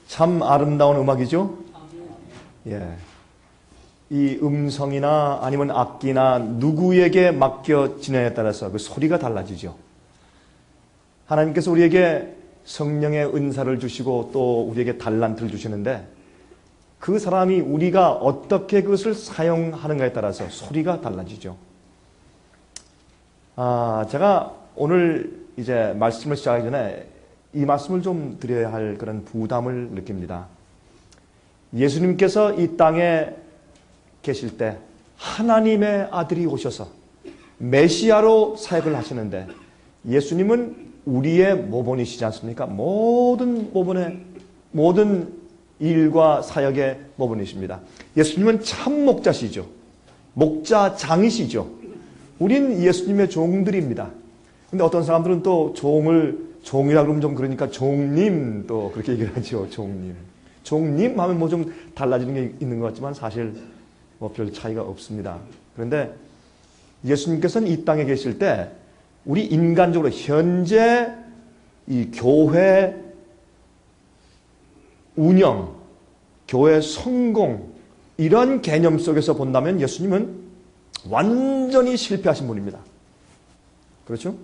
참 아름다운 음악이죠? 예. 이 음성이나 아니면 악기나 누구에게 맡겨지느냐에 따라서 그 소리가 달라지죠. 하나님께서 우리에게 성령의 은사를 주시고 또 우리에게 달란트를 주시는데 그 사람이 우리가 어떻게 그것을 사용하는가에 따라서 소리가 달라지죠. 제가 오늘 이제 말씀을 시작하기 전에 이 말씀을 좀 드려야 할 그런 부담을 느낍니다. 예수님께서 이 땅에 계실 때 하나님의 아들이 오셔서 메시아로 사역을 하시는데 예수님은 우리의 모본이시지 않습니까? 모든 일과 사역의 모본이십니다. 예수님은 참 목자시죠. 목자장이시죠. 우린 예수님의 종들입니다. 근데 어떤 사람들은 또 종이라 그러면 좀 그러니까 종님 또 그렇게 얘기를 하죠. 종님. 종님 하면 뭐 좀 달라지는 게 있는 것 같지만 사실 뭐 별 차이가 없습니다. 그런데 예수님께서는 이 땅에 계실 때 우리 인간적으로 현재 이 교회 운영, 교회 성공 이런 개념 속에서 본다면 예수님은 완전히 실패하신 분입니다. 그렇죠?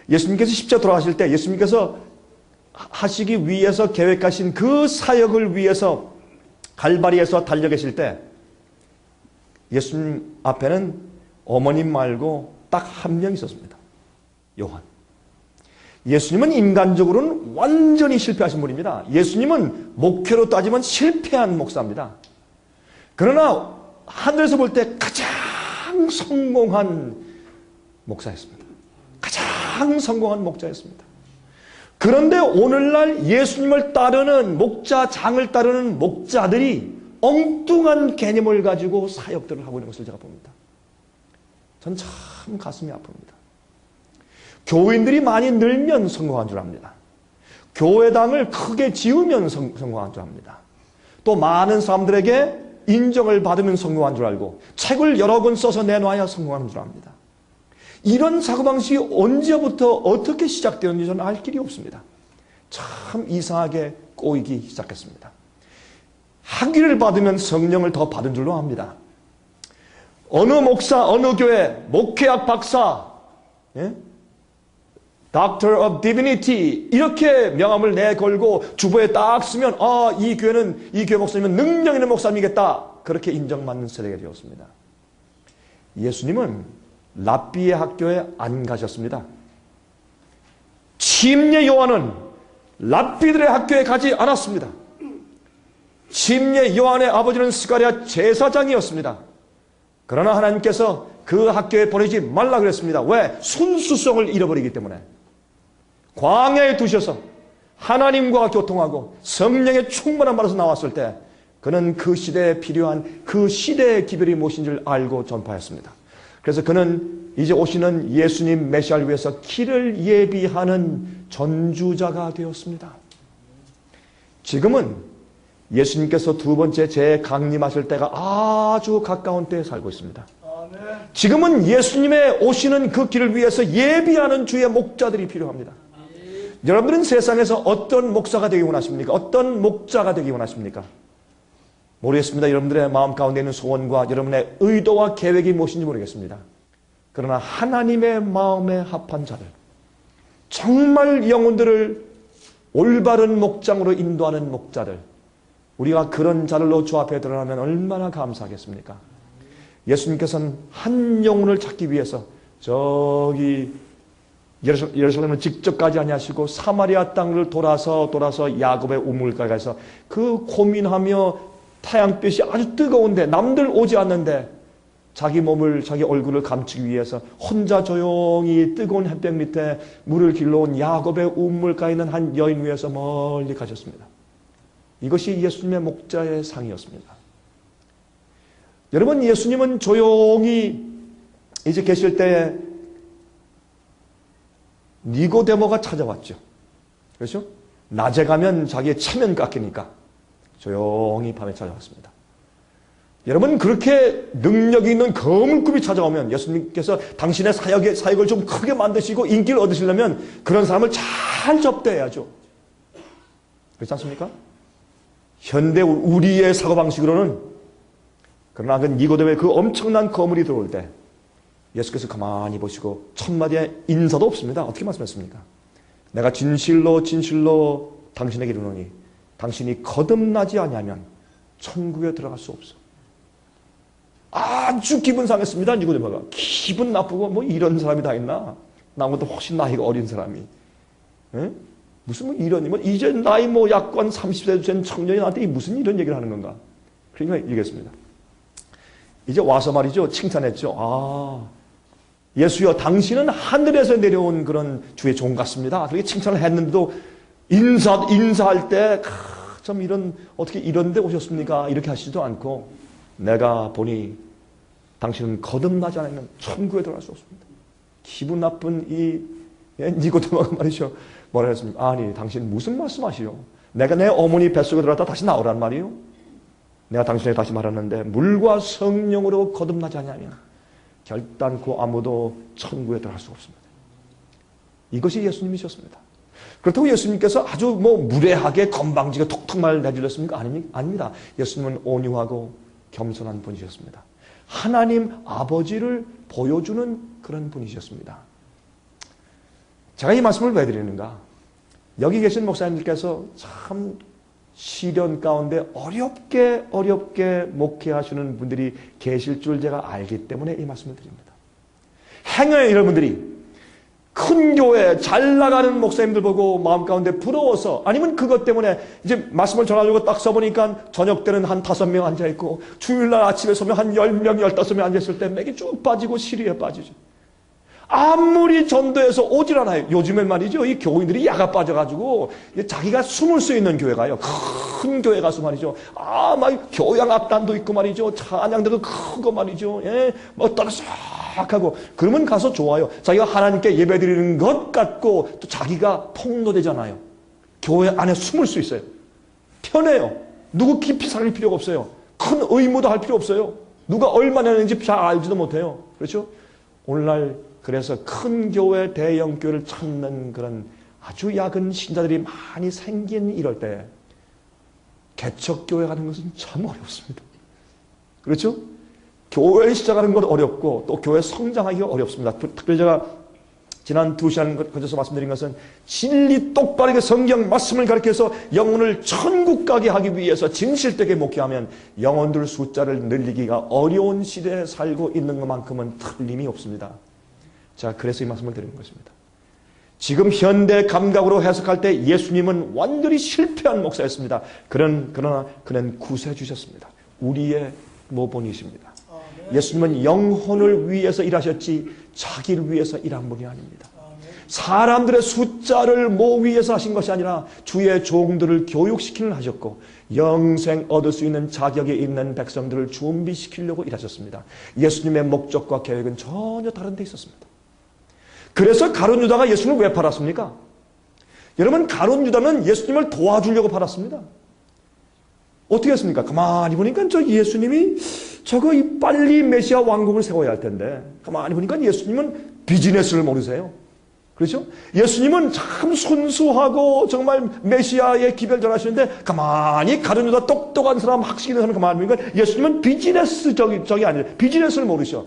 예수님께서 십자가 돌아가실 때 예수님께서 하시기 위해서 계획하신 그 사역을 위해서 갈바리에서 달려 계실 때 예수님 앞에는 어머님 말고 딱 한 명 있었습니다. 요한. 예수님은 인간적으로는 완전히 실패하신 분입니다. 예수님은 목회로 따지면 실패한 목사입니다. 그러나 하늘에서 볼 때 가장 성공한 목사였습니다. 가장 성공한 목자였습니다. 그런데 오늘날 예수님을 따르는 목자장을 따르는 목자들이 엉뚱한 개념을 가지고 사역들을 하고 있는 것을 제가 봅니다. 전 참 가슴이 아픕니다. 교인들이 많이 늘면 성공한 줄 압니다. 교회당을 크게 지으면 성공한 줄 압니다. 또 많은 사람들에게 인정을 받으면 성공한 줄 알고 책을 여러 권 써서 내놔야 성공하는 줄 압니다. 이런 사고방식이 언제부터 어떻게 시작되었는지 저는 알 길이 없습니다. 참 이상하게 꼬이기 시작했습니다. 학위를 받으면 성령을 더 받은 줄로 압니다. 어느 목사, 어느 교회, 목회학 박사, Doctor of Divinity 이렇게 명함을 내걸고 주보에 딱 쓰면 이 교회는 이 교회 목사님은 능력 있는 목사님이겠다. 그렇게 인정받는 세대가 되었습니다. 예수님은 랍비의 학교에 안 가셨습니다. 침례 요한은 랍비들의 학교에 가지 않았습니다. 침례 요한의 아버지는 스가랴 제사장이었습니다. 그러나 하나님께서 그 학교에 보내지 말라 그랬습니다. 왜? 순수성을 잃어버리기 때문에. 광야에 두셔서 하나님과 교통하고 성령의 충만한 말에서 나왔을 때 그는 그 시대에 필요한 그 시대의 기별이 무엇인지를 알고 전파했습니다. 그래서 그는 이제 오시는 예수님 메시아를 위해서 길을 예비하는 전주자가 되었습니다. 지금은 예수님께서 두 번째 재강림하실 때가 아주 가까운 때에 살고 있습니다. 지금은 예수님의 오시는 그 길을 위해서 예비하는 주의 목자들이 필요합니다. 여러분들은 세상에서 어떤 목사가 되기 원하십니까? 어떤 목자가 되기 원하십니까? 모르겠습니다. 여러분들의 마음 가운데 있는 소원과 여러분의 의도와 계획이 무엇인지 모르겠습니다. 그러나 하나님의 마음에 합한 자들, 정말 영혼들을 올바른 목장으로 인도하는 목자들, 우리가 그런 자들로 주 앞에 드러나면 얼마나 감사하겠습니까? 예수님께서는 한 영혼을 찾기 위해서 저기 예루살렘을 직접 가지 아니하시고 사마리아 땅을 돌아서 야곱의 우물가에 가서 그 고민하며 태양빛이 아주 뜨거운데 남들 오지 않는데 자기 얼굴을 감추기 위해서 혼자 조용히 뜨거운 햇볕 밑에 물을 길러온 야곱의 우물가에 있는 한 여인 위에서 멀리 가셨습니다. 이것이 예수님의 목자의 상이었습니다. 여러분, 예수님은 조용히 이제 계실 때에 니고데모가 찾아왔죠. 그렇죠? 낮에 가면 자기의 체면 깎이니까 조용히 밤에 찾아왔습니다. 여러분, 그렇게 능력이 있는 거물급이 찾아오면 예수님께서 당신의 사역을 좀 크게 만드시고 인기를 얻으시려면 그런 사람을 잘 접대해야죠. 그렇지 않습니까? 현대 우리의 사고방식으로는, 그러나 그 니고데모의 그 엄청난 거물이 들어올 때 예수께서 가만히 보시고 첫 마디의 인사도 없습니다. 어떻게 말씀했습니까? 내가 진실로 진실로 당신에게 이르노니 당신이 거듭나지 아니하면 천국에 들어갈 수 없어. 아주 기분 상했습니다. 니고데모가. 기분 나쁘고 뭐 이런 사람이 다 있나? 나보다 훨씬 나이가 어린 사람이. 에? 무슨 뭐 이런, 뭐 이제 나이 뭐 약관 30세 된 청년이 나한테 무슨 이런 얘기를 하는 건가? 그러니까 얘기했습니다. 이제 와서 말이죠. 칭찬했죠. 예수여, 당신은 하늘에서 내려온 그런 주의 종 같습니다. 그렇게 칭찬을 했는데도 인사할 때, 참 어떻게 이런 데 오셨습니까? 이렇게 하시지도 않고, 내가 보니 당신은 거듭나지 않으면 천국에 들어갈 수 없습니다. 기분 나쁜 이 니고데모가 말이죠. 뭐라 했습니까? 아니, 당신 무슨 말씀하시오? 내가 내 어머니 뱃속에 들어갔다 다시 나오란 말이요? 내가 당신에게 다시 말하는데 물과 성령으로 거듭나지 않으면 결단코 아무도 천국에 들어갈 수가 없습니다. 이것이 예수님이셨습니다. 그렇다고 예수님께서 아주 뭐 무례하게 건방지게 톡톡 말 내주셨습니까? 아닙니다. 예수님은 온유하고 겸손한 분이셨습니다. 하나님 아버지를 보여주는 그런 분이셨습니다. 제가 이 말씀을 왜 드리는가? 여기 계신 목사님들께서 참 시련 가운데 어렵게 목회하시는 분들이 계실 줄 제가 알기 때문에 이 말씀을 드립니다. 행여에 여러분들이 큰 교회 잘 나가는 목사님들 보고 마음 가운데 부러워서, 아니면 그것 때문에 이제 말씀을 전하려고 딱 써보니까 저녁 때는 한 5명 앉아있고 주일날 아침에 서면 한 10명, 15명 앉아있을 때 맥이 쭉 빠지고 시리에 빠지죠. 아무리 전도해서 오질 않아요. 요즘엔 말이죠. 이 교인들이 야가 빠져가지고 자기가 숨을 수 있는 교회가요. 큰 교회 가서 말이죠. 막 교양 악단도 있고 말이죠. 찬양대도 크고 말이죠. 예, 뭐 따라싹하고. 그러면 가서 좋아요. 자기가 하나님께 예배드리는 것 같고 또 자기가 폭로되잖아요. 교회 안에 숨을 수 있어요. 편해요. 누구 깊이 살릴 필요가 없어요. 큰 의무도 할 필요 없어요. 누가 얼마나 했는지 잘 알지도 못해요. 그렇죠? 오늘날 그래서 큰 교회, 대형 교회를 찾는 그런 아주 약은 신자들이 많이 생긴 이럴 때 개척교회 가는 것은 참 어렵습니다. 그렇죠? 교회 시작하는 건 어렵고 또 교회 성장하기가 어렵습니다. 특별히 제가 지난 2시간 거쳐서 말씀드린 것은 진리 똑바르게 성경 말씀을 가르쳐서 영혼을 천국 가게 하기 위해서 진실되게 목회하면 영혼들 숫자를 늘리기가 어려운 시대에 살고 있는 것만큼은 틀림이 없습니다. 자, 그래서 이 말씀을 드리는 것입니다. 지금 현대 감각으로 해석할 때 예수님은 완전히 실패한 목사였습니다. 그러나 그는 구세해 주셨습니다. 우리의 모본이십니다. 예수님은 영혼을 위해서 일하셨지 자기를 위해서 일한 분이 아닙니다. 사람들의 숫자를 모으기 위해서 하신 것이 아니라 주의 종들을 교육시키는 하셨고 영생 얻을 수 있는 자격이 있는 백성들을 준비시키려고 일하셨습니다. 예수님의 목적과 계획은 전혀 다른 데 있었습니다. 그래서 가룟 유다가 예수님을 왜 팔았습니까? 여러분, 가룟 유다는 예수님을 도와주려고 팔았습니다. 어떻게 했습니까? 가만히 보니까 저 예수님이 빨리 메시아 왕국을 세워야 할 텐데, 가만히 보니까 예수님은 비즈니스를 모르세요. 그렇죠? 예수님은 참 순수하고 정말 메시아의 기별 전하시는데 가만히 가룟 유다 똑똑한 사람, 학식 있는 사람 가만히 보니까 예수님은 비즈니스적이 아니라 비즈니스를 모르셔.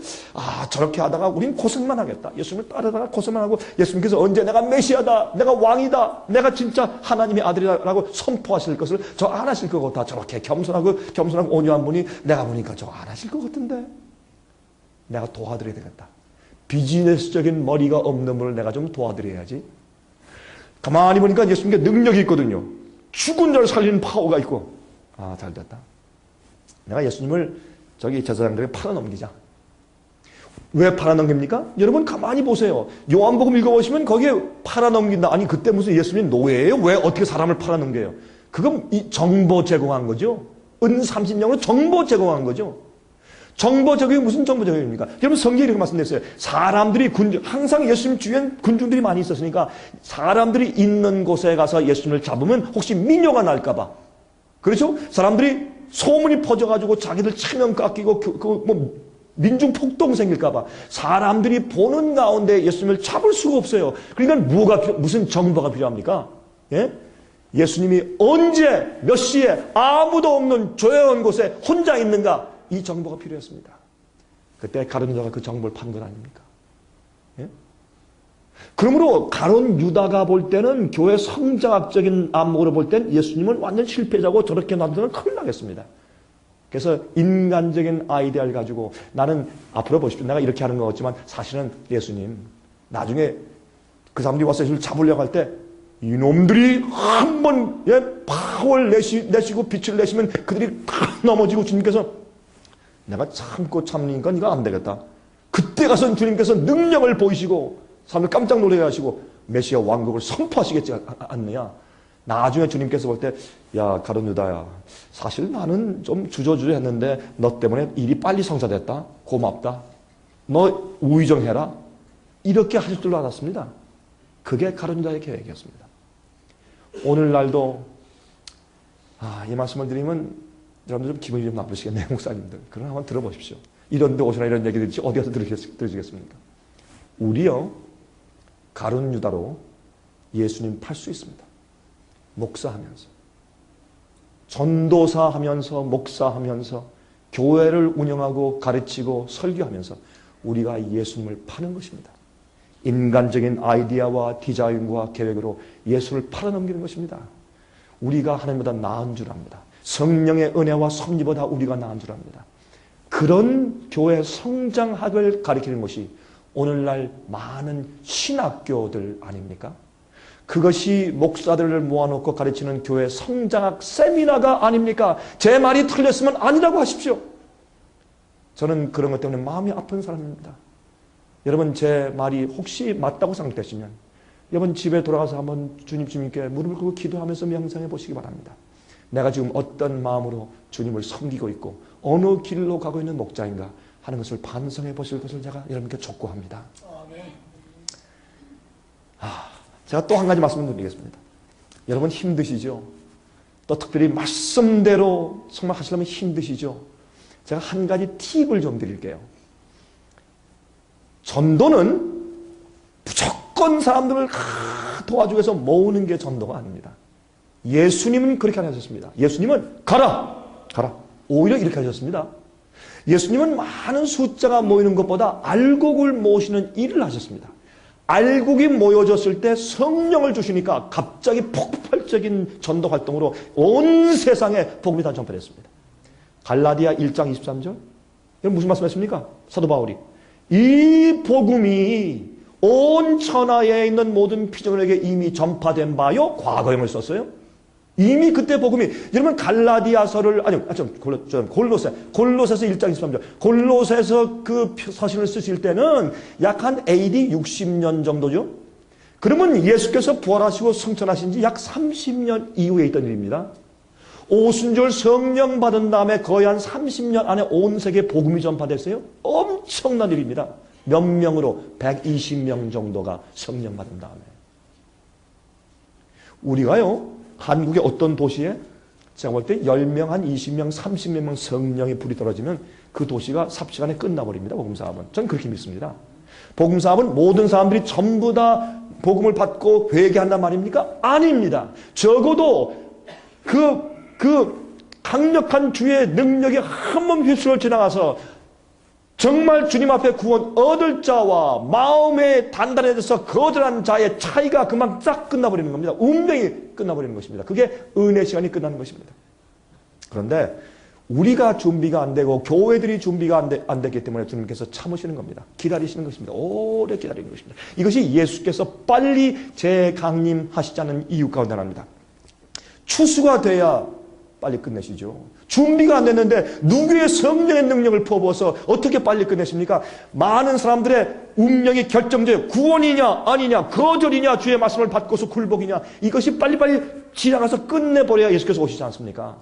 저렇게 하다가 우린 고생만 하겠다. 예수님을 따르다가 고생만 하고 예수님께서 언제 내가 메시아다, 내가 왕이다, 내가 진짜 하나님의 아들이다라고 선포하실 것을 저 안 하실 것 같아. 저렇게 겸손하고 온유한 분이 내가 보니까 저 안 하실 것 같은데 내가 도와드려야 되겠다. 비즈니스적인 머리가 없는 분을 내가 좀 도와드려야지. 가만히 보니까 예수님께 능력이 있거든요. 죽은 자를 살리는 파워가 있고. 잘 됐다. 내가 예수님을 제사장들에게 팔아넘기자. 왜 팔아넘깁니까? 여러분 가만히 보세요. 요한복음 읽어보시면 거기에 팔아넘긴다. 아니 그때 무슨 예수님이 노예예요? 왜 어떻게 사람을 팔아넘겨요? 그건 정보 제공한 거죠. 은 30년으로 정보 제공한 거죠. 정보 적용이 무슨 정보 적용입니까? 여러분 성경에 이렇게 말씀드렸어요. 사람들이 항상 예수님 주위엔 군중들이 많이 있었으니까 사람들이 있는 곳에 가서 예수님을 잡으면 혹시 민요가 날까봐. 그렇죠? 사람들이 소문이 퍼져가지고 자기들 체면 깎이고 민중 폭동 생길까봐. 사람들이 보는 가운데 예수님을 잡을 수가 없어요. 그러니까 무슨 정보가 필요합니까? 예? 예수님이 언제 몇 시에 아무도 없는 조용한 곳에 혼자 있는가, 이 정보가 필요했습니다. 그때 가룟 유다가 그 정보를 판 것 아닙니까? 예? 그러므로 가룟 유다가 볼 때는 교회 성장학적인 안목으로 볼 땐 예수님은 완전 실패자고 저렇게 놔두면 큰일 나겠습니다. 그래서 인간적인 아이디어를 가지고 나는 앞으로 보십시오. 내가 이렇게 하는 것 같지만 사실은 예수님 나중에 그 사람들이 와서 예수를 잡으려고 할 때 이놈들이 한번 파워를 내시고 빛을 내시면 그들이 다 넘어지고 주님께서 내가 참고 참으니까 이거 안 되겠다. 그때 가서 주님께서 능력을 보이시고 사람들 깜짝 놀라게 하시고 메시아 왕국을 선포하시겠지 않느냐. 나중에 주님께서 볼 때 야 가룟 유다야, 사실 나는 좀 주저주저 했는데 너 때문에 일이 빨리 성사됐다. 고맙다. 너 우의정해라. 이렇게 하실 줄 알았습니다. 그게 가룟 유다의 계획이었습니다. 오늘날도 이 말씀을 드리면 여러분들 좀 기분이 좀 나쁘시겠네요. 목사님들. 그러나 한번 들어보십시오. 이런 데 오시나 이런 얘기 들으시 어디 가서 들으시겠습니까? 우리요 가룟 유다로 예수님 팔 수 있습니다. 목사하면서, 전도사하면서, 목사하면서, 교회를 운영하고 가르치고 설교하면서 우리가 예수님을 파는 것입니다. 인간적인 아이디어와 디자인과 계획으로 예수를 팔아넘기는 것입니다. 우리가 하나님보다 나은 줄 압니다. 성령의 은혜와 섭리보다 우리가 나은 줄 압니다. 그런 교회 성장학을 가르치는 것이 오늘날 많은 신학교들 아닙니까? 그것이 목사들을 모아놓고 가르치는 교회 성장학 세미나가 아닙니까? 제 말이 틀렸으면 아니라고 하십시오. 저는 그런 것 때문에 마음이 아픈 사람입니다. 여러분 제 말이 혹시 맞다고 생각되시면 여러분 집에 돌아가서 한번 주님께 무릎을 꿇고 기도하면서 명상해 보시기 바랍니다. 내가 지금 어떤 마음으로 주님을 섬기고 있고 어느 길로 가고 있는 목자인가 하는 것을 반성해 보실 것을 제가 여러분께 촉구합니다. 제가 또 한 가지 말씀을 드리겠습니다. 여러분 힘드시죠? 또 특별히 말씀대로 정말 하시려면 힘드시죠? 제가 한 가지 팁을 좀 드릴게요. 전도는 무조건 사람들을 도와주기 위해서 모으는 게 전도가 아닙니다. 예수님은 그렇게 안 하셨습니다. 예수님은 가라! 오히려 이렇게 하셨습니다. 예수님은 많은 숫자가 모이는 것보다 알곡을 모으시는 일을 하셨습니다. 알곡이 모여졌을 때 성령을 주시니까 갑자기 폭발적인 전도 활동으로 온 세상에 복음이 다 전파됐습니다. 갈라디아 1장 23절. 이건 무슨 말씀이십니까? 사도 바울이. 이 복음이 온 천하에 있는 모든 피조물에게 이미 전파된 바요. 과거형을 썼어요. 이미 그때 복음이, 여러분 갈라디아서를, 골로새서 1장 23절. 골로새서 그 서신을 쓰실 때는 약 한 AD 60년 정도죠. 그러면 예수께서 부활하시고 승천하신 지 약 30년 이후에 있던 일입니다. 오순절 성령 받은 다음에 거의 한 30년 안에 온 세계에 복음이 전파됐어요. 엄청난 일입니다. 몇 명으로? 120명 정도가 성령 받은 다음에. 우리가요, 한국의 어떤 도시에 제가 볼 때 10명, 한 20명, 30명 성령의 불이 떨어지면 그 도시가 삽시간에 끝나버립니다. 복음사업은. 저는 그렇게 믿습니다. 복음사업은 모든 사람들이 전부 다 복음을 받고 회개한단 말입니까? 아닙니다. 적어도 그 강력한 주의 능력이 한 번 휘슬러 지나가서 정말 주님 앞에 구원 얻을 자와 마음에 단단해져서 거절한 자의 차이가 그만 싹 끝나버리는 겁니다. 운명이 끝나버리는 것입니다. 그게 은혜 시간이 끝나는 것입니다. 그런데 우리가 준비가 안 되고 교회들이 준비가 안 됐기 때문에 주님께서 참으시는 겁니다. 기다리시는 것입니다. 오래 기다리는 것입니다. 이것이 예수께서 빨리 재강림하시자는 이유 가운데 하나입니다. 추수가 돼야 빨리 끝내시죠. 준비가 안 됐는데 누구의 성령의 능력을 퍼부어서 어떻게 빨리 끝내십니까? 많은 사람들의 운명이 결정돼요. 구원이냐 아니냐, 거절이냐, 주의 말씀을 받고서 굴복이냐, 이것이 빨리빨리 지나가서 끝내버려야 예수께서 오시지 않습니까?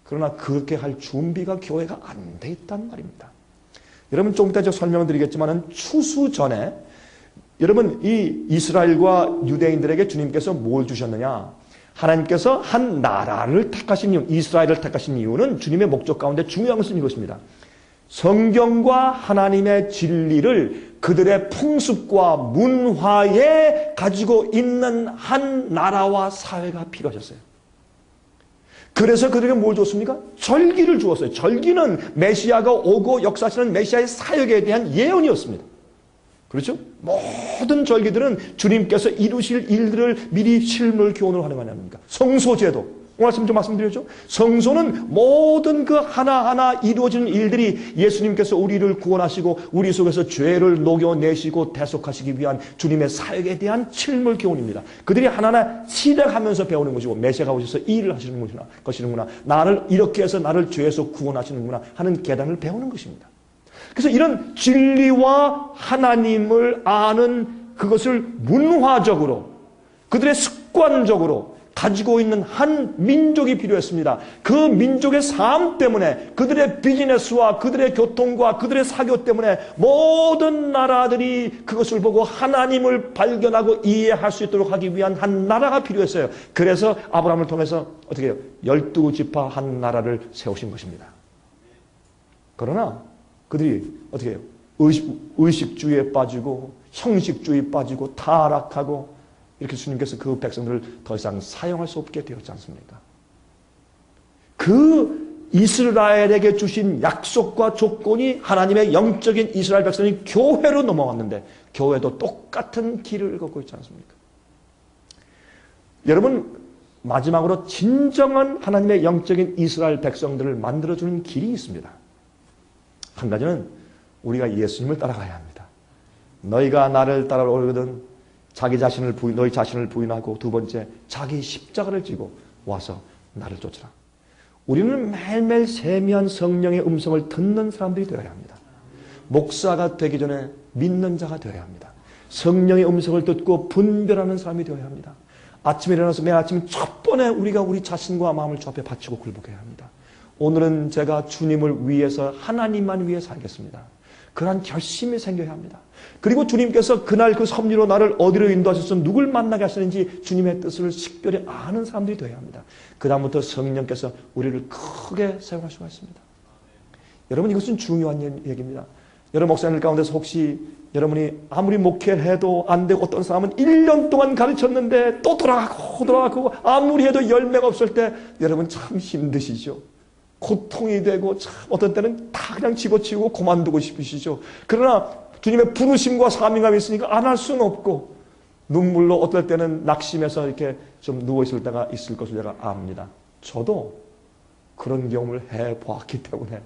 그러나 그렇게 할 준비가 교회가 안 돼 있단 말입니다. 여러분 조금 이따 제가 설명을 드리겠지만 추수 전에 여러분 이 이스라엘과 유대인들에게 주님께서 뭘 주셨느냐? 하나님께서 한 나라를 택하신 이유, 이스라엘을 택하신 이유는 주님의 목적 가운데 중요한 것은 이것입니다. 성경과 하나님의 진리를 그들의 풍습과 문화에 가지고 있는 한 나라와 사회가 필요하셨어요. 그래서 그들에게 뭘 줬습니까? 절기를 주었어요. 절기는 메시아가 오고 역사하시는 메시아의 사역에 대한 예언이었습니다. 그렇죠? 모든 절기들은 주님께서 이루실 일들을 미리 실물 교훈을 하는 거 아닙니까? 성소제도. 오늘 아침 좀 말씀드렸죠? 성소는 모든 그 하나하나 이루어지는 일들이 예수님께서 우리를 구원하시고 우리 속에서 죄를 녹여내시고 대속하시기 위한 주님의 사역에 대한 실물 교훈입니다. 그들이 하나하나 실행하면서 배우는 것이고 메시아가 오셔서 일을 하시는 것이구나. 나를 이렇게 해서 나를 죄에서 구원하시는구나 하는 계단을 배우는 것입니다. 그래서 이런 진리와 하나님을 아는 그것을 문화적으로 그들의 습관적으로 가지고 있는 한 민족이 필요했습니다. 그 민족의 삶 때문에 그들의 비즈니스와 그들의 교통과 그들의 사교 때문에 모든 나라들이 그것을 보고 하나님을 발견하고 이해할 수 있도록 하기 위한 한 나라가 필요했어요. 그래서 아브라함을 통해서 어떻게 해요? 12지파 한 나라를 세우신 것입니다. 그러나 그들이 어떻게 해요? 의식주의에 빠지고 형식주의에 빠지고 타락하고 이렇게 주님께서 그 백성들을 더 이상 사용할 수 없게 되었지 않습니까? 그 이스라엘에게 주신 약속과 조건이 하나님의 영적인 이스라엘 백성이 교회로 넘어왔는데 교회도 똑같은 길을 걷고 있지 않습니까? 여러분, 마지막으로 진정한 하나님의 영적인 이스라엘 백성들을 만들어주는 길이 있습니다. 한 가지는 우리가 예수님을 따라가야 합니다. 너희가 나를 따라오거든 너희 자신을 부인하고 두 번째 자기 십자가를 지고 와서 나를 쫓으라. 우리는 매일매일 세미한 성령의 음성을 듣는 사람들이 되어야 합니다. 목사가 되기 전에 믿는 자가 되어야 합니다. 성령의 음성을 듣고 분별하는 사람이 되어야 합니다. 아침에 일어나서 매일 아침 첫 번에 우리가 우리 자신과 마음을 주 앞에 바치고 굴복해야 합니다. 오늘은 제가 주님을 위해서 하나님만 위해 살겠습니다. 그러한 결심이 생겨야 합니다. 그리고 주님께서 그날 그 섭리로 나를 어디로 인도하셔서 누굴 만나게 하시는지 주님의 뜻을 식별히 아는 사람들이 되어야 합니다. 그 다음부터 성령께서 우리를 크게 사용할 수가 있습니다. 여러분, 이것은 중요한 얘기입니다. 여러분 목사님들 가운데서 혹시 여러분이 아무리 목회를 해도 안 되고 어떤 사람은 1년 동안 가르쳤는데 또 돌아가고 아무리 해도 열매가 없을 때 여러분 참 힘드시죠? 고통이 되고 참 어떤 때는 다 그냥 집어치우고 그만두고 싶으시죠. 그러나 주님의 부르심과 사명감이 있으니까 안 할 수는 없고 눈물로 어떨 때는 낙심해서 이렇게 좀 누워있을 때가 있을 것을 제가 압니다. 저도 그런 경험을 해보았기 때문에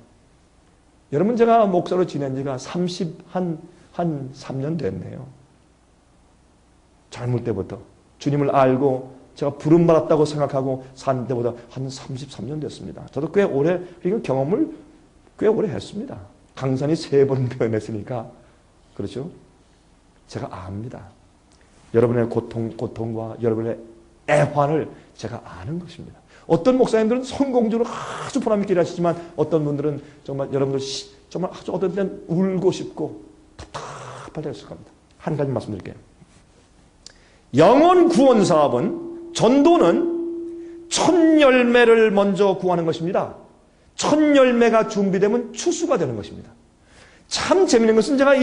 여러분, 제가 목사로 지낸 지가 3년 됐네요. 젊을 때부터 주님을 알고 제가 부름받았다고 생각하고 산 때보다 한 33년 됐습니다. 저도 꽤 오래 경험을 꽤 오래 했습니다. 강산이 3번 변했으니까. 그렇죠? 제가 압니다. 여러분의 고통과 여러분의 애환을 제가 아는 것입니다. 어떤 목사님들은 성공적으로 아주 보람있게 일하시지만 어떤 분들은 정말 여러분들 정말 아주 어떤 때는 울고 싶고 답답할 때가 있을 겁니다. 한 가지 말씀드릴게요. 영혼 구원 사업은 전도는 첫 열매를 먼저 구하는 것입니다. 첫 열매가 준비되면 추수가 되는 것입니다. 참 재미있는 것은 제가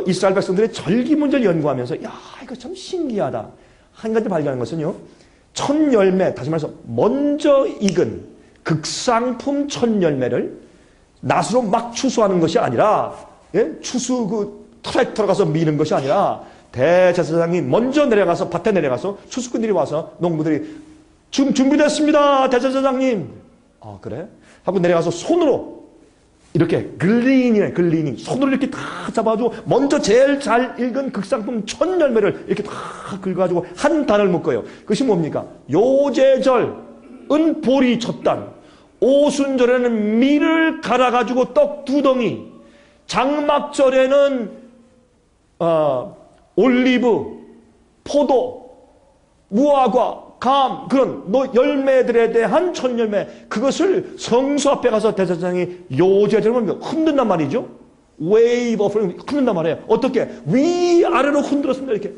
이스라엘 백성들의 절기 문제를 연구하면서 이거 참 신기하다. 한 가지 발견한 것은요. 첫 열매, 다시 말해서 먼저 익은 극상품 첫 열매를 낫으로 막 추수하는 것이 아니라 추수 트랙터로 가서 미는 것이 아니라 대제사장이 먼저 내려가서 밭에 내려가서 추수꾼들이 와서 농부들이 지금 준비됐습니다 대제사장님. 아 그래? 하고 내려가서 손으로 이렇게 글리닝 손으로 이렇게 다 잡아가지고 먼저 제일 잘 익은 극상품 첫 열매를 이렇게 다 긁어가지고 한 단을 묶어요. 그것이 뭡니까? 요제절은 보리 첫 단, 오순절에는 밀을 갈아가지고 떡 2덩이, 장막절에는 올리브, 포도, 무화과, 감, 그런 열매들에 대한 첫 열매, 그것을 성수 앞에 가서 대제사장이 요제절을 흔든단 말이죠. 웨이브 오프를 흔든단 말이에요. 어떻게? 위아래로 흔들었습니다. 이렇게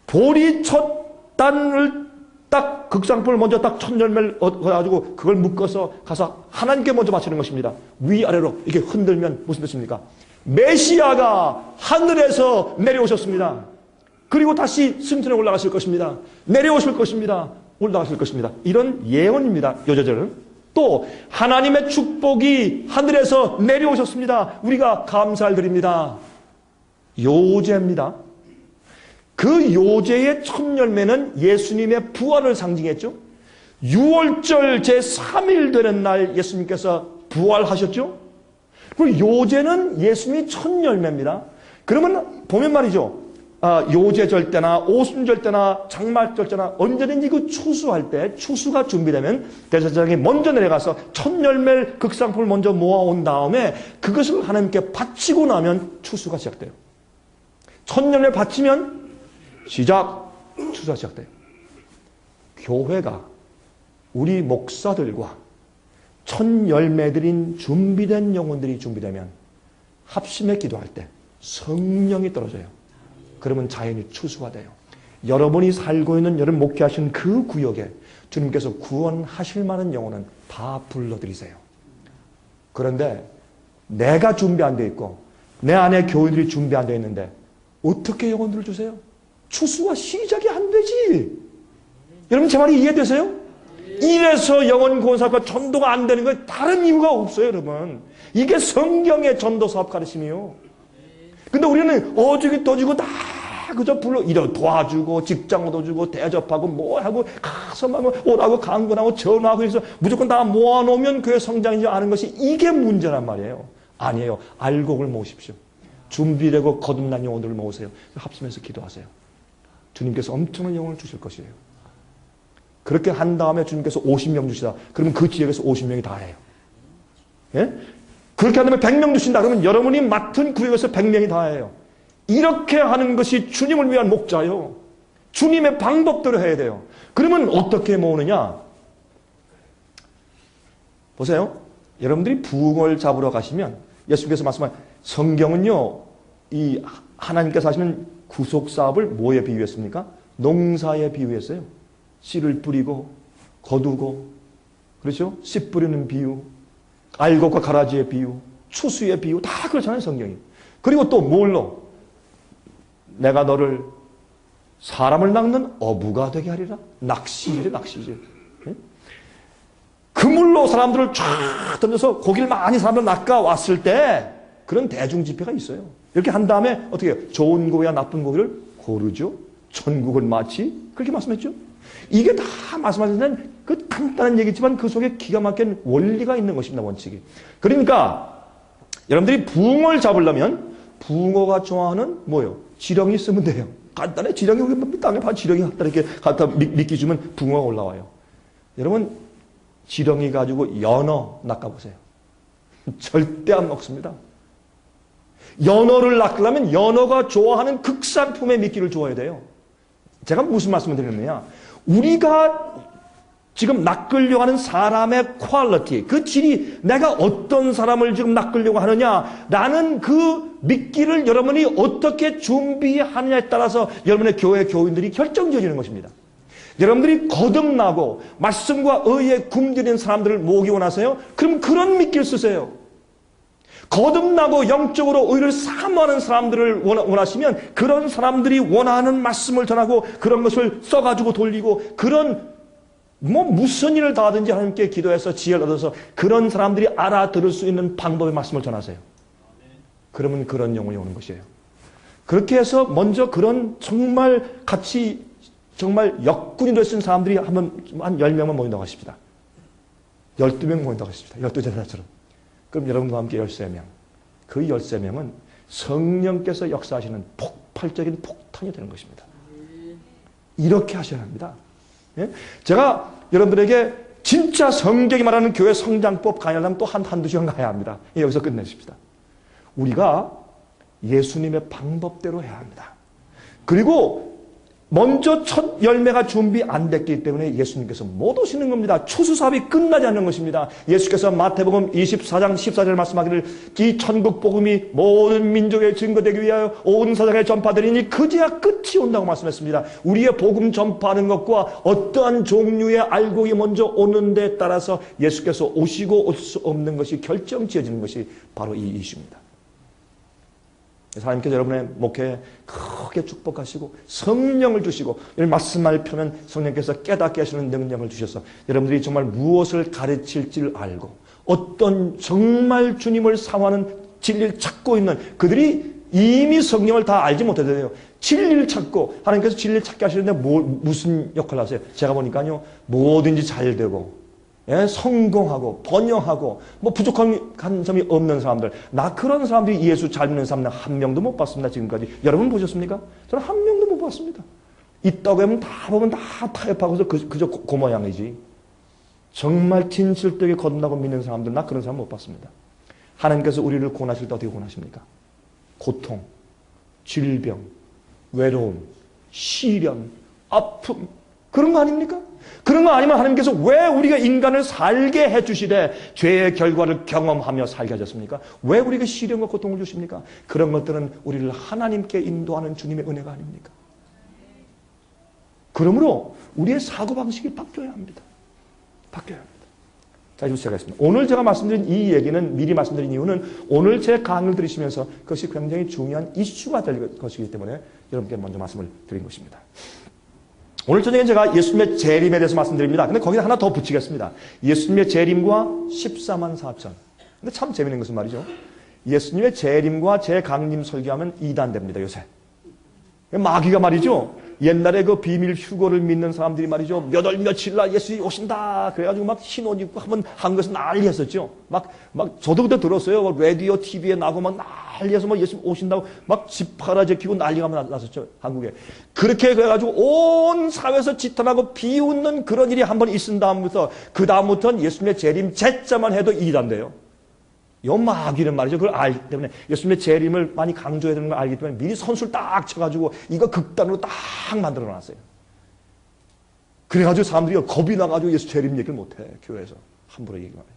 보리 첫 단을 딱 극상품을 먼저 딱 첫 열매를 얻어가지고 그걸 묶어서 가서 하나님께 먼저 바치는 것입니다. 위아래로 이렇게 흔들면 무슨 뜻입니까? 메시아가 하늘에서 내려오셨습니다. 그리고 다시 승천에 올라가실 것입니다. 내려오실 것입니다. 올라가실 것입니다. 이런 예언입니다. 요절은. 또 하나님의 축복이 하늘에서 내려오셨습니다. 우리가 감사를 드립니다. 요제입니다. 그 요제의 첫 열매는 예수님의 부활을 상징했죠. 6월절 제3일 되는 날 예수님께서 부활하셨죠. 그리고 요제는 예수님이 첫 열매입니다. 그러면 보면 말이죠. 요제절 때나 오순절 때나 장말절 때나 언제든지 그 추수할 때 추수가 준비되면 대제사장이 먼저 내려가서 첫 열매 극상품을 먼저 모아온 다음에 그것을 하나님께 바치고 나면 추수가 시작돼요. 첫 열매 바치면 추수가 시작돼요. 교회가 우리 목사들과 첫 열매들인 준비된 영혼들이 준비되면 합심해 기도할 때 성령이 떨어져요. 그러면 자연히 추수가 돼요. 여러분이 살고 있는 여러분 목회하신 그 구역에 주님께서 구원하실 만한 영혼은 다 불러들이세요. 그런데 내가 준비 안 돼 있고 내 안에 교인들이 준비 안 돼 있는데 어떻게 영혼들을 주세요? 추수가 시작이 안 되지. 여러분 제 말이 이해되세요? 이래서 영혼 구원 사업과 전도가 안 되는 건 다른 이유가 없어요, 여러분. 이게 성경의 전도 사업 가르침이요. 근데 우리는 어주기 떠주고 다 그저 도와주고 직장 얻어주고 대접하고 뭐하고 가서 막 오라고 강권하고 전화하고 해서 무조건 다 모아놓으면 교회 성장이지 않은 것이 이게 문제란 말이에요. 아니에요. 알곡을 모으십시오. 준비되고 거듭난 영혼들을 모으세요. 합심해서 기도하세요. 주님께서 엄청난 영혼을 주실 것이에요. 그렇게 한 다음에 주님께서 50명 주시다. 그러면 그 지역에서 50명이 다 해요. 예? 그렇게 한 다음에 100명 주신다. 그러면 여러분이 맡은 구역에서 100명이 다 해요. 이렇게 하는 것이 주님을 위한 목자요. 주님의 방법대로 해야 돼요. 그러면 어떻게 모으느냐? 보세요. 여러분들이 부흥을 잡으러 가시면 예수님께서 말씀한 성경은요. 이 하나님께서 하시는 구속사업을 뭐에 비유했습니까? 농사에 비유했어요. 씨를 뿌리고 거두고 그렇죠? 씨 뿌리는 비유, 알곡과 가라지의 비유, 추수의 비유 다 그렇잖아요 성경이. 그리고 또 뭘로? 내가 너를 사람을 낚는 어부가 되게 하리라. 낚시질이래 낚시질. 그물로 사람들을 쫙 던져서 고기를 많이 사람들 낚아왔을 때 그런 대중집회가 있어요. 이렇게 한 다음에 어떻게 해요? 좋은 고기와 나쁜 고기를 고르죠. 천국은 마치 그렇게 말씀했죠. 이게 다 말씀하시는 그 간단한 얘기지만 그 속에 기가 막힌 원리가 있는 것입니다. 원칙이. 그러니까 여러분들이 붕어를 잡으려면 붕어가 좋아하는 뭐예요? 지렁이 쓰면 돼요. 간단해. 지렁이 여기 땅에 봐 지렁이 갖다 미끼 주면 붕어가 올라와요. 여러분 지렁이 가지고 연어 낚아보세요. 절대 안 먹습니다. 연어를 낚으려면 연어가 좋아하는 극상품의 미끼를 줘야 돼요. 제가 무슨 말씀을 드리느냐? 우리가 지금 낚으려고 하는 사람의 퀄리티, 그 질이 내가 어떤 사람을 지금 낚으려고 하느냐, 라는 그 미끼를 여러분이 어떻게 준비하느냐에 따라서 여러분의 교회 교인들이 결정지어지는 것입니다. 여러분들이 거듭나고 말씀과 의에 굶주린 사람들을 모으기 원하세요? 그럼 그런 미끼를 쓰세요. 거듭나고 영적으로 의를 사모하는 사람들을 원하시면 그런 사람들이 원하는 말씀을 전하고 그런 것을 써가지고 돌리고 그런 무슨 일을 다 하든지 하나님께 기도해서 지혜를 얻어서 그런 사람들이 알아들을 수 있는 방법의 말씀을 전하세요. 그러면 그런 영혼이 오는 것이에요. 그렇게 해서 먼저 그런 정말 같이 정말 역군이 되신 사람들이 한 10명만 모인다고 하십시다. 12명 모인다고 하십시다. 12제자처럼. 그럼 여러분과 함께 13명. 그 13명은 성령께서 역사하시는 폭발적인 폭탄이 되는 것입니다. 이렇게 하셔야 합니다. 예? 제가 여러분들에게 진짜 성경이 말하는 교회 성장법 강의하려면 또 한두 시간 가야 합니다. 여기서 끝내십시다. 우리가 예수님의 방법대로 해야 합니다. 그리고 먼저 첫 열매가 준비 안 됐기 때문에 예수님께서 못 오시는 겁니다. 추수사업이 끝나지 않는 것입니다. 예수께서 마태복음 24장 14절 말씀하기를 이 천국 복음이 모든 민족에 증거되기 위하여 온 세상에 전파되리니 그제야 끝이 온다고 말씀했습니다. 우리의 복음 전파하는 것과 어떠한 종류의 알곡이 먼저 오는 데 따라서 예수께서 오시고 올 수 없는 것이 결정지어지는 것이 바로 이 이슈입니다. 하나님께서 여러분의 목회에 크게 축복하시고 성령을 주시고 말씀을 펴면 성령께서 깨닫게 하시는 능력을 주셔서 여러분들이 정말 무엇을 가르칠지를 알고 어떤 정말 주님을 사모하는 진리를 찾고 있는 그들이 이미 성령을 다 알지 못해도 돼요. 진리를 찾고 하나님께서 진리를 찾게 하시는데 무슨 역할을 하세요? 제가 보니까요 뭐든지 잘 되고 성공하고 번영하고 부족한 점이 없는 사람들, 나 그런 사람들이 예수 잘 믿는 사람 한 명도 못 봤습니다. 지금까지. 여러분 보셨습니까? 저는 한 명도 못 봤습니다. 있다고 하면 다 보면 다 타협하고서 그저 그 모양이지. 정말 진실되게 거듭나고 믿는 사람들, 나 그런 사람 못 봤습니다. 하나님께서 우리를 구원하실 때 어떻게 구원하십니까? 고통, 질병, 외로움, 시련, 아픔, 그런 거 아닙니까? 그런 거 아니면 하나님께서 왜 우리가 인간을 살게 해주시되 죄의 결과를 경험하며 살게 하셨습니까? 왜 우리에게 시련과 고통을 주십니까? 그런 것들은 우리를 하나님께 인도하는 주님의 은혜가 아닙니까? 그러므로 우리의 사고방식이 바뀌어야 합니다. 바뀌어야 합니다. 자, 이제 시작하겠습니다. 오늘 제가 말씀드린 이 얘기는 미리 말씀드린 이유는 오늘 제 강의를 들으시면서 그것이 굉장히 중요한 이슈가 될 것이기 때문에 여러분께 먼저 말씀을 드린 것입니다. 오늘 저녁에 제가 예수님의 재림에 대해서 말씀드립니다. 근데 거기다 하나 더 붙이겠습니다. 예수님의 재림과 14만 4천. 근데 참 재밌는 것은 말이죠. 예수님의 재림과 재강림 설교하면 이단됩니다, 요새. 마귀가 말이죠. 옛날에 그 비밀 휴거를 믿는 사람들이 말이죠. 몇 월 며칠 날 예수님이 오신다. 그래가지고 막 흰 옷 입고 한번 한국에서 난리 했었죠. 막 저도 그때 들었어요. 라디오, TV에 나고 막 난리해서 막 예수님 오신다고 막 지파라 제키고 난리가 났었죠. 한국에. 그렇게 해가지고 온 사회에서 지탄하고 비웃는 그런 일이 한번 있은 다음부터 그 다음부터는 예수님의 재림 제자만 해도 이단돼요. 요 마귀는 말이죠. 그걸 알기 때문에 예수님의 재림을 많이 강조해야 되는 걸 알기 때문에 미리 선수를 딱 쳐가지고 이거 극단으로 딱 만들어 놨어요. 그래가지고 사람들이 겁이 나가지고 예수 재림 얘기를 못해. 교회에서. 함부로 얘기만 해요.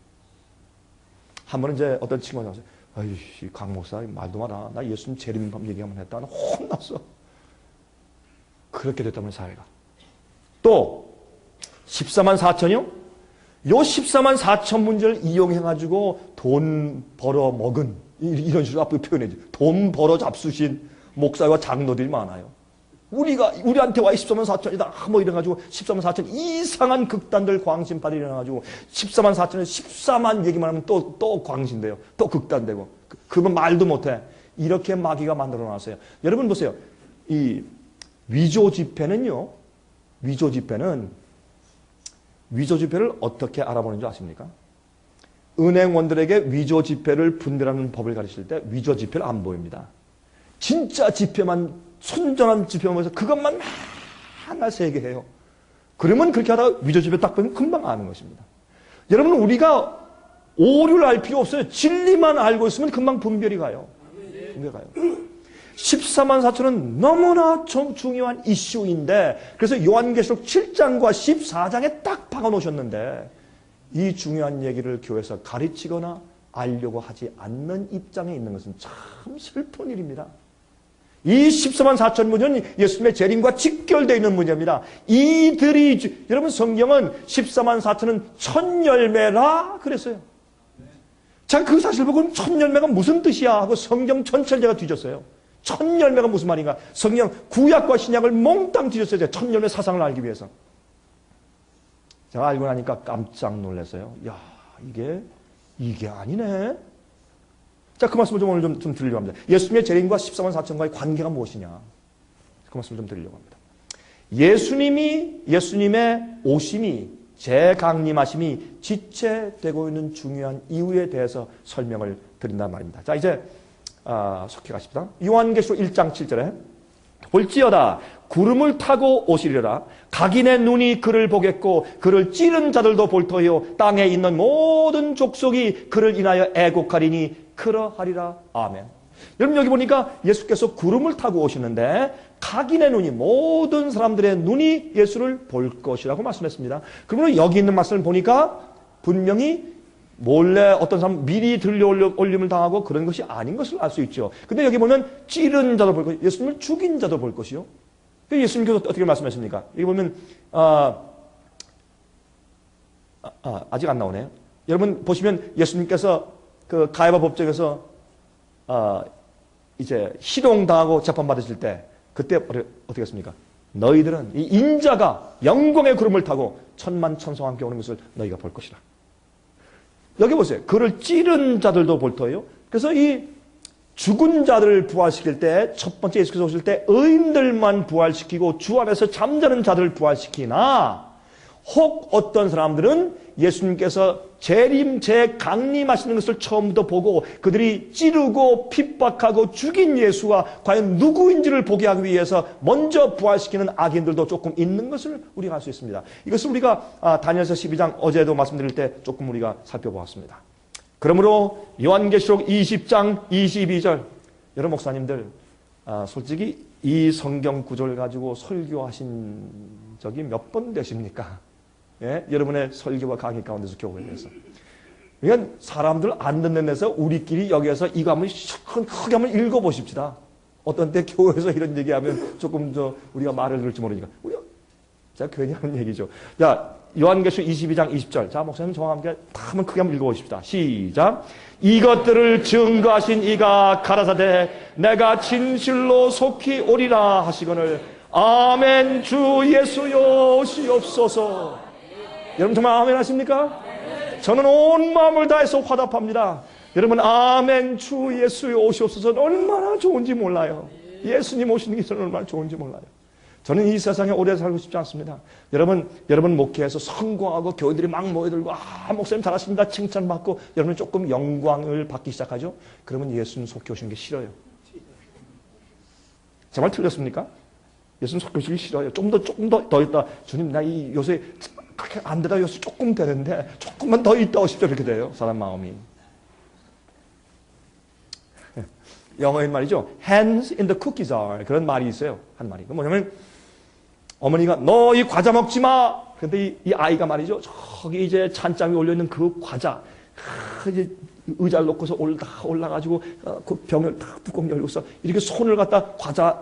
한 번은 이제 어떤 친구가 나왔어요. 아이씨, 강 목사 말도 마라. 나 예수님 재림 얘기하면 했다. 나 혼났어. 그렇게 됐다면 사회가. 또 14만 4천이요? 요 14만 4천 문제를 이용해가지고 돈 벌어 먹은, 이런 식으로 앞으로 표현해줘. 돈 벌어 잡수신 목사와 장로들이 많아요. 우리한테 와 14만 4천이다. 뭐 이래가지고 14만 4천 이상한 극단들 광신파들이 일어나가지고 14만 4천에 14만 얘기만 하면 또 광신돼요. 또 극단되고. 그러면 말도 못해. 이렇게 마귀가 만들어 놨어요. 여러분 보세요. 이 위조 지폐는요. 위조 지폐를 어떻게 알아보는 줄 아십니까? 은행원들에게 위조 지폐를 분별하는 법을 가르칠 때 위조 지폐를 안 보입니다. 진짜 지폐만, 순전한 지폐만 보여서 그것만 하나 세게 해요. 그러면 그렇게 하다가 위조 지폐 딱 보면 금방 아는 것입니다. 여러분, 우리가 오류를 알 필요 없어요. 진리만 알고 있으면 금방 분별이 가요. 14만 4천은 너무나 중요한 이슈인데 그래서 요한계시록 7장과 14장에 딱 박아놓으셨는데 이 중요한 얘기를 교회에서 가르치거나 알려고 하지 않는 입장에 있는 것은 참 슬픈 일입니다. 이 14만 4천 문제는 예수님의 재림과 직결되어 있는 문제입니다. 이들이 여러분 성경은 14만 4천은 첫 열매라 그랬어요. 자, 그 사실 보고 첫 열매가 무슨 뜻이야 하고 성경 전체를 제가 뒤졌어요. 첫 열매가 무슨 말인가? 성경 구약과 신약을 몽땅 뒤졌어요. 첫 열매 사상을 알기 위해서. 제가 알고 나니까 깜짝 놀랐어요. 야, 이게 아니네. 자, 그 말씀을 오늘 좀 드리려고 합니다. 예수님의 재림과 14만 4천과의 관계가 무엇이냐? 그 말씀을 좀 드리려고 합니다. 예수님의 오심이, 재강림하심이 지체되고 있는 중요한 이유에 대해서 설명을 드린단 말입니다. 자, 이제 속해 가십니다. 요한계시록 1장 7절에 볼지어다 구름을 타고 오시리라. 각인의 눈이 그를 보겠고 그를 찌른 자들도 볼 터이요 땅에 있는 모든 족속이 그를 인하여 애곡하리니 그러하리라. 아멘. 여러분, 여기 보니까 예수께서 구름을 타고 오시는데 각인의 눈이, 모든 사람들의 눈이 예수를 볼 것이라고 말씀했습니다. 그러면 여기 있는 말씀을 보니까 분명히 몰래 어떤 사람 미리 들려 올림을 당하고 그런 것이 아닌 것을 알 수 있죠. 근데 여기 보면 찌른 자도 볼 것이요, 예수님을 죽인 자도 볼 것이요. 예수님께서 어떻게 말씀하십니까? 여기 보면 아직 안 나오네요. 여러분 보시면 예수님께서 그 가야바 법정에서 이제 희롱당하고 재판받으실 때 그때 어떻게 했습니까? 너희들은 이 인자가 영광의 구름을 타고 천만 천사와 함께 오는 것을 너희가 볼 것이라. 여기 보세요. 그를 찌른 자들도 볼 터예요. 그래서 이 죽은 자들을 부활시킬 때 첫 번째 예수께서 오실 때 의인들만 부활시키고 주 안에서 잠자는 자들을 부활시키나 혹 어떤 사람들은 예수님께서 재강림하시는 것을 처음부터 보고 그들이 찌르고 핍박하고 죽인 예수가 과연 누구인지를 보게 하기 위해서 먼저 부활시키는 악인들도 조금 있는 것을 우리가 알 수 있습니다. 이것을 우리가 다니엘서 12장 어제도 말씀드릴 때 조금 우리가 살펴보았습니다. 그러므로 요한계시록 20장 22절 여러분 목사님들 솔직히 이 성경 구절을 가지고 설교하신 적이 몇 번 되십니까? 예? 여러분의 설교와 강의 가운데서 교회에서. 그러니까 사람들 안 듣는 데서 우리끼리 여기에서 이거 한번 크게 한번 읽어보십시다. 어떤 때 교회에서 이런 얘기하면 조금 우리가 말을 들을지 모르니까. 제가 괜히 하는 얘기죠. 자, 요한계시록 22장 20절. 자, 목사님 저와 함께 한번 크게 한번 읽어보십시다. 시작. 이것들을 증거하신 이가 가라사대 내가 진실로 속히 오리라 하시거늘 아멘 주 예수여 오시옵소서. 여러분 정말 아멘 하십니까? 저는 온 마음을 다해서 화답합니다. 여러분 아멘 주 예수여 오시옵소서 얼마나 좋은지 몰라요. 예수님 오시는 게 저는 얼마나 좋은지 몰라요. 저는 이 세상에 오래 살고 싶지 않습니다. 여러분 목회에서 성공하고 교회들이 막 모여들고 목사님 잘하십니다 칭찬받고 여러분 조금 영광을 받기 시작하죠. 그러면 예수님 속히 오시는 게 싫어요. 정말 틀렸습니까? 예수님 속히 오시기 싫어요. 조금 더 있다. 주님 나 이 요새 그렇게 안 되다 요새 조금 되는데 조금만 더 있다 오십시오. 이렇게 돼요. 사람 마음이. 영어인 말이죠. Hands in the cookie jar. 그런 말이 있어요. 한 말이. 그 뭐냐면 어머니가 너 이 과자 먹지 마. 근데 이 아이가 말이죠. 저기 이제 찬장에 올려있는 그 과자. 이제 의자를 놓고서 올라가지고 그 병을 딱 뚜껑 열고서 이렇게 손을 갖다 과자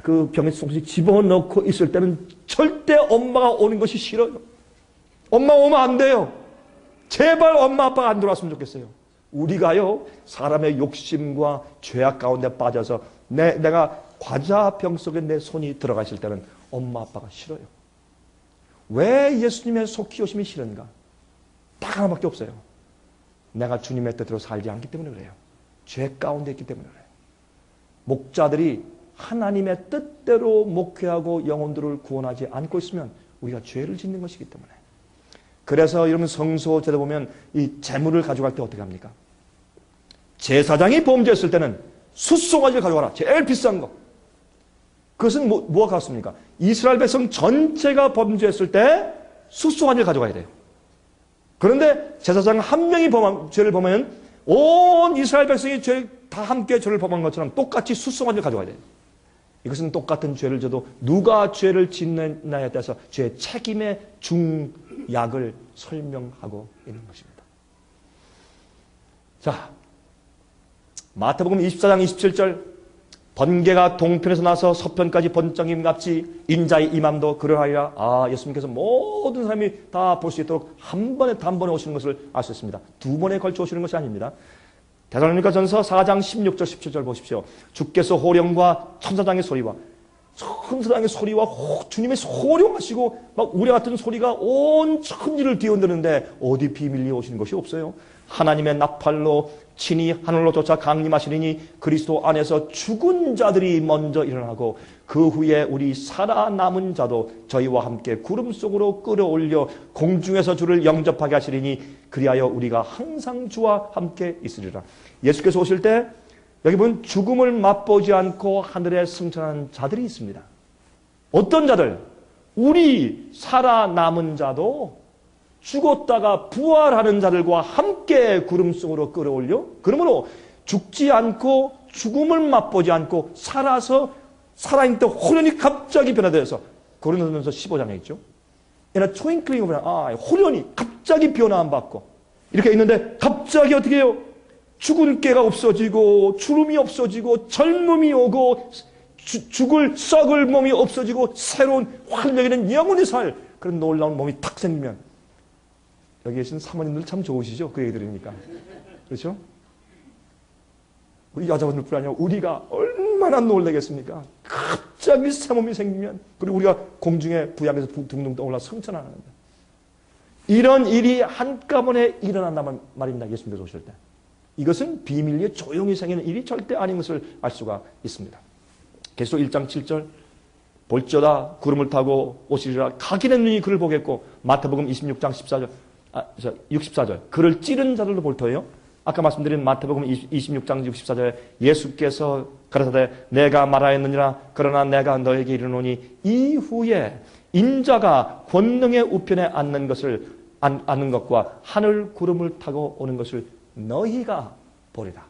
그 병에 조금씩 집어넣고 있을 때는 절대 엄마가 오는 것이 싫어요. 엄마 오면 안 돼요. 제발 엄마 아빠가 안 들어왔으면 좋겠어요. 우리가요 사람의 욕심과 죄악 가운데 빠져서 내가 과자병 속에 내 손이 들어가실 때는 엄마 아빠가 싫어요. 왜 예수님의 속히 오심이 싫은가? 딱 하나밖에 없어요. 내가 주님의 뜻대로 살지 않기 때문에 그래요. 죄 가운데 있기 때문에 그래요. 목자들이 하나님의 뜻대로 목회하고 영혼들을 구원하지 않고 있으면 우리가 죄를 짓는 것이기 때문에. 그래서 여러분 성소 제도 보면 이 재물을 가져갈 때 어떻게 합니까? 제사장이 범죄했을 때는 숫송아지를 가져가라. 제일 비싼 거. 그것은 뭐가 같습니까? 이스라엘 백성 전체가 범죄했을 때 숫송아지를 가져가야 돼요. 그런데 제사장 한 명이 죄를 범하면 온 이스라엘 백성이 다 함께 죄를 범한 것처럼 똑같이 숫송아지를 가져가야 돼요. 이것은 똑같은 죄를 져도 누가 죄를 짓느냐에 따라서 죄의 책임의 중약을 설명하고 있는 것입니다. 자, 마태복음 24장 27절 번개가 동편에서 나서 서편까지 번쩍임같이 인자의 임함도 그러하리라. 예수님께서 모든 사람이 다 볼 수 있도록 한 번에 단번에 오시는 것을 알 수 있습니다. 두 번에 걸쳐 오시는 것이 아닙니다. 데살로니가전서 4장 16절 17절 보십시오. 주께서 호령과 천사장의 소리와 천사장의 소리와 주님의 호령하시고 막 우레 같은 소리가 온 천지를 뒤흔드는데 어디 비밀리에 오시는 것이 없어요. 하나님의 나팔로 친히 하늘로 쫓아 강림하시리니 그리스도 안에서 죽은 자들이 먼저 일어나고 그 후에 우리 살아남은 자도 저희와 함께 구름 속으로 끌어올려 공중에서 주를 영접하게 하시리니 그리하여 우리가 항상 주와 함께 있으리라. 예수께서 오실 때 여기 보면 죽음을 맛보지 않고 하늘에 승천한 자들이 있습니다. 어떤 자들? 우리 살아남은 자도 죽었다가 부활하는 자들과 함께 구름 속으로 끌어올려 그러므로 죽지 않고 죽음을 맛보지 않고 살아서 살아있는 때 호련히 갑자기 변화되어서 고린도전서 15장에 있죠. In a twinkling of an eye 호련히 갑자기 변화안 받고 이렇게 있는데 갑자기 어떻게 해요? 죽은 깨가 없어지고 주름이 없어지고 젊음이 오고 썩을 몸이 없어지고 새로운 활력 있는 영혼의 살 그런 놀라운 몸이 탁 생기면 여기 계신 사모님들 참 좋으시죠? 그 얘기 들으니까. 그렇죠? 우리 여자분들뿐 아니라 우리가 얼마나 놀라겠습니까? 갑자기 새 몸이 생기면, 그리고 우리가 공중에 부양에서 둥둥 떠올라 승천하는 겁니다. 이런 일이 한꺼번에 일어난다는 말입니다. 예수님께서 오실 때. 이것은 비밀리에 조용히 생기는 일이 절대 아닌 것을 알 수가 있습니다. 계시록 1장 7절 볼지어다 구름을 타고 오시리라 각인의 눈이 그를 보겠고, 마태복음 26장 64절 그를 찌른 자들도 볼 터예요. 아까 말씀드린 마태복음 26장 64절에 예수께서 가라사대 내가 말하였느니라 그러나 내가 너에게 이르노니 이후에 인자가 권능의 우편에 앉는 것과 하늘 구름을 타고 오는 것을 너희가 보리라.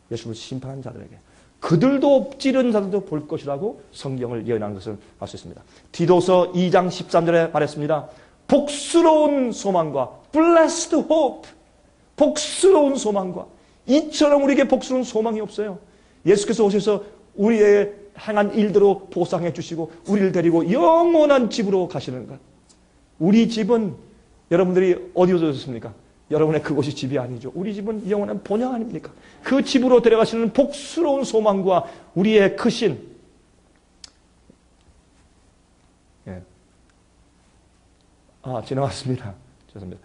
예수를 심판한 자들에게 그들도 찌른 자들도 볼 것이라고 성경을 예언한 것을 알 수 있습니다. 디도서 2장 13절에 말했습니다. 복스러운 소망과 blessed hope, 복스러운 소망과, 이처럼 우리에게 복스러운 소망이 없어요. 예수께서 오셔서 우리의 행한 일대로 보상해 주시고 우리를 데리고 영원한 집으로 가시는 것. 우리 집은 여러분들이 어디로 오셨습니까? 여러분의 그곳이 집이 아니죠. 우리 집은 영원한 본향 아닙니까? 그 집으로 데려가시는 복스러운 소망과 우리의 크신, 지나갔습니다. 죄송합니다.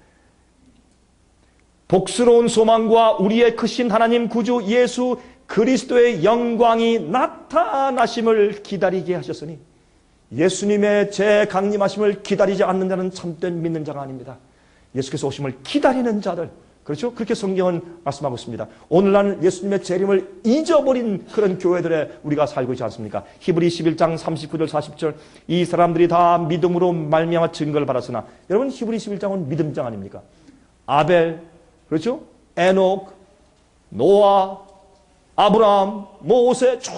복스러운 소망과 우리의 크신 하나님 구주 예수 그리스도의 영광이 나타나심을 기다리게 하셨으니, 예수님의 재강림하심을 기다리지 않는 자는 참된 믿는 자가 아닙니다. 예수께서 오심을 기다리는 자들, 그렇죠? 그렇게 성경은 말씀하고 있습니다. 오늘날 예수님의 재림을 잊어버린 그런 교회들에 우리가 살고 있지 않습니까? 히브리 11장 39절 40절 이 사람들이 다 믿음으로 말미암아 증거를 받았으나, 여러분 히브리 11장은 믿음장 아닙니까? 아벨, 그렇죠? 에녹, 노아, 아브라함, 모세 쭉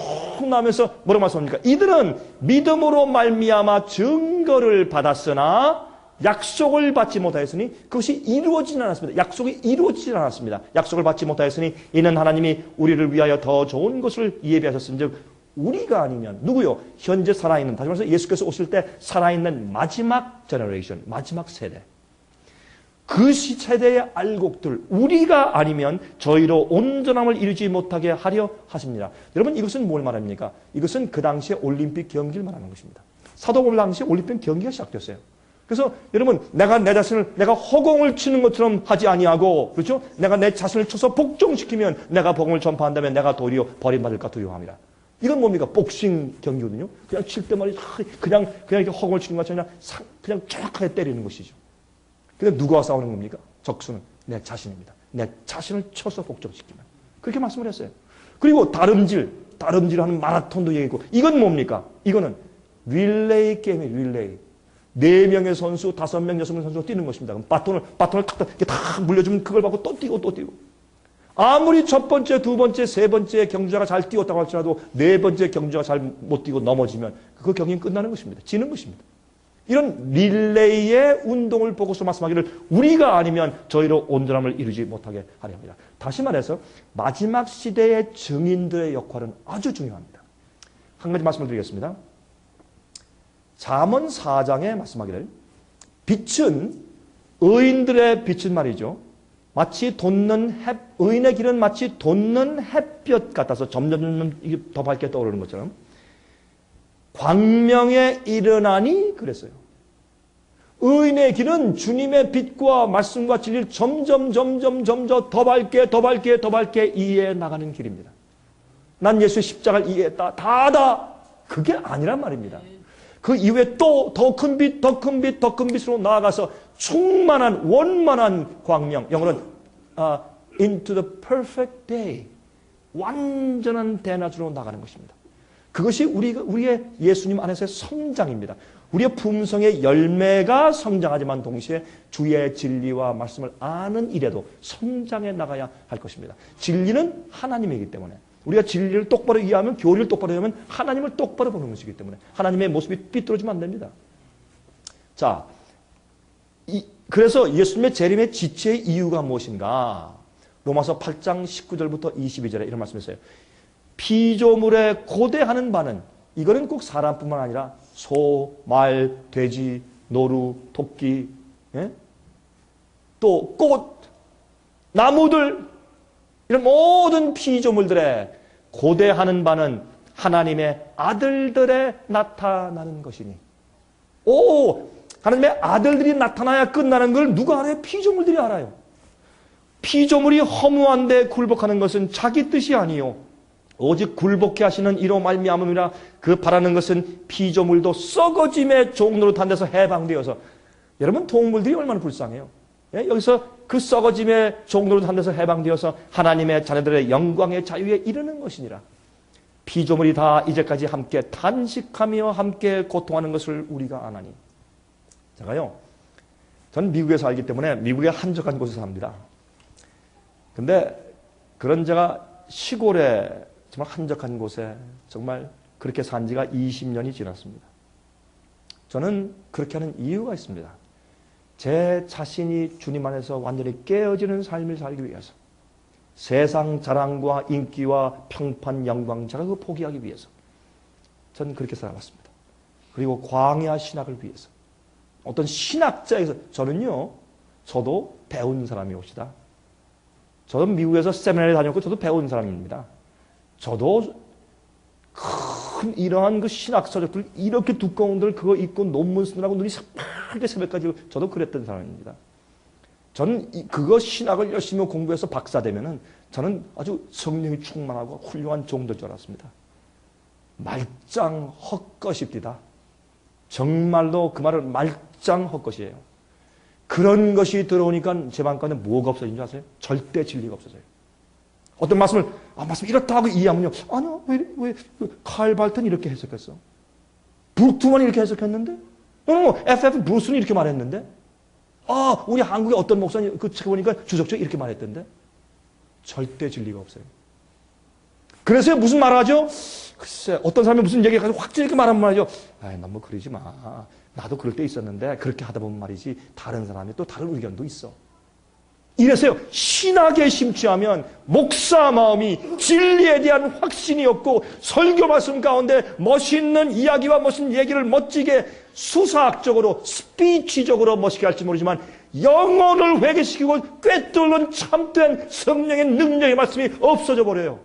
나면서 뭐라고 말씀합니까? 이들은 믿음으로 말미암아 증거를 받았으나 약속을 받지 못하였으니 그것이 이루어지지 않았습니다. 약속이 이루어지지 않았습니다. 약속을 받지 못하였으니 이는 하나님이 우리를 위하여 더 좋은 것을 예비하셨은즉 우리가 아니면 누구요? 현재 살아있는, 다시 말해서 예수께서 오실 때 살아있는 마지막 제너레이션, 마지막 세대, 그 세대의 알곡들, 우리가 아니면 저희로 온전함을 이루지 못하게 하려 하십니다. 여러분 이것은 뭘 말합니까? 이것은 그 당시에 올림픽 경기를 말하는 것입니다. 사도 바울 당시에 올림픽 경기가 시작됐어요. 그래서 여러분 내가 내 자신을 내가 허공을 치는 것처럼 하지 아니하고, 그렇죠? 내가 내 자신을 쳐서 복종시키면 내가 복음을 전파한다면 내가 도리어 버림받을까 두려워합니다. 이건 뭡니까? 복싱 경기거든요. 그냥 칠 때 말이 그냥 이렇게 허공을 치는 것이 아니라 그냥 정확하게 때리는 것이죠. 근데 누가 싸우는 겁니까? 적수는 내 자신입니다. 내 자신을 쳐서 복종시키면. 그렇게 말씀을 했어요. 그리고 다름질하는 마라톤도 얘기했고, 이건 뭡니까? 이거는 릴레이 게임이에요. 릴레이. 4명의 선수, 5명, 6명 선수가 뛰는 것입니다. 그럼 바톤을 탁 물려주면 그걸 받고 또 뛰고. 아무리 첫 번째, 두 번째, 세 번째 경주자가 잘 뛰었다고 할지라도 4번째 경주자가 잘 못 뛰고 넘어지면 그 경기는 끝나는 것입니다. 지는 것입니다. 이런 릴레이의 운동을 보고서 말씀하기를 우리가 아니면 저희로 온전함을 이루지 못하게 하려 합니다. 다시 말해서 마지막 시대의 증인들의 역할은 아주 중요합니다. 한 가지 말씀을 드리겠습니다. 잠언 4장에 말씀하기를 빛은, 의인들의 빛은 말이죠, 마치 의인의 길은 마치 돋는 햇볕 같아서 점점 더 밝게 떠오르는 것처럼 광명에 일어나니 그랬어요. 의인의 길은 주님의 빛과 말씀과 진리를 점점 더 밝게 이해해 나가는 길입니다. 난 예수의 십자가를 이해했다. 다하다. 그게 아니란 말입니다. 그 이후에 또 더 큰 빛으로 나아가서 충만한 원만한 광명, 영어로는 into the perfect day, 완전한 대낮으로 나가는 것입니다. 그것이 우리의 예수님 안에서의 성장입니다. 우리의 품성의 열매가 성장하지만 동시에 주의 진리와 말씀을 아는 일에도 성장해 나가야 할 것입니다. 진리는 하나님이기 때문에 우리가 진리를 똑바로 이해하면, 교리를 똑바로 이해하면 하나님을 똑바로 보는 것이기 때문에 하나님의 모습이 삐뚤어지면 안 됩니다. 자, 그래서 예수님의 재림의 지체의 이유가 무엇인가? 로마서 8장 19절부터 22절에 이런 말씀이 있어요. 피조물에 고대하는 바는, 이거는 꼭 사람뿐만 아니라 소, 말, 돼지, 노루, 토끼, 또 꽃, 나무들, 이런 모든 피조물들의 고대하는 바는 하나님의 아들들에 나타나는 것이니. 오! 하나님의 아들들이 나타나야 끝나는 걸 누가 알아요? 피조물들이 알아요. 피조물이 허무한데 굴복하는 것은 자기 뜻이 아니요 오직 굴복케 하시는 이로 말미암음이라. 그 바라는 것은 피조물도 썩어짐의 종로로 탄 데서 해방되어서. 여러분, 동물들이 얼마나 불쌍해요. 예? 여기서 그 썩어짐의 종로로 탄 데서 해방되어서 하나님의 자녀들의 영광의 자유에 이르는 것이니라. 피조물이 다 이제까지 함께 탄식하며 함께 고통하는 것을 우리가 아나니. 제가요, 전 미국에 살기 때문에 미국의 한적한 곳에 삽니다. 근데 그런 제가 시골에 정말 한적한 곳에 정말 그렇게 산 지가 20년이 지났습니다. 저는 그렇게 하는 이유가 있습니다. 제 자신이 주님 안에서 완전히 깨어지는 삶을 살기 위해서, 세상 자랑과 인기와 평판 영광 제가 그거 포기하기 위해서 저는 그렇게 살아왔습니다. 그리고 광야 신학을 위해서 어떤 신학자에서 저도 배운 사람이옵시다. 저도 미국에서 세미나를 다녔고 저도 배운 사람입니다. 저도 큰 이러한 그 신학 서적들 이렇게 두꺼운 들 그거 읽고 논문 쓰느라고 눈이 새빨개 새벽까지 저도 그랬던 사람입니다. 저는 그거 신학을 열심히 공부해서 박사 되면은 저는 아주 성령이 충만하고 훌륭한 종될 줄 알았습니다. 말짱 헛것입니다. 정말로 그 말은 말짱 헛것이에요. 그런 것이 들어오니까 제 마음 가운데 뭐가 없어진 줄 아세요? 절대 진리가 없어져요. 어떤 말씀을 말씀 이렇다 하고 이해하면요, 아니요, 왜 칼 발튼 이렇게 해석했어? 브루트만이 이렇게 해석했는데? F.F. 브루스는 이렇게 말했는데? 우리 한국의 어떤 목사님 그 책 보니까 주석적 이렇게 말했던데? 절대 진리가 없어요. 그래서 무슨 말을 하죠? 글쎄, 어떤 사람이 무슨 얘기해가지고 확 이렇게 말하면 말이죠. 너 뭐 그러지 마. 나도 그럴 때 있었는데 그렇게 하다 보면 말이지 다른 사람이 또 다른 의견도 있어. 이래서요, 신학에 심취하면 목사 마음이 진리에 대한 확신이 없고 설교 말씀 가운데 멋있는 이야기와 멋있는 얘기를 멋지게 수사학적으로 스피치적으로 멋있게 할지 모르지만 영혼을 회개시키고 꿰뚫는 참된 성령의 능력의 말씀이 없어져 버려요.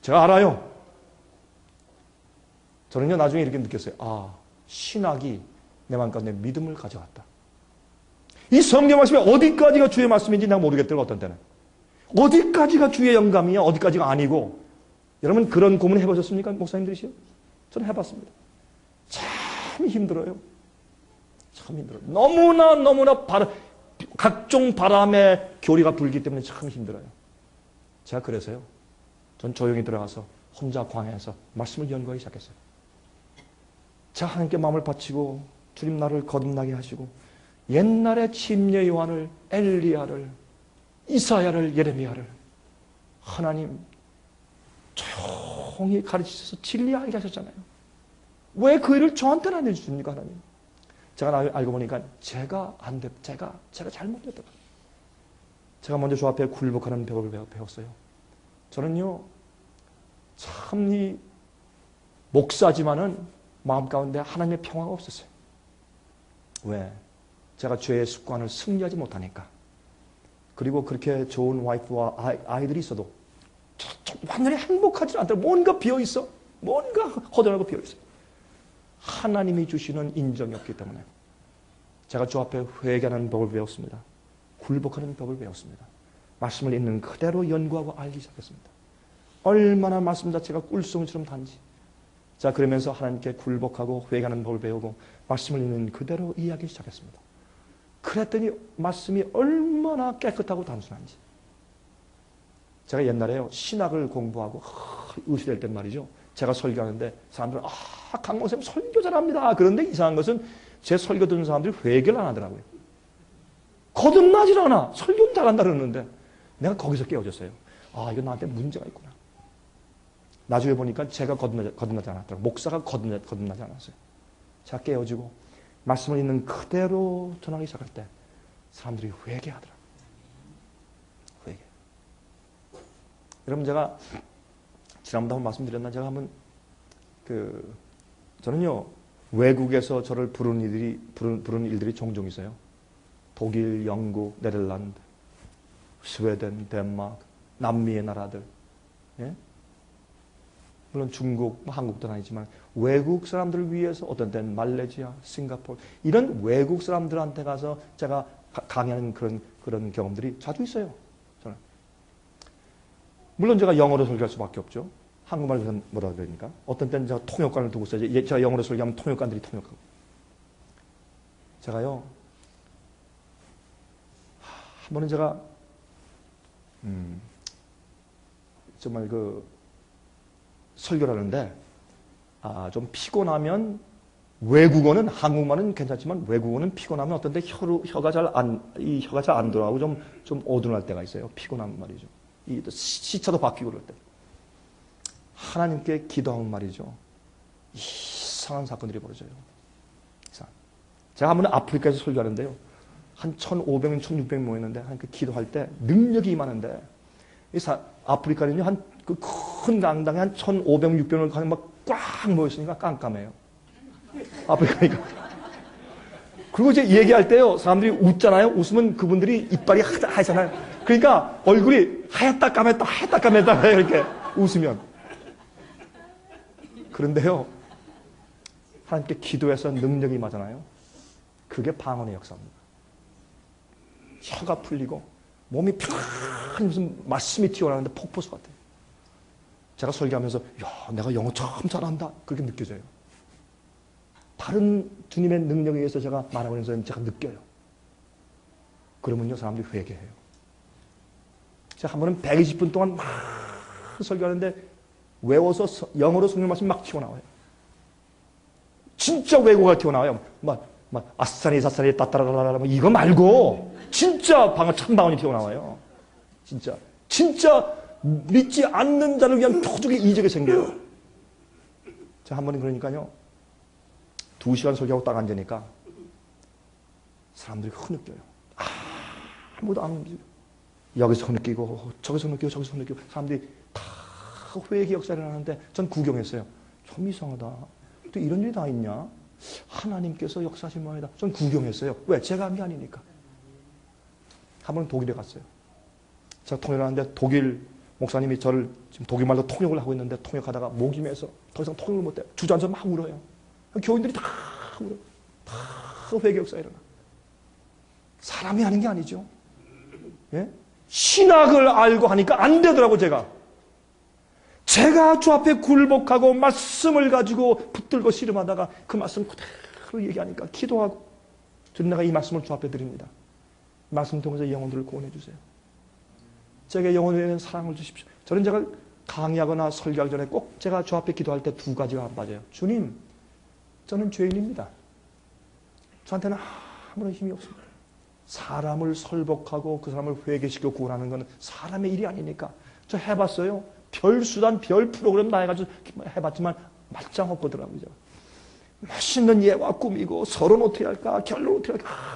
제가 알아요. 저는요, 나중에 이렇게 느꼈어요. 신학이 내 마음 가운데 믿음을 가져왔다. 이 성경 말씀이 어디까지가 주의 말씀인지 내가 모르겠더라고, 어떤 때는. 어디까지가 주의 영감이야, 어디까지가 아니고. 여러분, 그런 고민 해보셨습니까? 목사님들이시요? 저는 해봤습니다. 참 힘들어요. 참 힘들어요. 너무나 각종 바람의 교리가 불기 때문에 참 힘들어요. 제가 그래서요, 전 조용히 들어가서 혼자 광야에서 말씀을 연구하기 시작했어요. 제가 하나님께 마음을 바치고 주님 나를 거듭나게 하시고 옛날에 침례 요한을, 엘리야를, 이사야를, 예레미야를 하나님 조용히 가르치셔서 진리하게 하셨잖아요. 왜 그 일을 저한테는 안 해주십니까, 하나님? 제가 알고 보니까 제가 잘못했다. 제가 먼저 주 앞에 굴복하는 법을 배웠어요. 저는요, 참 이 목사지만은 마음 가운데 하나님의 평화가 없었어요. 왜? 제가 죄의 습관을 승리하지 못하니까. 그리고 그렇게 좋은 와이프와 아이들이 있어도 완전히 행복하지 않더라고요. 뭔가 비어있어. 뭔가 허전하고 비어있어요. 하나님이 주시는 인정이 없기 때문에 제가 주 앞에 회개하는 법을 배웠습니다. 굴복하는 법을 배웠습니다. 말씀을 있는 그대로 연구하고 알기 시작했습니다. 얼마나 말씀 자체가 꿀송이처럼 단지. 자, 그러면서 하나님께 굴복하고 회개하는 법을 배우고 말씀을 있는 그대로 이해하기 시작했습니다. 그랬더니 말씀이 얼마나 깨끗하고 단순한지. 제가 옛날에요, 신학을 공부하고 의시될 땐 말이죠, 제가 설교하는데 사람들은 강 목사님 설교 잘합니다. 그런데 이상한 것은 제 설교 듣는 사람들이 회개를 안 하더라고요. 거듭나질 않아. 설교는 잘한다 그러는데 내가 거기서 깨어졌어요. 이거 나한테 문제가 있구나. 나중에 보니까 제가 거듭나지 않았더라고요. 목사가 거듭나지 않았어요. 제가 깨어지고 말씀을 있는 그대로 전하기 시작할 때 사람들이 회개하더라고요. 회개. 여러분, 제가 지난번에 한번 말씀드렸나? 제가 한번 저는요, 외국에서 저를 부르는 일들이 종종 있어요. 독일, 영국, 네덜란드, 스웨덴, 덴마크, 남미의 나라들, 예? 물론 중국, 한국도 아니지만 외국 사람들을 위해서 어떤 때는 말레이시아, 싱가포르 이런 외국 사람들한테 가서 제가 강의하는 그런 경험들이 자주 있어요. 저는. 물론 제가 영어로 설교할 수밖에 없죠. 한국말로 뭐라 그러니까. 어떤 때는 제가 통역관을 두고 있어요. 제가 영어로 설교하면 통역관들이 통역하고. 제가요, 한 번은 제가 정말 설교를 하는데 좀 피곤하면 외국어는 한국말은 괜찮지만 외국어는 피곤하면 어떤데 혀가 잘 안 들어가고 좀 어두운할 때가 있어요. 피곤한 말이죠. 이 시차도 바뀌고 그럴 때 하나님께 기도하면 말이죠. 이상한 사건들이 벌어져요. 제가 한 번은 아프리카에서 설교하는데요. 한 1,500명, 1,600명 모였는데 하나님께 기도할 때 능력이 임하는데 아프리카는요 한 그 큰 강당에 한 1,500, 600명 막 꽉 모였으니까 깜깜해요. 아프리카니까. 그리고 이제 얘기할 때요 사람들이 웃잖아요. 웃으면 그분들이 이빨이 하얗잖아요. 그러니까 얼굴이 하얗다 까맸다 이렇게 웃으면. 그런데요 하나님께 기도해서 능력이 임하잖아요. 그게 방언의 역사입니다. 혀가 풀리고 몸이 편히 무슨 말씀이 튀어나오는데 폭포수 같아요. 제가 설교하면서 야 내가 영어 참 잘한다 그렇게 느껴져요. 다른 주님의 능력에 의해서 제가 말하고 있는 사람이 제가 느껴요. 그러면요 사람들이 회개해요. 제가 한 번은 120분 동안 막 설교하는데 외워서 영어로 성경 말씀 막 튀어나와요. 진짜 외국어가 튀어나와요. 막 아싸리 따따라라라 이거 말고 진짜 참방언이 튀어나와요. 진짜 믿지 않는 자를 위한 표적의 이적이 생겨요. 제가 한 번은 그러니까요 2시간 설교하고 딱 앉으니까 사람들이 흐느껴요. 아무도 안 움직여요. 여기서 흐느끼고 저기서 느끼고 사람들이 다 회개 역사를 하는데 전 구경했어요. 좀 이상하다. 또 이런 일이 다 있냐? 하나님께서 역사하신 모양이다. 전 구경했어요. 왜? 제가 한 게 아니니까. 한 번은 독일에 갔어요. 제가 통역을 하는데 독일 목사님이 저를 지금 독일말로 통역을 하고 있는데 통역하다가 목이 메서 더 이상 통역을 못해요. 주저앉아서 막 울어요. 교인들이 다 울어요. 다 회개 역사가 일어나. 사람이 하는 게 아니죠. 예? 신학을 알고 하니까 안 되더라고 제가 주 앞에 굴복하고 말씀을 가지고 붙들고 씨름하다가 그 말씀 그대로 얘기하니까 기도하고 주님 내가 이 말씀을 주 앞에 드립니다. 말씀 통해서 영혼들을 구원해 주세요. 제게 영혼에 대한 사랑을 주십시오. 저는 제가 강의하거나 설교하기 전에 꼭 제가 주 앞에 기도할 때 2가지가 안 빠져요. 주님, 저는 죄인입니다. 저한테는 아무런 힘이 없습니다. 사람을 설복하고 그 사람을 회개시키고 구원하는 것은 사람의 일이 아니니까. 저 해봤어요. 별 수단, 별 프로그램 다 해가지고 해봤지만 말짱 없거더라고요. 멋있는 예와 꾸미고 서론 어떻게 할까, 결론 어떻게 할까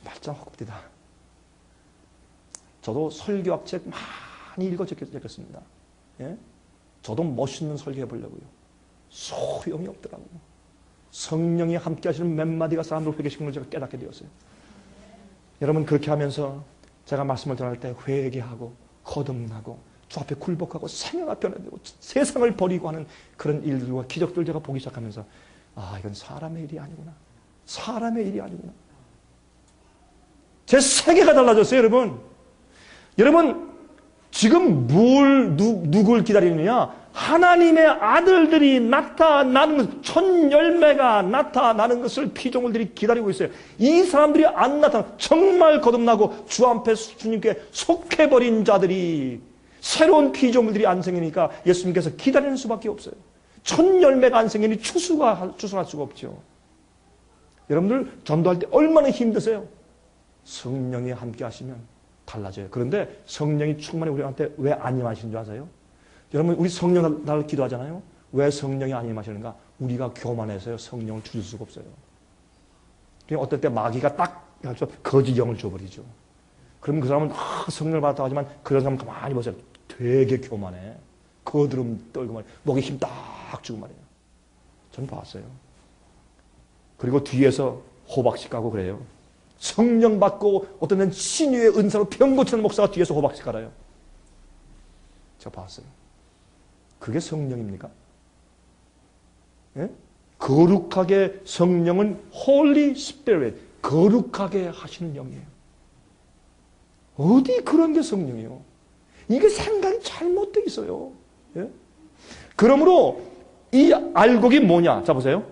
말짱 없습니다. 저도 설교학 책 많이 읽었습니다. 예? 저도 멋있는 설교 해보려고요. 소용이 없더라고요. 성령이 함께 하시는 몇 마디가 사람들을 회개시키는 걸 제가 깨닫게 되었어요. 여러분 그렇게 하면서 제가 말씀을 전할 때 회개하고 거듭나고 주 앞에 굴복하고 생애가 변화되고 세상을 버리고 하는 그런 일들과 기적들 제가 보기 시작하면서 이건 사람의 일이 아니구나. 사람의 일이 아니구나. 제 세계가 달라졌어요, 여러분. 여러분 지금 누굴 기다리느냐? 하나님의 아들들이 나타나는 것, 첫 열매가 나타나는 것을 피조물들이 기다리고 있어요. 이 사람들이 안 나타나 정말 거듭나고 주 앞에 주님께 속해버린 자들이 새로운 피조물들이 안 생기니까 예수님께서 기다리는 수밖에 없어요. 첫 열매가 안 생기니 추수할 수가 없죠. 여러분들 전도할 때 얼마나 힘드세요? 성령이 함께 하시면 달라져요. 그런데 성령이 충만히 우리한테 왜 안 임하시는 줄 아세요? 여러분 우리 성령 날 기도하잖아요. 왜 성령이 안 임하시는가? 우리가 교만해서요. 성령을 줄 수가 없어요. 그러니까 어떨 때 마귀가 딱 거짓 영을 줘버리죠. 그러면 그 사람은 성령을 받았다고 하지만 그런 사람 가만히 보세요. 되게 교만해. 거드름 떨고 말이에요. 목에 힘 딱 주고 말이에요. 전 봤어요. 그리고 뒤에서 호박씨 까고 그래요. 성령 받고 어떤 데는 신유의 은사로 병 고치는 목사가 뒤에서 호박씨 깔아요. 제가 봤어요. 그게 성령입니까? 예? 거룩하게 성령은 Holy Spirit, 거룩하게 하시는 영이에요. 어디 그런 게 성령이에요? 이게 생각이 잘못되어 있어요. 예? 그러므로 이 알곡이 뭐냐? 자 보세요.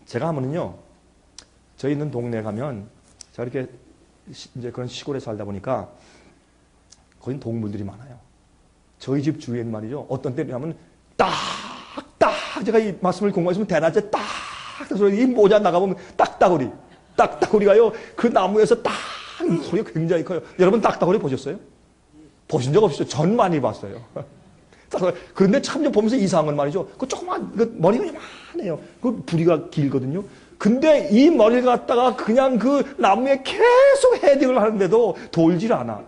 제가 하면은요, 저희 있는 동네에 가면 제가 이렇게 이제 그런 시골에 살다 보니까 거긴 동물들이 많아요. 저희 집 주위에는 말이죠. 어떤 때냐면 딱딱 제가 이 말씀을 공부했으면 대낮에 딱 소리 이 모자 나가보면 딱따구리가요. 그 나무에서 딱 소리가 굉장히 커요. 여러분 딱따구리 보셨어요? 보신 적 없으시죠? 전 많이 봤어요. 그런데 참 좀 보면서 이상한 건 말이죠. 그 조그만 그 머리가 요만해요. 그 부리가 길거든요. 근데 이 머리를 갖다가 그냥 그 나무에 계속 헤딩을 하는데도 돌질 않아.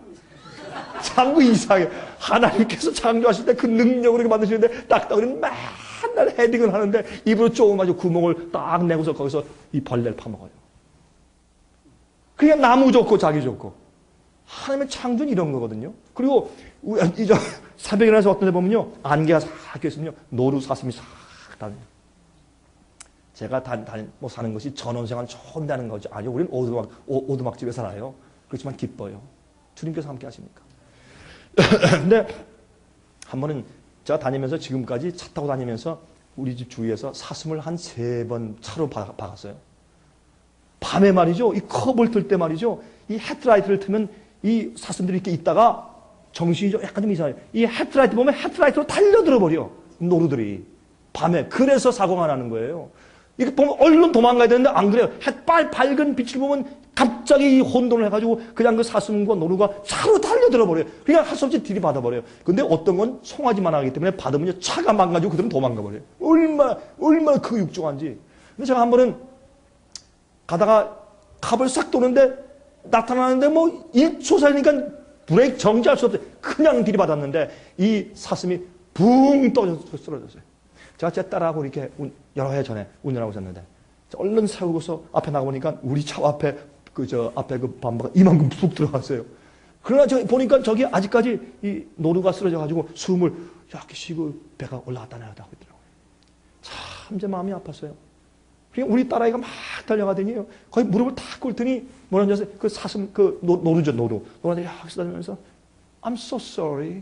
참 이상해. 하나님께서 창조하실 때 그 능력으로 이렇게 만드시는데 딱따구리는 맨날 헤딩을 하는데 입으로 조그마한 구멍을 딱 내고서 거기서 이 벌레를 파먹어요. 그냥 나무 좋고 자기 좋고. 하나님의 창조는 이런 거거든요. 그리고 이제 새벽에 일어나서 어떤 데 보면요. 안개가 싹 껴있으면요. 노루 사슴이 싹 다녀요. 제가 뭐 사는 것이 전원생활 좋은 다는 거죠. 아니요. 우리는 오두막집에 살아요. 그렇지만 기뻐요. 주님께서 함께 하십니까? 근데 한 번은 제가 다니면서 지금까지 차 타고 다니면서 우리 집 주위에서 사슴을 한 3번 차로 박았어요. 밤에 말이죠. 이 컵을 틀 때 말이죠. 이 헤드라이트를 틀면 이 사슴들이 이렇게 있다가 정신이 좀 약간 좀 이상해요. 이 헤드라이트 보면 헤드라이트로 달려들어 버려. 노루들이. 밤에. 그래서 사고가 나는 거예요. 이렇게 보면 얼른 도망가야 되는데 안 그래요. 햇발 밝은 빛을 보면 갑자기 혼돈을 해가지고 그냥 그 사슴과 노루가 차로 달려들어 버려요. 그냥 할 수 없이 들이받아 버려요. 근데 어떤 건 송아지만 하기 때문에 받으면 차가 망가지고 그들은 도망가 버려요. 얼마나 그 육중한지. 근데 제가 한 번은 가다가 갑을 싹 도는데 나타나는데 뭐 1초 사이니까 브레이크 정지할 수 없어요. 그냥 들이받았는데 이 사슴이 붕 떠져서 쓰러졌어요. 제가 제 딸하고 이렇게 여러 해 전에 운전하고 있었는데 얼른 세우고서 앞에 나가보니까 우리 차 앞에 앞에 그 밤바가 이만큼 푹 들어갔어요. 그러나 저 보니까 저기 아직까지 이 노루가 쓰러져가지고 숨을 이렇게 쉬고 배가 올라갔다 내려갔다 하고 있더라고요. 참 제 마음이 아팠어요. 우리 딸아이가 막 달려가더니 거의 무릎을 탁 꿇더니 뭐라 하냐면 그 사슴 그 노루죠 노루한테 막 쓰다니면서 I'm so sorry.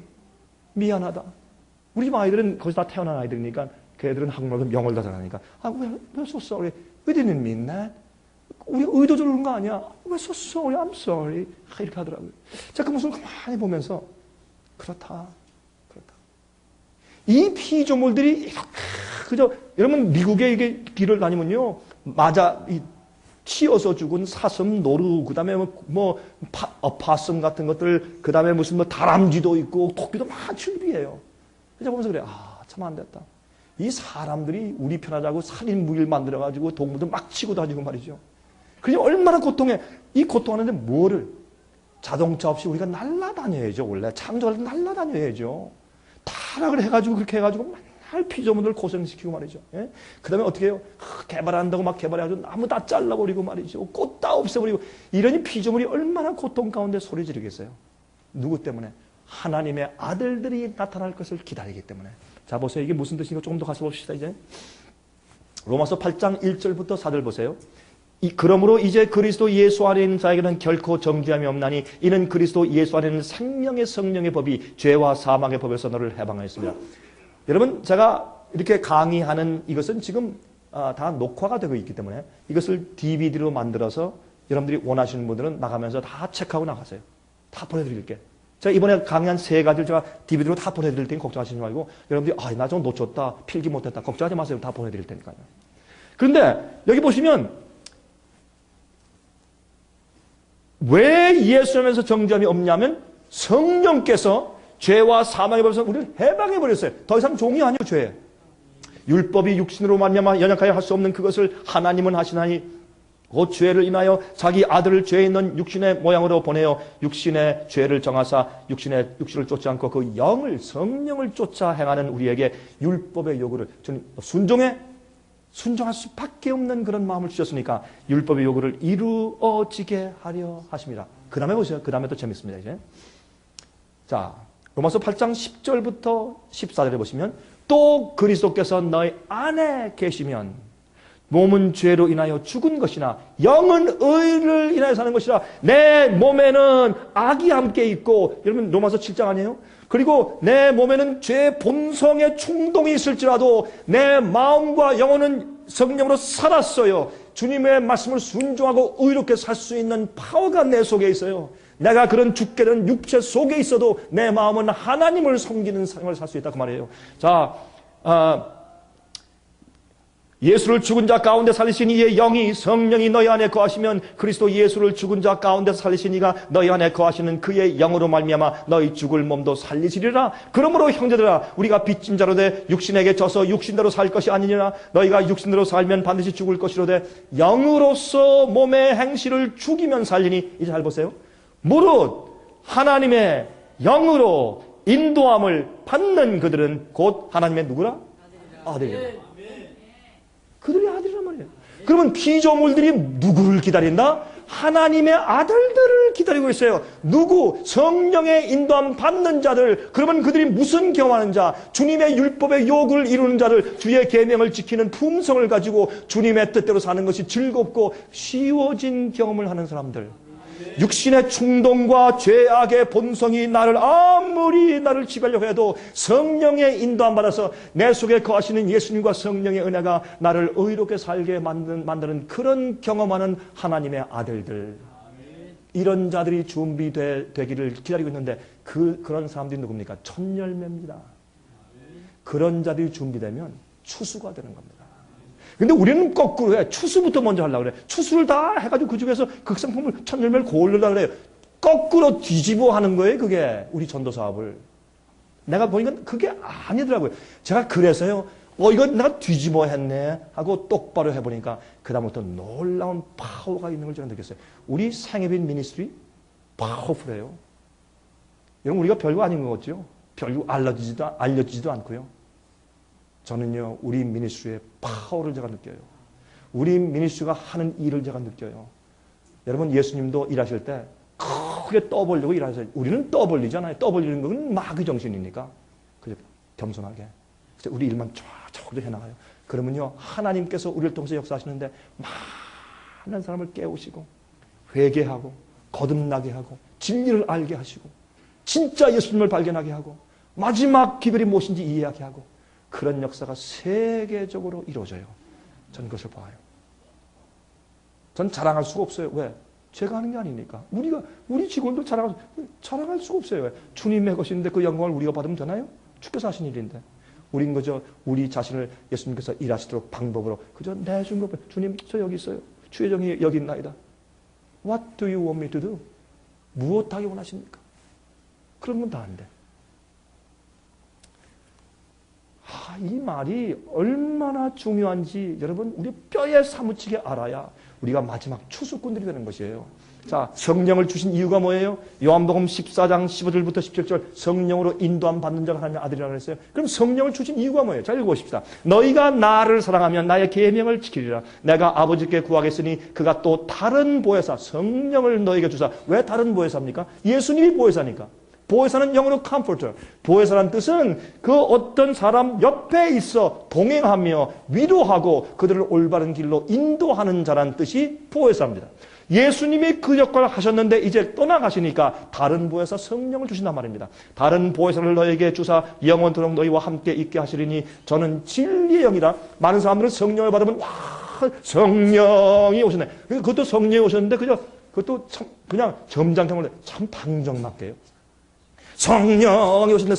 미안하다. 우리 집 아이들은 거기서 다 태어난 아이들이니까 그 애들은 한국말도 영어를 다 잘하니까 we're so sorry. We didn't mean that. 우리 의도적으로 그런 거 아니야. We're so sorry. I'm sorry. 이렇게 하더라고요. 제가 그 모습을 가만히 보면서 그렇다. 이 피조물들이 그저 여러분 미국에 이게 길을 다니면요 맞아 치어서 죽은 사슴, 노루, 그다음에 파슴 같은 것들, 그다음에 무슨 다람쥐도 있고 토끼도 막 출비해요. 그래서 보면서 그래 참 안 됐다. 이 사람들이 우리 편하자고 살인 무기를 만들어 가지고 동물들 막 치고 다니고 말이죠. 그게 얼마나 고통해. 이 고통하는데 뭐를 자동차 없이 우리가 날아다녀야죠. 원래 창조할 때 날아다녀야죠. 타락을 해가지고 그렇게 해가지고 맨날 피조물들 고생시키고 말이죠. 예? 그 다음에 어떻게 해요? 개발한다고 막 개발해가지고 나무 다 잘라버리고 말이죠. 꽃 다 없애버리고. 이러니 피조물이 얼마나 고통 가운데 소리 지르겠어요. 누구 때문에? 하나님의 아들들이 나타날 것을 기다리기 때문에. 자 보세요. 이게 무슨 뜻인가 조금 더 가서 봅시다. 이제 로마서 8장 1절부터 4절 보세요. 그러므로 이제 그리스도 예수 안에 있는 자에게는 결코 정죄함이 없나니 이는 그리스도 예수 안에 있는 생명의 성령의 법이 죄와 사망의 법에서 너를 해방하였습니다. 여러분 제가 이렇게 강의하는 이것은 지금 다 녹화가 되고 있기 때문에 이것을 DVD로 만들어서 여러분들이 원하시는 분들은 나가면서 다 체크하고 나가세요. 다 보내드릴게. 제가 이번에 강의한 3가지를 제가 DVD로 다 보내드릴 테니 걱정하시지 말고 여러분들이 나 좀 놓쳤다, 필기 못했다 걱정하지 마세요. 다 보내드릴 테니까요. 그런데 여기 보시면 왜 예수님에서 정죄함이 없냐면 성령께서 죄와 사망의 법에서 우리를 해방해버렸어요. 더 이상 종이 아니요 죄. 율법이 육신으로 말미암아 연약하여 할 수 없는 그것을 하나님은 하시나니 그 죄를 인하여 자기 아들을 죄 있는 육신의 모양으로 보내어 육신의 죄를 정하사 육신을 쫓지 않고 그 영을 성령을 쫓아 행하는 우리에게 율법의 요구를 주님 순종해 순종할 수밖에 없는 그런 마음을 주셨으니까 율법의 요구를 이루어지게 하려 하십니다. 그 다음에 보세요. 그 다음에 또 재밌습니다. 이제 자, 로마서 8장 10절부터 14절에 보시면 또 그리스도께서 너희 안에 계시면 몸은 죄로 인하여 죽은 것이나 영은 의를 인하여 사는 것이라. 내 몸에는 악이 함께 있고, 여러분 로마서 7장 아니에요? 그리고 내 몸에는 죄 본성의 충동이 있을지라도 내 마음과 영혼은 성령으로 살았어요. 주님의 말씀을 순종하고 의롭게 살 수 있는 파워가 내 속에 있어요. 내가 그런 죽게 된 육체 속에 있어도 내 마음은 하나님을 섬기는 삶을 살 수 있다 그 말이에요. 자, 예수를 죽은 자 가운데 살리신 이의 영이 성령이 너희 안에 거하시면 그리스도 예수를 죽은 자 가운데 살리신 이가 너희 안에 거하시는 그의 영으로 말미암아 너희 죽을 몸도 살리시리라. 그러므로 형제들아, 우리가 빚진 자로 돼 육신에게 져서 육신대로 살 것이 아니니라. 너희가 육신대로 살면 반드시 죽을 것이로되 영으로서 몸의 행실을 죽이면 살리니. 이제 잘 보세요. 무릇 하나님의 영으로 인도함을 받는 그들은 곧 하나님의 누구라? 아들이라. 그들이 아들이란 말이에요. 그러면 피조물들이 누구를 기다린다? 하나님의 아들들을 기다리고 있어요. 누구? 성령의 인도함 받는 자들. 그러면 그들이 무슨 경험하는 자? 주님의 율법의 요구를 이루는 자들, 주의 계명을 지키는 품성을 가지고 주님의 뜻대로 사는 것이 즐겁고 쉬워진 경험을 하는 사람들. 육신의 충동과 죄악의 본성이 아무리 나를 지배하려고 해도 성령의 인도함 받아서 내 속에 거하시는 예수님과 성령의 은혜가 나를 의롭게 살게 만드는 그런 경험하는 하나님의 아들들. 이런 자들이 준비되기를 기다리고 있는데 그런 사람들이 누굽니까? 첫 열매입니다. 그런 자들이 준비되면 추수가 되는 겁니다. 근데 우리는 거꾸로 해. 추수부터 먼저 하려고 그래. 추수를 다 해가지고 그 중에서 극상품을 첫 열매를 고르려고 그래요. 거꾸로 뒤집어 하는 거예요, 그게. 우리 전도 사업을. 내가 보니까 그게 아니더라고요. 제가 그래서요, 이건 내가 뒤집어 했네 하고 똑바로 해보니까 그다음부터 놀라운 파워가 있는 걸 제가 느꼈어요. 우리 생애빈 미니스트리 파워풀해요. 여러분, 우리가 별거 아닌 것 같죠? 별거 알려지지도 않고요. 저는요, 우리 미니스트리의 파워를 제가 느껴요. 우리 미니스트리가 하는 일을 제가 느껴요. 여러분, 예수님도 일하실 때 크게 떠벌리고 일하세요. 우리는 떠벌리잖아요. 떠벌리는 건 마귀 정신이니까. 그저 겸손하게. 우리 일만 쫙쫙 해나가요. 그러면요, 하나님께서 우리를 통해서 역사하시는데 많은 사람을 깨우시고 회개하고 거듭나게 하고 진리를 알게 하시고 진짜 예수님을 발견하게 하고 마지막 기별이 무엇인지 이해하게 하고 그런 역사가 세계적으로 이루어져요. 전 그것을 봐요. 전 자랑할 수가 없어요. 왜? 제가 하는 게 아니니까. 우리 직원도 자랑할 수가 없어요. 왜? 주님의 것인데 그 영광을 우리가 받으면 되나요? 주께서 하신 일인데. 우린 그저 우리 자신을 예수님께서 일하시도록 방법으로 그저 내준 것. 주님, 저 여기 있어요. 주의 정이 여기 있나이다. What do you want me to do? 무엇하기 원하십니까? 그런 건 다 안 돼. 이 말이 얼마나 중요한지 여러분 우리 뼈에 사무치게 알아야 우리가 마지막 추수꾼들이 되는 것이에요. 자, 성령을 주신 이유가 뭐예요? 요한복음 14장 15절부터 17절 성령으로 인도함 받는 자가 하나님의 아들이라고 했어요. 그럼 성령을 주신 이유가 뭐예요? 자, 읽어보십시다. 너희가 나를 사랑하면 나의 계명을 지키리라. 내가 아버지께 구하겠으니 그가 또 다른 보혜사 성령을 너희에게 주사. 왜 다른 보혜사입니까? 예수님이 보혜사니까. 보혜사는 영어로 comforter. 보혜사란 뜻은 그 어떤 사람 옆에 있어 동행하며 위로하고 그들을 올바른 길로 인도하는 자란 뜻이 보혜사입니다. 예수님이 그 역할을 하셨는데 이제 떠나가시니까 다른 보혜사 성령을 주신단 말입니다. 다른 보혜사를 너에게 주사 영원토록 너희와 함께 있게 하시리니 저는 진리의 영이라. 많은 사람들은 성령을 받으면 와, 성령이 오셨네. 그것도 성령이 오셨는데 그것도 참 그냥 점잖게 참 방정맞게요. 성령이 오셨는데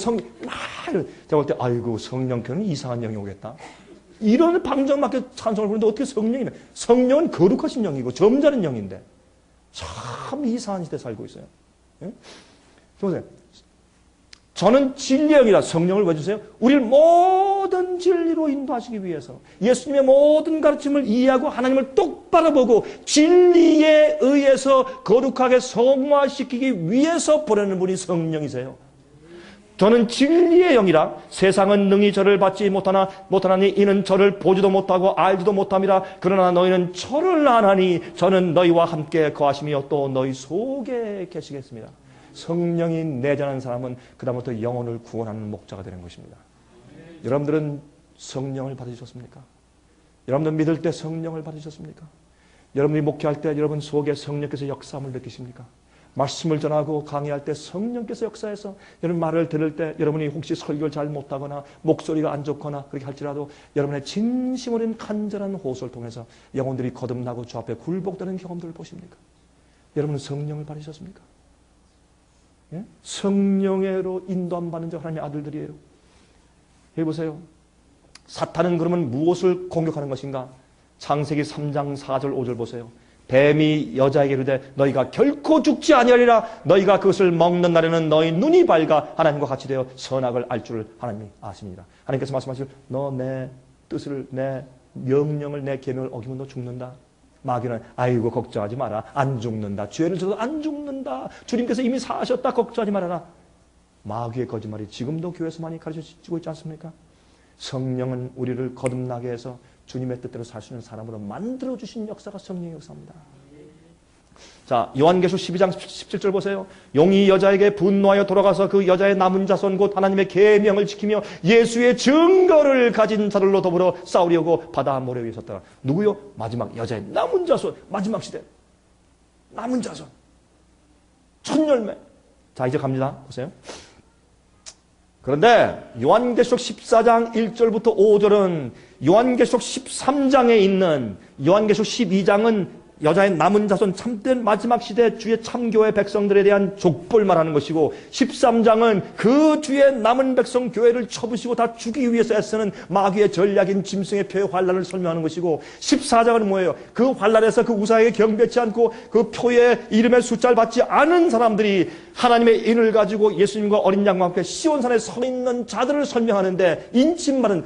제가 볼 때 아이고 성령께는 이상한 영이 오겠다. 이런 방정맞게 찬송을 부르는데 어떻게 성령이네. 성령은 거룩하신 영이고 점잖은 영인데 참 이상한 시대에 살고 있어요. 예? 보세요. 저는 진리의 영이라. 성령을 왜 주세요? 우리를 모든 진리로 인도하시기 위해서 예수님의 모든 가르침을 이해하고 하나님을 똑바로 보고 진리에 의해서 거룩하게 성화시키기 위해서 보내는 분이 성령이세요. 저는 진리의 영이라 세상은 능히 저를 받지 못하나니 이는 저를 보지도 못하고 알지도 못함이라. 그러나 너희는 저를 아나니 저는 너희와 함께 거하시며 또 너희 속에 계시겠습니다. 성령이 내전한 사람은 그다음부터 영혼을 구원하는 목자가 되는 것입니다. 여러분들은 성령을 받으셨습니까? 여러분들 믿을 때 성령을 받으셨습니까? 여러분이 목회할 때 여러분 속에 성령께서 역사함을 느끼십니까? 말씀을 전하고 강의할 때 성령께서 역사해서 여러분 말을 들을 때 여러분이 혹시 설교를 잘 못하거나 목소리가 안 좋거나 그렇게 할지라도 여러분의 진심 어린 간절한 호소를 통해서 영혼들이 거듭나고 주 앞에 굴복되는 경험들을 보십니까? 여러분은 성령을 받으셨습니까? 예? 성령으로 인도함 받는 자 하나님의 아들들이에요. 해보세요. 사탄은 그러면 무엇을 공격하는 것인가? 창세기 3장 4절 5절 보세요. 뱀이 여자에게 이르되 너희가 결코 죽지 아니하리라. 너희가 그것을 먹는 날에는 너희 눈이 밝아 하나님과 같이 되어 선악을 알 줄을 하나님이 아십니다. 하나님께서 말씀하시길 너 내 뜻을 내 명령을 내 계명을 어기면 너 죽는다. 마귀는 아이고 걱정하지 마라. 안 죽는다. 죄를 져도 안 죽는다. 주님께서 이미 사하셨다. 걱정하지 말아라. 마귀의 거짓말이 지금도 교회에서 많이 가르쳐지고 있지 않습니까? 성령은 우리를 거듭나게 해서 주님의 뜻대로 살 수 있는 사람으로 만들어주신 역사가 성령의 역사입니다. 자, 요한계시록 12장 17절 보세요. 용이 여자에게 분노하여 돌아가서 그 여자의 남은 자손 곧 하나님의 계명을 지키며 예수의 증거를 가진 자들로 더불어 싸우려고 바다 모래 위에 섰더라. 누구요? 마지막 여자의 남은 자손. 마지막 시대. 남은 자손. 첫 열매. 자, 이제 갑니다. 보세요. 그런데 요한계시록 14장 1절부터 5절은 요한계시록 13장에 있는 요한계시록 12장은 여자의 남은 자손 참된 마지막 시대 주의 참교회 백성들에 대한 족보를 말하는 것이고 13장은 그 주의 남은 백성 교회를 쳐부시고 다 죽이기 위해서 애쓰는 마귀의 전략인 짐승의 표의 환란을 설명하는 것이고 14장은 뭐예요? 그 환란에서 그 우상에게 경배치 않고 그 표의 이름의 숫자를 받지 않은 사람들이 하나님의 인을 가지고 예수님과 어린 양과 함께 시온산에 서 있는 자들을 설명하는데 인칭말은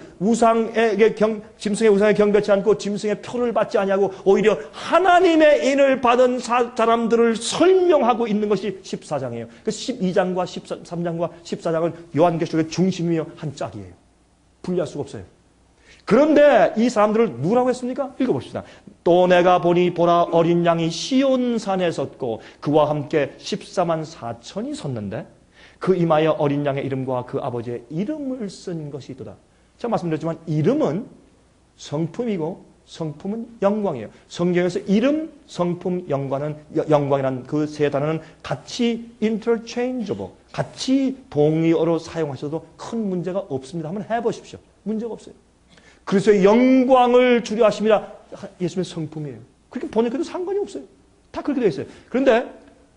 짐승의 우상에 경배치 않고 짐승의 표를 받지 아니하고 오히려 하나님의 인을 받은 사람들을 설명하고 있는 것이 14장이에요. 그 12장과 13장과 14장은 요한계시록의 중심이며 한 짝이에요. 분리할 수가 없어요. 그런데 이 사람들을 누구라고 했습니까? 읽어봅시다. 또 내가 보니 보라 어린 양이 시온산에 섰고 그와 함께 14만 4천이 섰는데 그 이마에 어린 양의 이름과 그 아버지의 이름을 쓴 것이 있도다. 제가 말씀드렸지만 이름은 성품이고 성품은 영광이에요. 성경에서 이름, 성품, 영광이라는 그 세 단어는 같이 interchangeable, 같이 동의어로 사용하셔도 큰 문제가 없습니다. 한번 해보십시오. 문제가 없어요. 그래서 영광을 주려 하심이라 예수님의 성품이에요. 그렇게 번역해도 상관이 없어요. 다 그렇게 되어 있어요. 그런데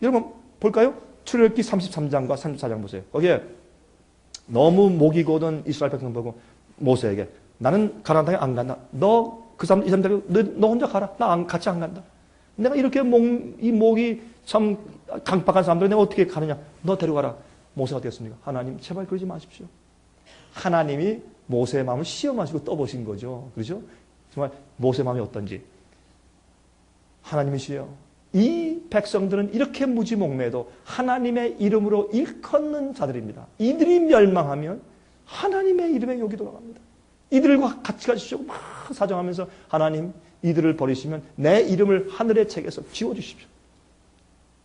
여러분 볼까요? 출애굽기 33장과 34장 보세요. 거기에 너무 목이 고든 이스라엘 백성 보고 모세에게 나는 가나안 땅에 안 간다. 이 사람들 너 혼자 가라. 나 같이 안 간다. 내가 이렇게 이 목이 참 강박한 사람들 내가 어떻게 가느냐. 너 데려가라. 모세가 어땠습니까? 하나님 제발 그러지 마십시오. 하나님이 모세의 마음을 시험하시고 떠보신 거죠. 그렇죠? 정말 모세의 마음이 어떤지. 하나님이시여. 이 백성들은 이렇게 무지몽매도 하나님의 이름으로 일컫는 자들입니다. 이들이 멸망하면 하나님의 이름에 욕이 돌아갑니다. 이들과 같이 가시려고 막 사정하면서 하나님 이들을 버리시면 내 이름을 하늘의 책에서 지워주십시오.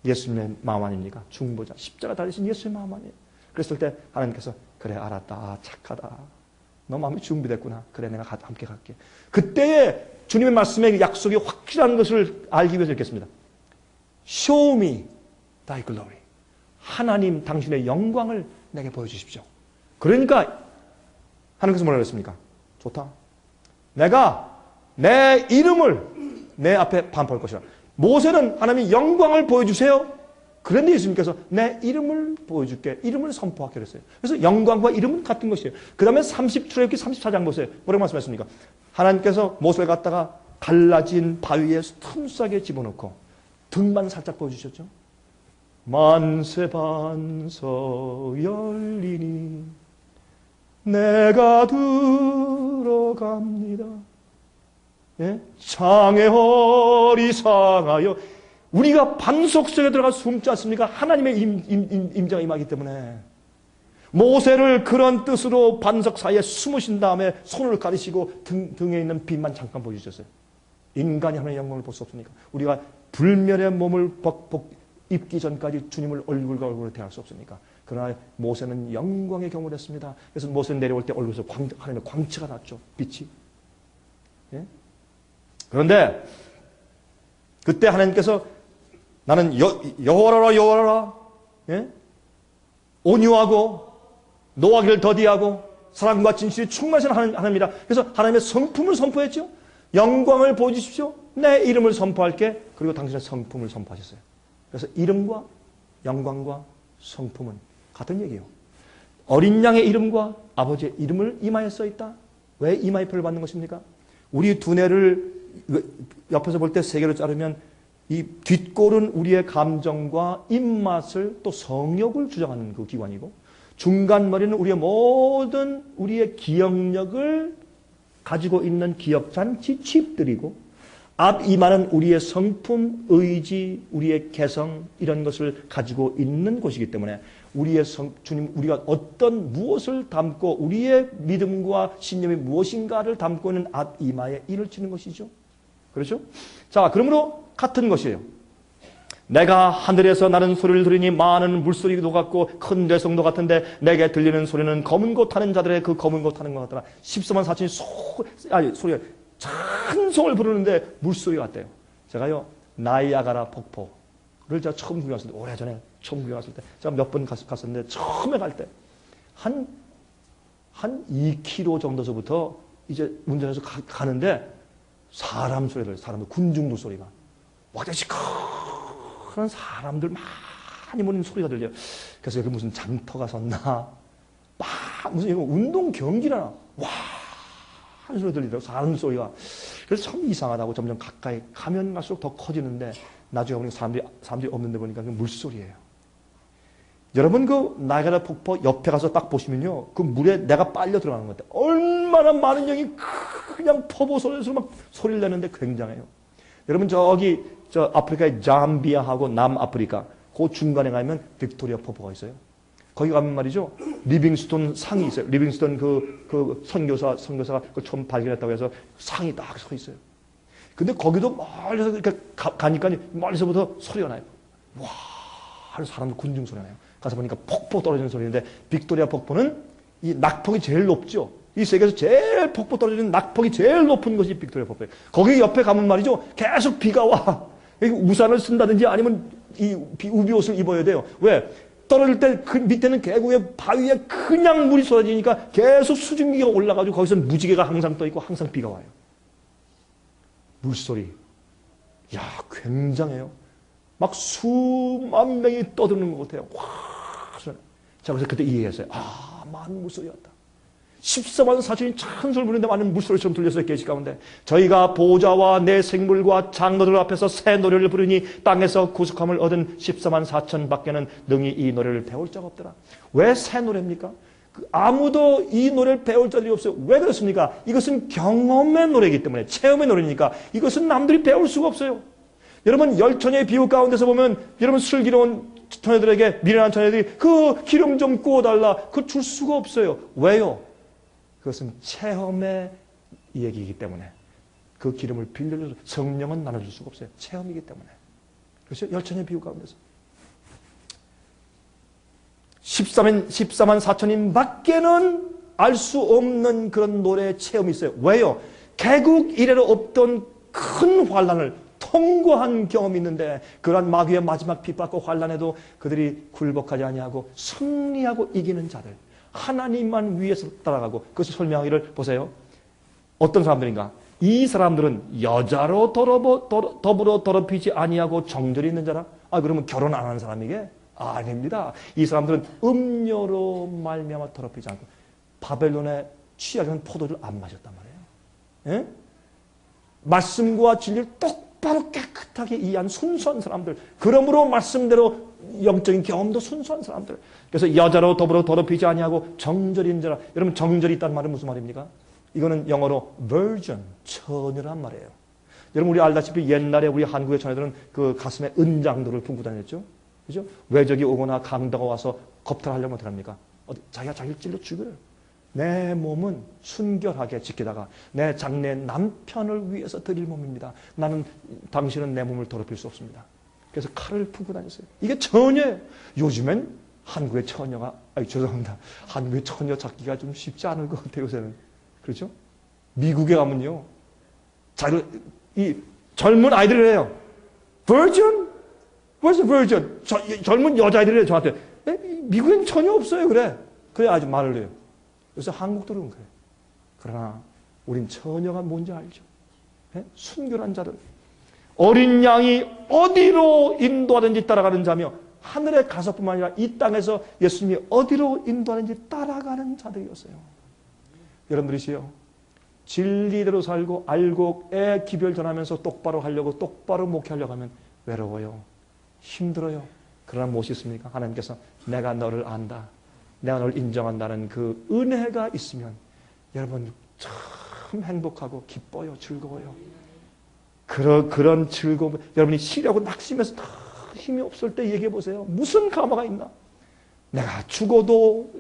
예수님의 마음 아닙니까? 중보자 십자가 달리신 예수의 마음 아니에요. 그랬을 때 하나님께서 그래 알았다. 아, 착하다. 너 마음이 준비됐구나. 그래 내가 함께 갈게. 그때에 주님의 말씀의 약속이 확실한 것을 알기 위해서 읽겠습니다. Show me thy glory. 하나님 당신의 영광을 내게 보여주십시오. 그러니까 하나님께서 뭐라고 했습니까? 좋다. 내가 내 이름을 내 앞에 반포할 것이라. 모세는 하나님의 영광을 보여주세요. 그런데 예수님께서 내 이름을 보여줄게. 이름을 선포하게 했어요. 그래서 영광과 이름은 같은 것이에요. 그 다음에 출애굽기 34장 보세요. 뭐라고 말씀하십니까? 하나님께서 모세를 갖다가 갈라진 바위에 틈싸게 집어넣고 등만 살짝 보여주셨죠. 만세 반석 열리니 내가 들어갑니다. 예? 창의 허리 상하여 우리가 반석 속에 들어가 숨지 않습니까? 하나님의 임재가 임하기 때문에 모세를 그런 뜻으로 반석 사이에 숨으신 다음에 손을 가리시고 등에 있는 빛만 잠깐 보여주셨어요. 인간이 하나님의 영광을 볼 수 없으니까. 우리가 불멸의 몸을 입기 전까지 주님을 얼굴과 얼굴로 대할 수 없으니까. 그러나 모세는 영광의 경험을 했습니다. 그래서 모세는 내려올 때 얼굴에서 하나님의 광채가 났죠. 빛이. 예? 그런데 그때 하나님께서 나는 여호와라 여호와라, 예? 온유하고 노하기를 더디하고 사랑과 진실이 충만하신 하나님이다. 그래서 하나님의 성품을 선포했죠. 영광을 보여주십시오. 내 이름을 선포할게. 그리고 당신의 성품을 선포하셨어요. 그래서 이름과 영광과 성품은 같은 얘기예요. 어린 양의 이름과 아버지의 이름을 이마에 써있다. 왜 이마에 표를 받는 것입니까? 우리 두뇌를 옆에서 볼 때 세 개로 자르면 이 뒷골은 우리의 감정과 입맛을 또 성욕을 주장하는 그 기관이고, 중간머리는 우리의 모든 우리의 기억력을 가지고 있는 기억장치 칩들이고, 앞이마는 우리의 성품, 의지, 우리의 개성 이런 것을 가지고 있는 곳이기 때문에 우리의 주님, 우리가 어떤 무엇을 담고 우리의 믿음과 신념이 무엇인가를 담고 있는 앞이마에 인을 치는 것이죠. 그렇죠? 자, 그러므로 같은 것이에요. 내가 하늘에서 나는 소리를 들으니 많은 물소리도 같고 큰 대성도 같은데 내게 들리는 소리는 검은 곳 타는 자들의 그 검은 곳 타는 것 같더라. 14만 4천이 소리가 찬송을 부르는데 물소리 같대요. 제가요 나이아가라 폭포를 제가 처음 구경했을 때, 오래전에 처음 구경했을 때 제가 몇 번 갔었는데, 처음에 갈 때 한 2km 정도서부터 이제 운전해서 가는데 사람 소리를, 사람들 군중들 소리가 와대시 그런 사람들 많이 모이는 소리가 들려요. 그래서 여기 무슨 장터가 섰나, 무슨 이거 운동 경기나 와 하는 소리 들리더라고, 사람 소리가. 그래서 참 이상하다고 점점 가까이 가면 갈수록 더 커지는데 나중에 보니까 사람들이 없는데 보니까 그 물소리예요. 여러분 그 나이아가라 폭포 옆에 가서 딱 보시면요, 그 물에 내가 빨려 들어가는 것 같아요. 얼마나 많은 영이 그냥 퍼부 소리에서 막 소리를 내는데 굉장해요. 여러분 저기 저 아프리카의 잠비아하고 남아프리카 그 중간에 가면 빅토리아 폭포가 있어요. 거기 가면 말이죠, 리빙스톤 상이 있어요. 리빙스톤 그 선교사가 그걸 처음 발견했다고 해서 상이 딱 서 있어요. 근데 거기도 멀리서 이렇게 가니까 멀리서부터 소리가 나요. 와 하는 사람들 군중 소리가 나요. 가서 보니까 폭포 떨어지는 소리인데, 빅토리아 폭포는 이 낙폭이 제일 높죠. 이 세계에서 제일 폭포 떨어지는 낙폭이 제일 높은 것이 빅토리아 폭포예요. 거기 옆에 가면 말이죠, 계속 비가 와. 우산을 쓴다든지 아니면 이 우비옷을 입어야 돼요. 왜? 떨어질 때 그 밑에는 계곡의 바위에 그냥 물이 쏟아지니까 계속 수증기가 올라가지고 거기서 무지개가 항상 떠 있고 항상 비가 와요. 물소리. 야, 굉장해요. 막 수만 명이 떠드는 것 같아요. 와, 자, 그래서 그때 이해했어요. 아, 많은 물소리였다. 14만 4천이 찬송을 부르는데 많은 물소리처럼 들렸어요. 계시 가운데. 저희가 보좌와 내 생물과 장로들 앞에서 새 노래를 부르니 땅에서 구속함을 얻은 14만 4천 밖에는 능히 이 노래를 배울 자가 없더라. 왜 새 노래입니까? 아무도 이 노래를 배울 자들이 없어요. 왜 그렇습니까? 이것은 경험의 노래이기 때문에, 체험의 노래니까 이것은 남들이 배울 수가 없어요. 여러분 열처녀의 비유 가운데서 보면, 여러분 슬기로운 처녀들에게, 미련한 처녀들이 그 기름 좀 구워달라, 그거 줄 수가 없어요. 왜요? 그것은 체험의 얘기이기 때문에. 그 기름을 빌려줘서 성령은 나눠줄 수가 없어요. 체험이기 때문에. 그렇죠? 열처녀의 비유 가운데서 14만 4천인 밖에는 알 수 없는 그런 노래의 체험이 있어요. 왜요? 개국 이래로 없던 큰 환란을 통과한 경험이 있는데, 그러한 마귀의 마지막 핍박과 환란에도 그들이 굴복하지 아니하고 승리하고 이기는 자들, 하나님만 위에서 따라가고, 그것을 설명하기를 보세요. 어떤 사람들인가? 이 사람들은 여자로 더불어 더럽히지 아니하고 정절이 있는 자라. 아, 그러면 결혼 안 하는 사람이게? 아닙니다. 이 사람들은 음료로 말미암아 더럽히지 않고 바벨론의 취하는 포도를 안 마셨단 말이에요. 예? 말씀과 진리를 똑바로 깨끗하게 이해한 순수한 사람들, 그러므로 말씀대로 영적인 경험도 순수한 사람들. 그래서 여자로 더불어 더럽히지 아니하고 정절인 자라. 여러분 정절이 있다는 말은 무슨 말입니까? 이거는 영어로 virgin, 처녀란 말이에요. 여러분 우리 알다시피 옛날에 우리 한국의 처녀들은 그 가슴에 은장도를 품고 다녔죠. 그죠? 외적이 오거나 강도가 와서 겁탈하려면 어떻게 합니까? 자기가 자기를 찔러 죽여요. 내 몸은 순결하게 지키다가 내 장래 남편을 위해서 드릴 몸입니다. 나는 당신은 내 몸을 더럽힐 수 없습니다. 그래서 칼을 품고 다녔어요. 이게 처녀예요. 요즘엔 한국의 처녀가 죄송합니다. 한국의 처녀 찾기가 좀 쉽지 않을 것 같아요. 요새는. 그렇죠? 미국에 가면요. 이 젊은 아이들을 해요. Virgin? Where's the virgin? 젊은 여자아이들이래요. 저한테. 미국엔 처녀 없어요. 그래 아주 말을 해요. 그래서 한국도 그런 거예요. 그러나 우린 처녀가 뭔지 알죠. 순결한 자들. 어린 양이 어디로 인도하든지 따라가는 자며 하늘에 가서뿐만 아니라 이 땅에서 예수님이 어디로 인도하는지 따라가는 자들이었어요. 여러분들이시요. 진리대로 살고 알고 애 기별 전하면서 똑바로 하려고 똑바로 목회하려고 하면 외로워요. 힘들어요. 그러나 무엇이 있습니까? 하나님께서 내가 너를 안다. 내가 너를 인정한다는 그 은혜가 있으면 여러분 참 행복하고 기뻐요. 즐거워요. 그런 즐거움. 여러분이 시려고 낙심해서 다 힘이 없을 때 얘기해 보세요. 무슨 가마가 있나? 내가 죽어도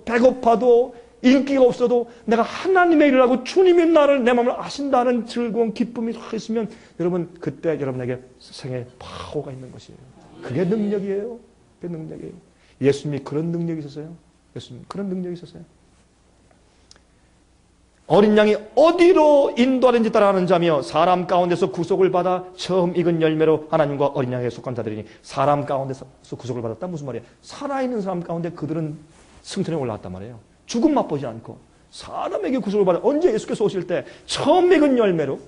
배고파도 인기가 없어도 내가 하나님의 일을 하고 주님이 나를 내 마음을 아신다는 즐거운 기쁨이 있으면 여러분 그때 여러분에게 생의 파워가 있는 것이에요. 그게 능력이에요. 그게 능력이에요. 예수님이 그런 능력이 있었어요. 예수님 그런 능력이 있었어요. 어린 양이 어디로 인도하든지 따라가는 자며 사람 가운데서 구속을 받아 처음 익은 열매로 하나님과 어린 양에게 속한 자들이니 사람 가운데서 구속을 받았다 무슨 말이에요? 살아있는 사람 가운데 그들은 승천에 올라왔단 말이에요. 죽음 맛보지 않고 사람에게 구속을 받아 언제 예수께서 오실 때 처음 익은 열매로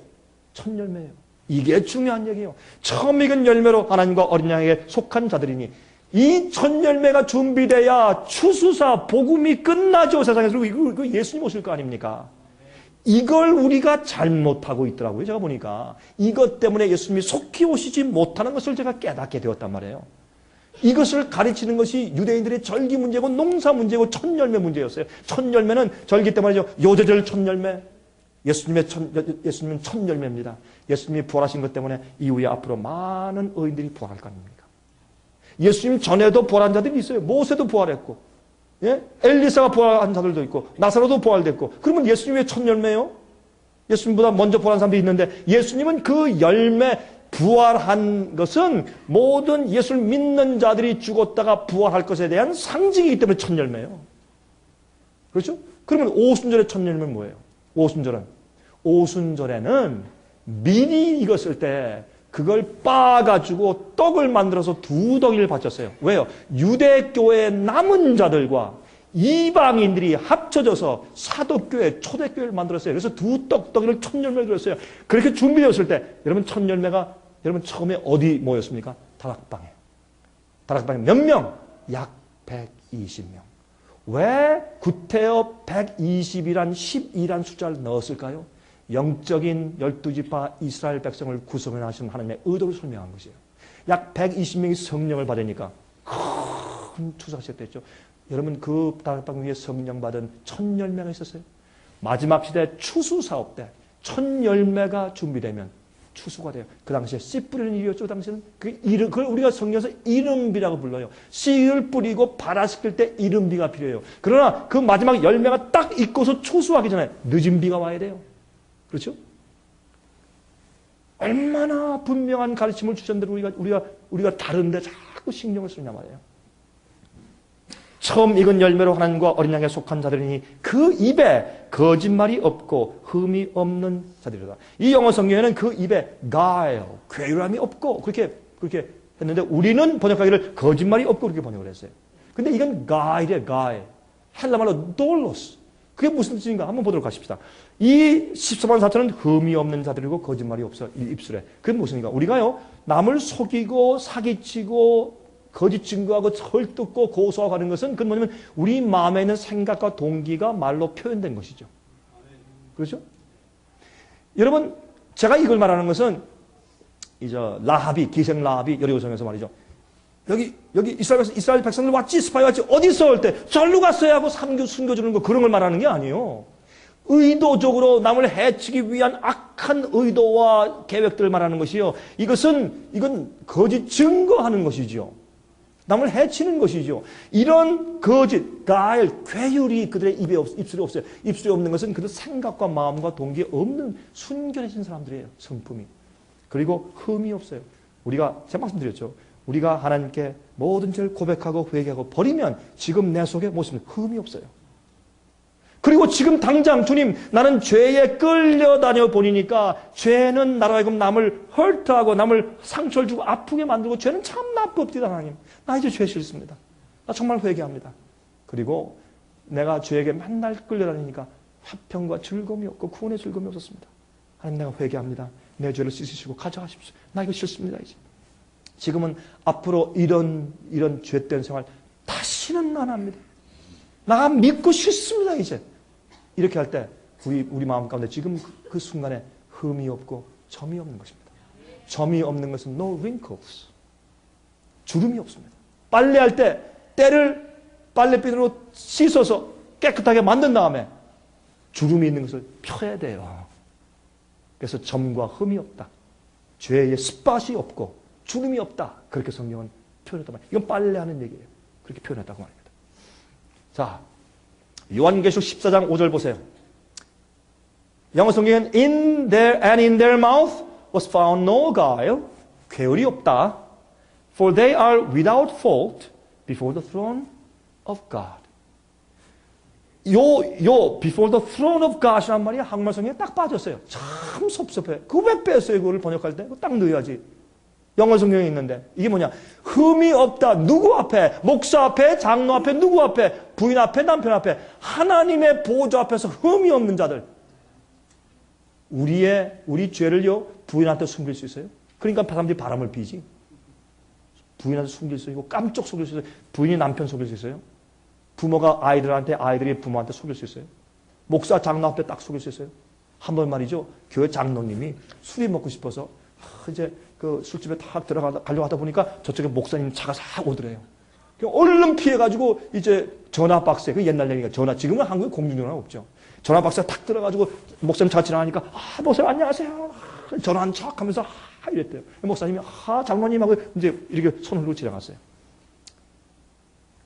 첫 열매예요. 이게 중요한 얘기예요. 처음 익은 열매로 하나님과 어린 양에게 속한 자들이니 이 첫 열매가 준비돼야 추수사 복음이 끝나죠. 세상에서. 이거 예수님 오실 거 아닙니까? 이걸 우리가 잘못하고 있더라고요. 제가 보니까 이것 때문에 예수님이 속히 오시지 못하는 것을 제가 깨닫게 되었단 말이에요. 이것을 가르치는 것이 유대인들의 절기 문제고 농사 문제고 첫 열매 문제였어요. 첫 열매는 절기 때문이죠. 요제절 첫 열매. 예수님은 첫 열매입니다. 예수님이 부활하신 것 때문에 이후에 앞으로 많은 의인들이 부활할 거 아닙니까? 예수님 전에도 부활한 자들이 있어요. 모세도 부활했고, 엘리사가 부활한 자들도 있고, 나사로도 부활됐고. 그러면 예수님의 첫 열매요? 예수님보다 먼저 부활한 사람도 있는데 예수님은 그 열매 부활한 것은 모든 예수를 믿는 자들이 죽었다가 부활할 것에 대한 상징이기 때문에 첫 열매예요. 그렇죠? 그러면 오순절의 첫 열매는 뭐예요? 오순절에는 미리 익었을 때 그걸 빻아가지고 떡을 만들어서 2덩이를 바쳤어요. 왜요? 유대교의 남은 자들과 이방인들이 합쳐져서 사도교회, 초대교회를 만들었어요. 그래서 2떡덩이를 첫 열매를 들었어요. 그렇게 준비되었을 때 여러분 첫 열매가 여러분 처음에 어디 모였습니까? 다락방에. 다락방에 몇 명? 약 120명. 왜 구태여 120이란 12란 숫자를 넣었을까요? 영적인 12지파 이스라엘 백성을 구성해 하시는 하나님의 의도를 설명한 것이에요. 약 120명이 성령을 받으니까 큰 투사가 시작됐죠. 여러분 그 다락방 위에 성령 받은 첫 열매가 있었어요. 마지막 시대 추수 사업 때 첫 열매가 준비되면 추수가 돼요. 그 당시에 씨 뿌리는 일이었죠. 그 당시에는 그걸 우리가 성경에서 이른비라고 불러요. 씨를 뿌리고 발화시킬 때 이른비가 필요해요. 그러나 그 마지막 열매가 딱 익고서 추수하기 전에 늦은 비가 와야 돼요. 그렇죠? 얼마나 분명한 가르침을 주셨는데 우리가 다른데 자꾸 신경을 쓰냐 말이에요. 처음 익은 열매로 하나님과 어린 양에 속한 자들이니 그 입에 거짓말이 없고 흠이 없는 자들이다. 이 영어 성경에는 그 입에 guile, 괴유함이 없고 그렇게 했는데 우리는 번역하기를 거짓말이 없고 그렇게 번역을 했어요. 근데 이건 guile이에요, guile. 헬라말로 doulos. 그게 무슨 뜻인가? 한번 보도록 하십시다. 이 14만 4천은 흠이 없는 자들이고 거짓말이 없어, 이 입술에. 그게 무슨인가? 우리가요, 남을 속이고 사기치고 거짓 증거하고 헐뜯고 고소하고 하는 것은 그건 뭐냐면 우리 마음에 있는 생각과 동기가 말로 표현된 것이죠. 그렇죠? 여러분, 제가 이걸 말하는 것은 이제 라합이, 기생 라합이 여리고성에서 말이죠. 여기 이스라엘 백성들 왔지, 스파이 왔지, 어디서 올 때 절로 갔어야 하고 숨겨주는 거 그런 걸 말하는 게 아니에요. 의도적으로 남을 해치기 위한 악한 의도와 계획들을 말하는 것이요. 이건 거짓 증거하는 것이죠. 남을 해치는 것이죠. 이런 거짓, 가일, 괴율이 그들의 입술에 없어요. 입술에 없는 것은 그들 생각과 마음과 동기에 없는 순결해진 사람들이에요. 성품이. 그리고 흠이 없어요. 우리가 제가 말씀드렸죠. 우리가 하나님께 모든 죄를 고백하고 회개하고 버리면 지금 내 속에 모습은 흠이 없어요. 그리고 지금 당장 주님 나는 죄에 끌려다녀 보니까 죄는 나로 하여금 남을 헐트하고 남을 상처를 주고 아프게 만들고 죄는 참 나쁘옵니다. 하나님. 나 이제 죄 싫습니다. 나 정말 회개합니다. 그리고 내가 죄에게 맨날 끌려다니니까 화평과 즐거움이 없고 구원의 즐거움이 없었습니다. 하나님 내가 회개합니다. 내 죄를 씻으시고 가져가십시오. 나 이거 싫습니다. 이제. 지금은 앞으로 이런 죄된 생활 다시는 안 합니다. 나 믿고 싶습니다, 이제. 이렇게 할 때, 우리 마음 가운데 지금 그 순간에 흠이 없고 점이 없는 것입니다. 점이 없는 것은 no wrinkles. 주름이 없습니다. 빨래할 때, 때를 빨래비누로 씻어서 깨끗하게 만든 다음에 주름이 있는 것을 펴야 돼요. 그래서 점과 흠이 없다. 죄의 스팟이 없고 주름이 없다. 그렇게 성경은 표현했단 말이에요. 이건 빨래하는 얘기예요. 그렇게 표현했다고 말입니다. 자, 요한계시록 14장 5절 보세요. 영어 성경은 in their mouth was found no guile. 괴율이 없다. For they are without fault before the throne of God. before the throne of God이란 말이 한국말 성경에 딱 빠졌어요. 참 섭섭해. 그거 왜 뺐어요? 그거를 번역할 때? 그거 딱 넣어야지. 영어 성경에 있는데 이게 뭐냐? 흠이 없다. 누구 앞에? 목사 앞에, 장로 앞에, 누구 앞에? 부인 앞에, 남편 앞에. 하나님의 보좌 앞에서 흠이 없는 자들. 우리 죄를요 부인한테 숨길 수 있어요? 그러니까 사람들이 바람을 피지. 부인한테 숨길 수 있고 깜짝 속일 수 있어요. 부인이 남편 속일 수 있어요? 부모가 아이들한테, 아이들이 부모한테 속일 수 있어요? 목사, 장로 앞에 딱 속일 수 있어요? 한 번 말이죠. 교회 장로님이 술이 먹고 싶어서 이제 그 술집에 탁 가려고 하다 보니까 저쪽에 목사님 차가 싹 오더래요. 얼른 피해가지고 이제 전화 박스에, 그 옛날 얘기가 전화, 지금은 한국에 공중전화 없죠. 전화 박스에 탁 들어가지고 목사님 차가 지나가니까 목사님 안녕하세요. 전화 한 척 하면서 이랬대요. 목사님이 장로님하고 이제 이렇게 손을 들고 지나갔어요.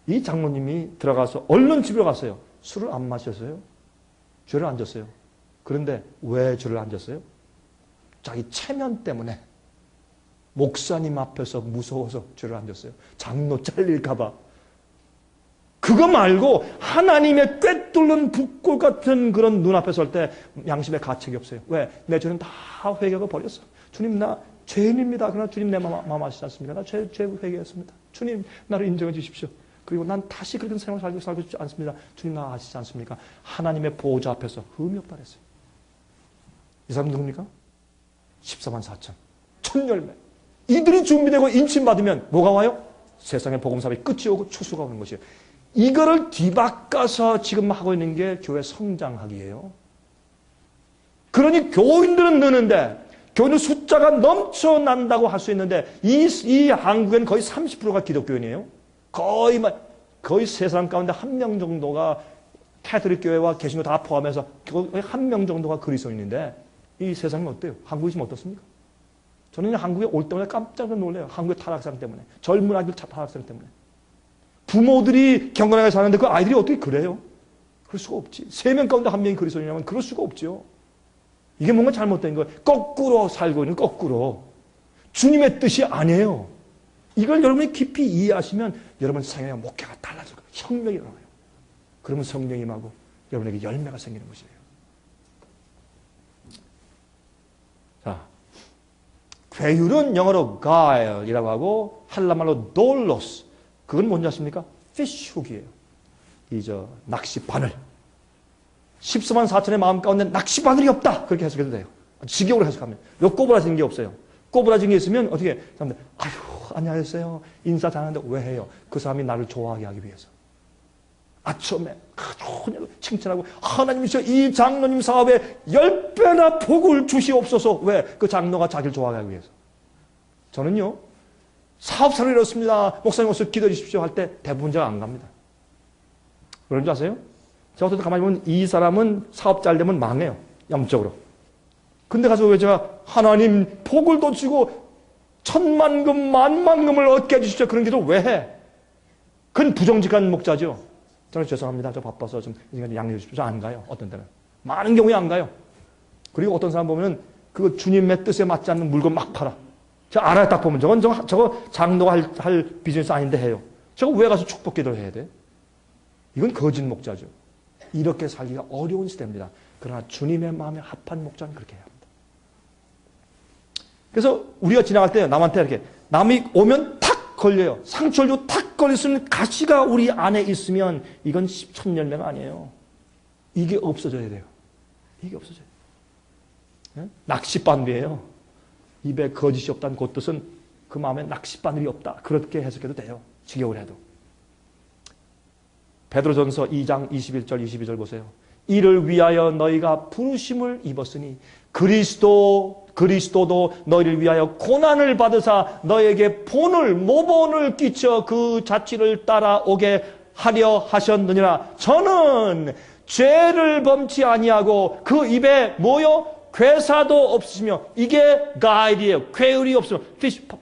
이 장로님이 들어가서 얼른 집에 갔어요. 술을 안 마셨어요. 죄를 안 졌어요. 그런데 왜 죄를 안 졌어요? 자기 체면 때문에 목사님 앞에서 무서워서 죄를 안 졌어요. 장로 잘릴까봐. 그거 말고 하나님의 꿰뚫는 붓골 같은 그런 눈앞에 설 때 양심에 가책이 없어요. 왜? 내 죄는 다 회개하고 버렸어. 주님 나 죄인입니다. 그러나 주님 내 마음 아시지 않습니까? 나 죄 회개했습니다. 주님 나를 인정해 주십시오. 그리고 난 다시 그런 생활을 살고 싶지 않습니다. 주님 나 아시지 않습니까? 하나님의 보호자 앞에서 흠이 없다 그랬어요. 이 사람 누굽니까? 14만 4천. 천 열매. 이들이 준비되고 인침받으면 뭐가 와요? 세상의 복음사업이 끝이 오고 추수가 오는 것이에요. 이거를 뒤바꿔서 지금 하고 있는 게 교회 성장학이에요. 그러니 교인들은 느는데 교인들 숫자가 넘쳐난다고 할 수 있는데 이 한국엔 거의 30%가 기독교인이에요. 거의 세 사람 가운데 한 명 정도가 캐톨릭 교회와 개신교 다 포함해서 거의 한 명 정도가 그리스도인인데 이 세상은 어때요? 한국이 지금 어떻습니까? 저는 한국에 올 때마다 깜짝 놀라요. 한국의 타락상 때문에. 젊은 아이들 타락상 때문에. 부모들이 경건하게 사는데 그 아이들이 어떻게 그래요? 그럴 수가 없지. 3명 가운데 1명이 그리스도인이라면 그럴 수가 없죠. 이게 뭔가 잘못된 거예요. 거꾸로 살고 있는 거꾸로. 주님의 뜻이 아니에요. 이걸 여러분이 깊이 이해하시면 여러분 생애와 목회가 달라질 거예요. 혁명이 일어나요. 그러면 성령이 임하고 여러분에게 열매가 생기는 것이에요. 자, 괴율은 영어로 guile이라고 하고 한라말로 dollos. 그건 뭔지 아십니까? fish hook이에요. 낚시 바늘. 14만 4천의 마음 가운데 낚시 바늘이 없다. 그렇게 해석해도 돼요. 직역으로 해석하면. 요 꼬부라진 게 없어요. 꼬부라진 게 있으면 어떻게 사람들 안녕하세요. 인사 잘하는데 왜 해요? 그 사람이 나를 좋아하게 하기 위해서. 아첨에 칭찬하고 하나님이시여 이 장로님 사업에 10배나 복을 주시옵소서. 왜? 그 장로가 자기를 좋아하게 하기 위해서. 저는요. 사업사를 이렇습니다. 목사님 오셔서 기도해 주십시오 할 때 대부분 제가 안 갑니다. 그런 줄 아세요? 제가 어떻게 가만히 보면 이 사람은 사업 잘 되면 망해요. 영적으로. 근데 가서 왜 제가 하나님 복을 더 주고 천만금 만만금을 얻게 해주십시오. 그런 기도 왜 해? 그건 부정직한 목자죠. 저는 죄송합니다. 저 바빠서 좀 양해해 주십시오. 저 안 가요. 어떤 때는. 많은 경우에 안 가요. 그리고 어떤 사람 보면 그 주님의 뜻에 맞지 않는 물건 막 팔아. 저 알아요. 딱 보면 저거 장로가 할 비즈니스 아닌데 해요. 저거 왜 가서 축복 기도를 해야 돼? 이건 거짓 목자죠. 이렇게 살기가 어려운 시대입니다. 그러나 주님의 마음에 합한 목자는 그렇게 해야 합니다. 그래서 우리가 지나갈 때 남한테 이렇게 남이 오면 탁 걸려요. 상처를 탁 걸렸으면 가시가 우리 안에 있으면 이건 천열매가 아니에요. 이게 없어져야 돼요. 이게 없어져요. 네? 낚싯바늘이에요. 입에 거짓이 없다는 그 뜻은 그 마음에 낚싯바늘이 없다. 그렇게 해석해도 돼요. 직역을 해도. 베드로전서 2장 21절 22절 보세요. 이를 위하여 너희가 부르심을 입었으니 그리스도도 너희를 위하여 고난을 받으사 너에게 모본을 끼쳐 그 자취를 따라오게 하려 하셨느니라. 저는 죄를 범치 아니하고 그 입에 괴사도 없으시며 이게 가이드예요. 괴울이 없으면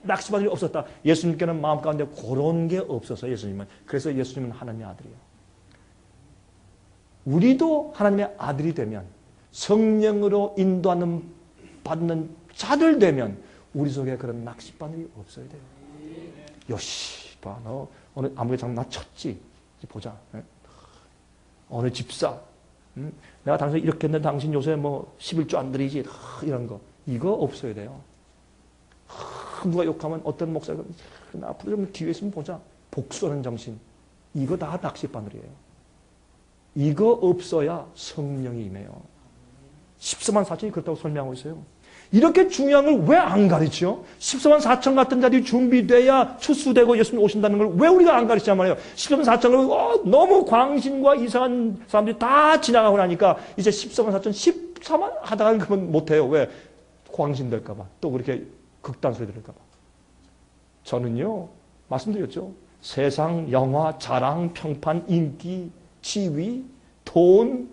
낚시바늘이 없었다. 예수님께는 마음 가운데 그런 게 없어서 예수님은. 그래서 예수님은 하나님의 아들이에요. 우리도 하나님의 아들이 되면 성령으로 인도하는 받는 자들 되면 우리 속에 그런 낚싯바늘이 없어야 돼요. 요시 봐, 너 오늘 아무리 나 쳤지. 보자. 어느 집사. 내가 당신 이렇게 했는데 당신 요새 11조 안 드리지. 이런 거. 이거 없어야 돼요. 누가 욕하면 어떤 목사가 앞으로 좀 기회 있으면 보자. 복수하는 정신. 이거 다 낚싯바늘이에요. 이거 없어야 성령이 임해요. 14만 4천이 그렇다고 설명하고 있어요. 이렇게 중요한 걸 왜 안 가르치죠? 14만 4천 같은 자들이 준비돼야 추수되고 예수님 오신다는 걸 왜 우리가 안 가르치냐 말이에요. 14만 4천을 너무 광신과 이상한 사람들이 다 지나가고 나니까 이제 14만 4천 14만 하다가 그러면 못해요. 왜? 광신 될까봐. 또 그렇게 극단 소리 들을까봐. 저는요, 말씀드렸죠. 세상, 영화, 자랑, 평판, 인기, 지위, 돈,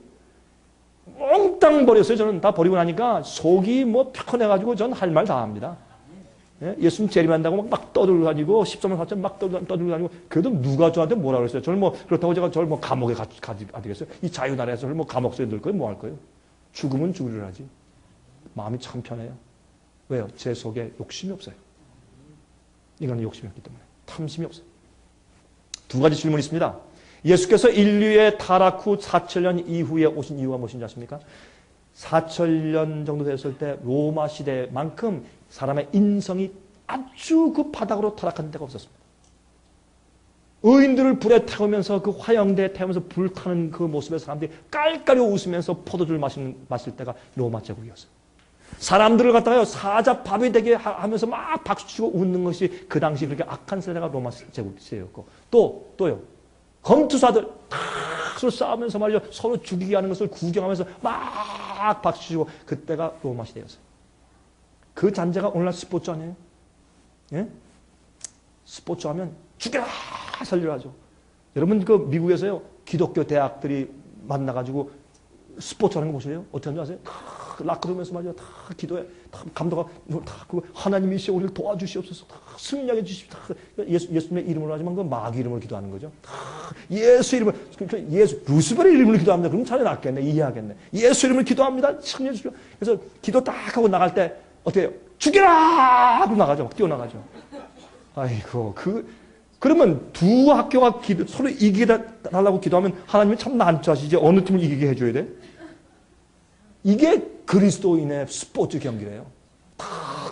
몽땅 버렸어요. 저는 다 버리고 나니까 속이 편해가지고 전 할 말 다 합니다. 예? 예수님 재림한다고 막 떠들고 다니고 14만 4천 막 떠들고 다니고 그래도 누가 저한테 뭐라 그랬어요? 저는 그렇다고 제가 저를 감옥에 가지겠어요? 이 자유나라에서 저를 감옥 속에 넣을 거예요? 뭐 할 거예요? 죽으면 죽으려 하지. 마음이 참 편해요. 왜요? 제 속에 욕심이 없어요. 이거는 욕심이 없기 때문에. 탐심이 없어요. 두 가지 질문이 있습니다. 예수께서 인류의 타락 후 4천년 이후에 오신 이유가 무엇인지 아십니까? 4천년 정도 됐을 때 로마 시대만큼 사람의 인성이 아주 그 바닥으로 타락한 데가 없었습니다. 의인들을 불에 태우면서 그 화영대에 태우면서 불타는 그 모습에 사람들이 깔깔이 웃으면서 포도주를 마실 때가 로마 제국이었어요. 사람들을 갖다가요 사자밥이 되게 하면서 막 박수치고 웃는 것이 그 당시 그렇게 악한 세대가 로마 제국 시대였고 또요. 검투사들 서로 싸우면서 말이죠. 서로 죽이게 하는 것을 구경하면서 막 박수치고 그때가 로마 시대였어요. 그 잔재가 오늘날 스포츠 아니에요? 예? 스포츠 하면 죽여라 살려라 하죠. 여러분 그 미국에서요 기독교 대학들이 만나가지고 스포츠 하는 거 보실래요? 어떻게 하는지 아세요? 락커룸에서 말이야 다 기도해. 다 감독가 다 그 하나님이시여 우리를 도와주시옵소서. 다 승리하게 주십시오. 예수님의 이름으로 하지만 그 마귀 이름으로 기도하는 거죠. 다 예수 이름으로 루스벨의 이름으로 기도합니다. 그럼 차라리 낫겠네. 이해하겠네. 예수 이름으로 기도합니다. 승리해 주십시오. 그래서 기도 딱 하고 나갈 때 어떻게 해요? 죽여라 하고 나가죠. 막 뛰어나가죠. 아이고 그러면 두 학교가 서로 이기게 달라고 기도하면 하나님이 참 난처하시지. 어느 팀을 이기게 해줘야 돼? 이게 그리스도인의 스포츠 경기래요. 다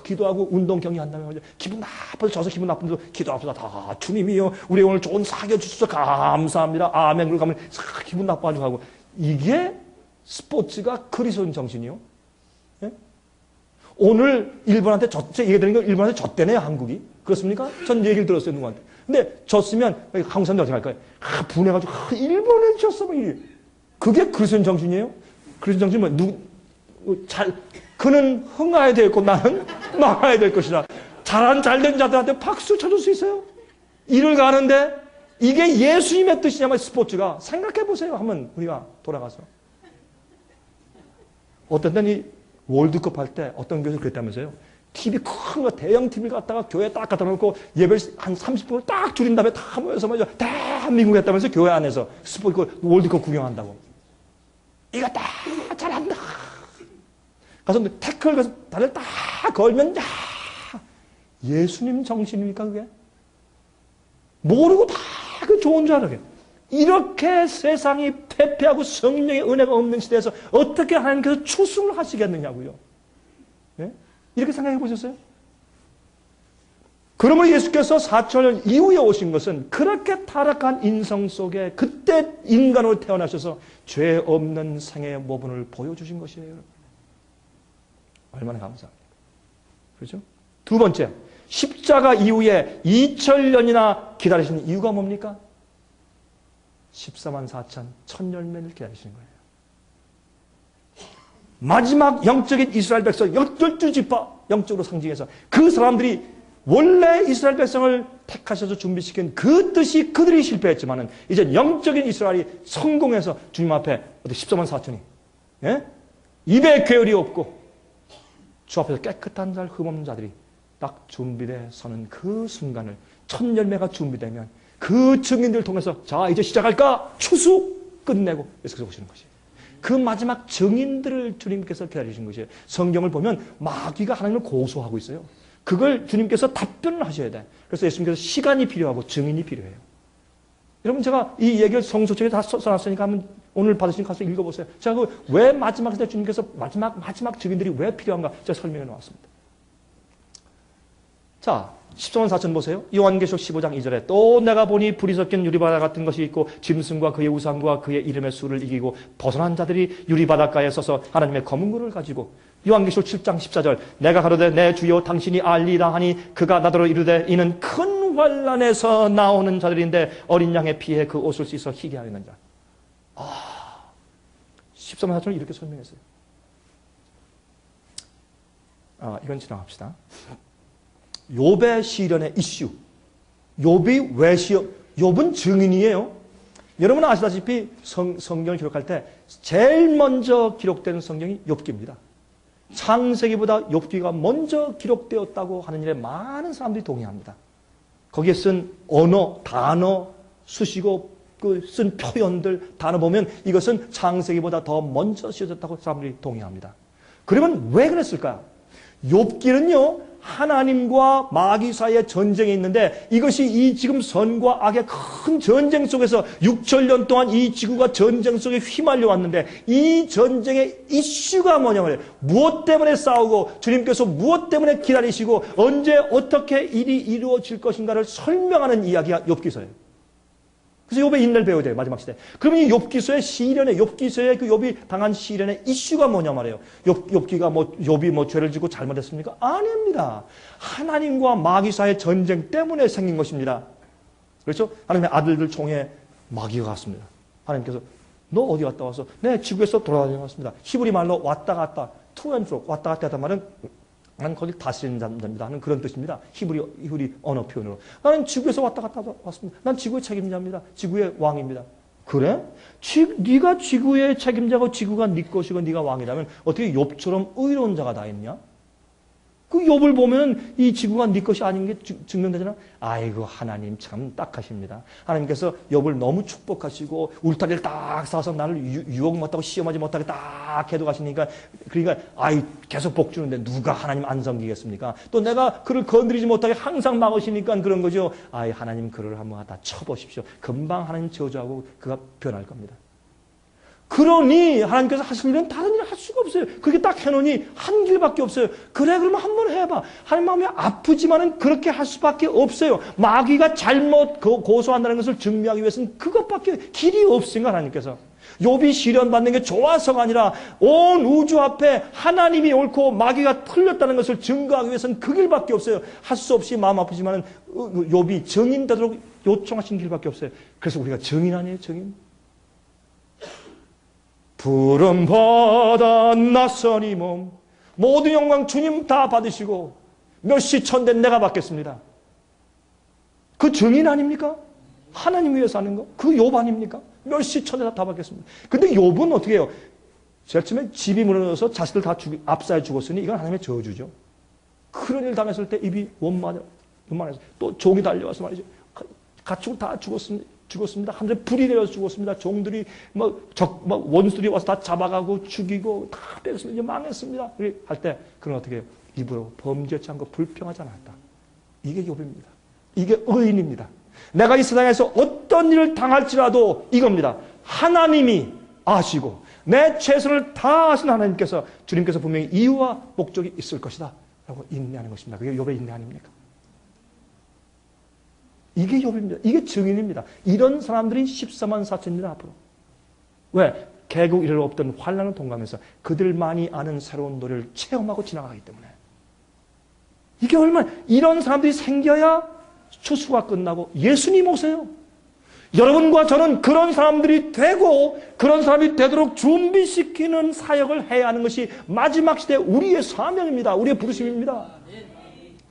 기도하고 운동 경기 한다면 기분 나빠서 져서 기분 나쁜데도 기도합시다. 다 주님이요 우리 오늘 좋은 사겨 주셔서 감사합니다. 아멘. 그러고 가면 기분 나빠가지고 하고 이게 스포츠가 그리스도인 정신이요. 예? 오늘 일본한테 얘기되는 게 일본한테 졌대네요. 한국이. 그렇습니까? 전 얘기를 들었어요. 누구한테. 근데 졌으면 한국 사람들 어떻게 할까요? 분해가지고 일본에 졌어. 그게 그리스도인 정신이에요? 그리스도인 정신은 그는 흥해야 되고 나는 망해야 될 것이다. 잘된 자들한테 박수 쳐줄 수 있어요? 일을 가는데 이게 예수님의 뜻이냐면 스포츠가 생각해 보세요. 한번 우리가 돌아가서 어떤 때는 이 월드컵 할 때 어떤 교회에서 그랬다면서요. TV 큰 거, 대형 TV를 갖다가 교회에 딱 갖다 놓고 예배를 한 30분을 딱 줄인 다음에 다 모여서 말이죠. 대한민국 했다면서 교회 안에서 스포츠 월드컵 구경한다고. 이거 다 잘한다. 가서 태클 가서 다리를 딱 걸면, 야, 예수님 정신입니까, 그게? 모르고 다 그 좋은 줄 알아요. 이렇게 세상이 패폐하고 성령의 은혜가 없는 시대에서 어떻게 하나님께서 추수를 하시겠느냐고요. 네? 이렇게 생각해 보셨어요? 그러므로 예수께서 4,000년 이후에 오신 것은 그렇게 타락한 인성 속에 그때 인간으로 태어나셔서 죄 없는 생의 모분을 보여주신 것이에요. 얼마나 감사합니까? 그렇죠? 두 번째, 십자가 이후에 2000년이나 기다리신 이유가 뭡니까? 14만 4천, 1000열매를 기다리시는 거예요. 마지막 영적인 이스라엘 백성, 12지파 영적으로 상징해서 그 사람들이 원래 이스라엘 백성을 택하셔서 준비시킨 그 뜻이 그들이 실패했지만은 이제 영적인 이스라엘이 성공해서 주님 앞에 14만 4천이 예? 입에 괴열이 없고 주 앞에서 깨끗한 자, 흠없는 자들이 딱 준비돼 서는 그 순간을 1000열매가 준비되면 그 증인들을 통해서 자 이제 시작할까? 추수 끝내고 예수께서 오시는 것이에요. 그 마지막 증인들을 주님께서 기다리신 것이에요. 성경을 보면 마귀가 하나님을 고소하고 있어요. 그걸 주님께서 답변을 하셔야 돼. 그래서 예수님께서 시간이 필요하고 증인이 필요해요. 여러분 제가 이 얘기를 성서책에 다 써놨으니까 한번 오늘 받으신 가서 읽어보세요. 제가 왜 마지막 시대 주님께서 마지막 증인들이 왜 필요한가 제가 설명해 놓았습니다. 자, 14만 4천 보세요. 요한계시록 15장 2절에 또 내가 보니 불이 섞인 유리바다 같은 것이 있고 짐승과 그의 우상과 그의 이름의 수를 이기고 벗어난 자들이 유리바닷가에 서서 하나님의 검은 굴을 가지고 요한계시록 7장 14절 내가 가로되 내 주여 당신이 알리라 하니 그가 나더러 이르되 이는 큰 환난에서 나오는 자들인데 어린 양의 피에 그 옷을 씻어 희게 하였는 자. 14만 4천을 이렇게 설명했어요. 이건 지나갑시다. 욥의 시련의 이슈. 욥이 왜 욥은 증인이에요. 여러분 아시다시피 성경을 기록할 때 제일 먼저 기록되는 성경이 욥기입니다. 창세기보다 욥기가 먼저 기록되었다고 하는 일에 많은 사람들이 동의합니다. 거기에 쓴 언어, 단어, 수식어, 쓴 표현들, 단어 보면 이것은 창세기보다 더 먼저 쓰여졌다고 사람들이 동의합니다. 그러면 왜 그랬을까요? 욥기는요, 하나님과 마귀 사이의 전쟁이 있는데 이것이 이 지금 선과 악의 큰 전쟁 속에서 6천년 동안 이 지구가 전쟁 속에 휘말려 왔는데 이 전쟁의 이슈가 뭐냐면 무엇 때문에 싸우고 주님께서 무엇 때문에 기다리시고 언제 어떻게 일이 이루어질 것인가를 설명하는 이야기가 욥기서예요. 그래서 욥의 인내를 배워야 돼요. 마지막 시대. 그러면 이 욥기서의 시련의 욥기서의 그 욥이 당한 시련의 이슈가 뭐냐 말이에요. 욥기가 욥이 죄를 짓고 잘못했습니까? 아닙니다. 하나님과 마귀 사이의 전쟁 때문에 생긴 것입니다. 그렇죠? 하나님의 아들들 총에 마귀가 갔습니다. 하나님께서 너 어디 갔다 와서? 네, 지구에서 돌아다녔습니다. 히브리 말로 왔다 갔다, to and fro, 왔다 갔다 하단 말은 나는 거길 다스리는 자입니다 하는 그런 뜻입니다. 히브리 언어 표현으로. 나는 지구에서 왔다 갔다 왔습니다. 난 지구의 책임자입니다. 지구의 왕입니다. 그래? 네가 지구의 책임자고 지구가 네 것이고 네가 왕이라면 어떻게 욥처럼 의로운 자가 다 있냐? 그 욥을 보면 이 지구가 네 것이 아닌 게 증명되잖아. 아이고 하나님 참 딱하십니다. 하나님께서 욥을 너무 축복하시고 울타리를 딱 쌓아서 나를 유혹 못하고 시험하지 못하게 딱 해도 가시니까 그러니까 계속 복 주는데 누가 하나님 안 섬기겠습니까? 또 내가 그를 건드리지 못하게 항상 막으시니까 그런 거죠. 하나님 그를 한번 다 쳐보십시오. 금방 하나님 저주하고 그가 변할 겁니다. 그러니 하나님께서 하실 일은 다른 일을 할 수가 없어요. 그렇게 딱 해놓으니 한 길밖에 없어요. 그래 그러면 한번 해봐. 하나님 마음이 아프지만은 그렇게 할 수밖에 없어요. 마귀가 잘못 고소한다는 것을 증명하기 위해서는 그것밖에 길이 없으니까 하나님께서. 욥이 시련받는 게 좋아서가 아니라 온 우주 앞에 하나님이 옳고 마귀가 틀렸다는 것을 증거하기 위해서는 그 길밖에 없어요. 할 수 없이 마음 아프지만은 욥이 증인 되도록 요청하신 길밖에 없어요. 그래서 우리가 증인 아니에요, 증인? 푸른 바다 낯선 이 몸 모든 영광 주님 다 받으시고 몇 시 천된 내가 받겠습니다. 그 증인 아닙니까? 하나님 위해서 하는 거. 그 욥 아닙니까? 몇 시 천대 다 받겠습니다. 근데 욥은 어떻게 해요? 제일 처음에 집이 무너져서 자식들 다 압사해 죽었으니 이건 하나님의 저주죠. 그런 일 당했을 때 입이 원만해서 또 종이 달려와서 말이죠. 가축 다 죽었습니다. 하늘에 불이 내려서 죽었습니다. 종들이 원수들이 와서 다 잡아가고 죽이고 다 뺐습니다. 이제 망했습니다. 할 때 그런 어떻게 해요? 입으로 범죄치 않고 불평하지 않았다. 이게 욥입니다. 이게 의인입니다. 내가 이 세상에서 어떤 일을 당할지라도 이겁니다. 하나님이 아시고 내 최선을 다하신 하나님께서 주님께서 분명히 이유와 목적이 있을 것이다 라고 인내하는 것입니다. 그게 욥의 인내 아닙니까? 이게 욥입니다. 이게 증인입니다. 이런 사람들이 14만 4천입니다. 앞으로. 왜? 개국 이를 없던 환난을 통과하면서 그들만이 아는 새로운 노래를 체험하고 지나가기 때문에. 이게 얼마나 이런 사람들이 생겨야 추수가 끝나고 예수님 오세요. 여러분과 저는 그런 사람들이 되고 그런 사람이 되도록 준비시키는 사역을 해야 하는 것이 마지막 시대 우리의 사명입니다. 우리의 부르심입니다.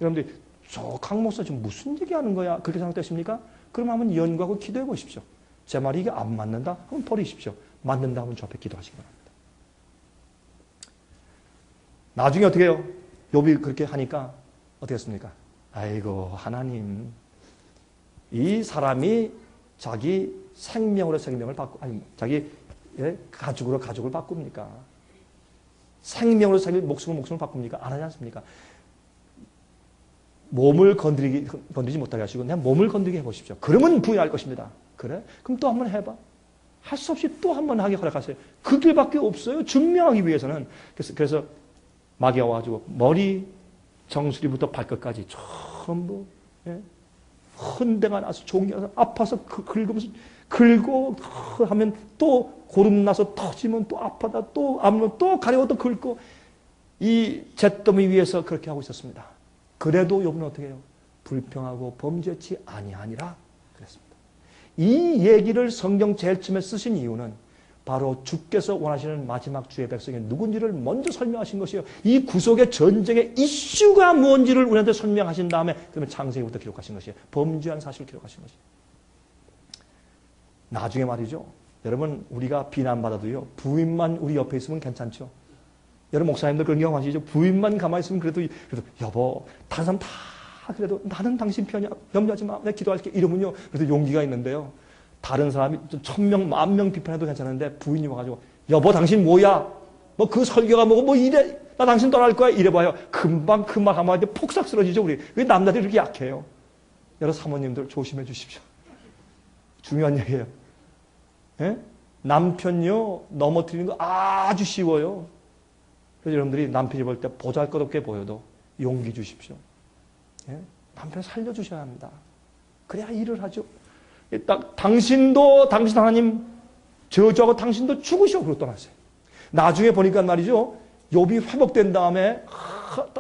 여러분들이 저 강 목사 지금 무슨 얘기하는 거야? 그렇게 생각되십니까? 그럼 한번 연구하고 기도해 보십시오. 제 말이 이게 안 맞는다? 한번 버리십시오. 맞는다 하면 저 앞에 기도하시기 바랍니다. 나중에 어떻게 해요? 욥이 그렇게 하니까 어떻게 했습니까? 아이고 하나님 이 사람이 자기 생명으로 생명을 바꾸 자기 가죽으로 가죽을 바꿉니까? 생명으로 목숨을 바꿉니까? 안 하지 않습니까? 몸을 건드리지 못하게 하시고 그냥 몸을 건드리게 해보십시오. 그러면 부인할 것입니다. 그래? 그럼 또 한번 해봐. 할 수 없이 또 한번 하게 허락하세요. 그 길밖에 없어요. 증명하기 위해서는. 그래서 마귀가 와가지고 머리 정수리부터 발끝까지 전부 헌대가 나서 종이가 나서 아파서 긁으면서 긁고 하면 또 고름 나서 터지면 또 아파다 또 아무면 또 가려고 또 긁고 이 잿더미 위에서 그렇게 하고 있었습니다. 그래도 욥은 어떻게 해요? 불평하고 범죄치 아니하니라 그랬습니다. 이 얘기를 성경 제일 처음에 쓰신 이유는 바로 주께서 원하시는 마지막 주의 백성이 누군지를 먼저 설명하신 것이에요. 이 구속의 전쟁의 이슈가 무엇인지를 우리한테 설명하신 다음에 그러면 창세기부터 기록하신 것이에요. 범죄한 사실을 기록하신 것이에요. 나중에 말이죠. 여러분 우리가 비난받아도요. 부인만 우리 옆에 있으면 괜찮죠. 여러분 목사님들 그런 경험 하시죠? 부인만 가만히 있으면 그래도 여보 다른 사람 다 그래도 나는 당신 편이야. 염려하지 마. 내가 기도할게. 이러면요. 그래도 용기가 있는데요. 다른 사람이 1000명, 10,000명 비판해도 괜찮은데 부인이 와가지고 여보 당신 뭐야? 뭐 그 설교가 뭐고 뭐 이래? 나 당신 떠날 거야? 이래봐요. 금방 그 말 한마디에 폭삭 쓰러지죠. 우리. 왜 남자들이 이렇게 약해요? 여러분 사모님들 조심해 주십시오. 중요한 얘기예요. 예? 남편요 넘어뜨리는 거 아주 쉬워요. 그래서 여러분들이 남편이 볼 때 보잘것없게 보여도 용기 주십시오. 예? 남편 살려주셔야 합니다. 그래야 일을 하죠. 당신도 당신 하나님 저주하고 당신도 죽으시오. 그러고 떠났어요. 나중에 보니까 말이죠. 욥이 회복된 다음에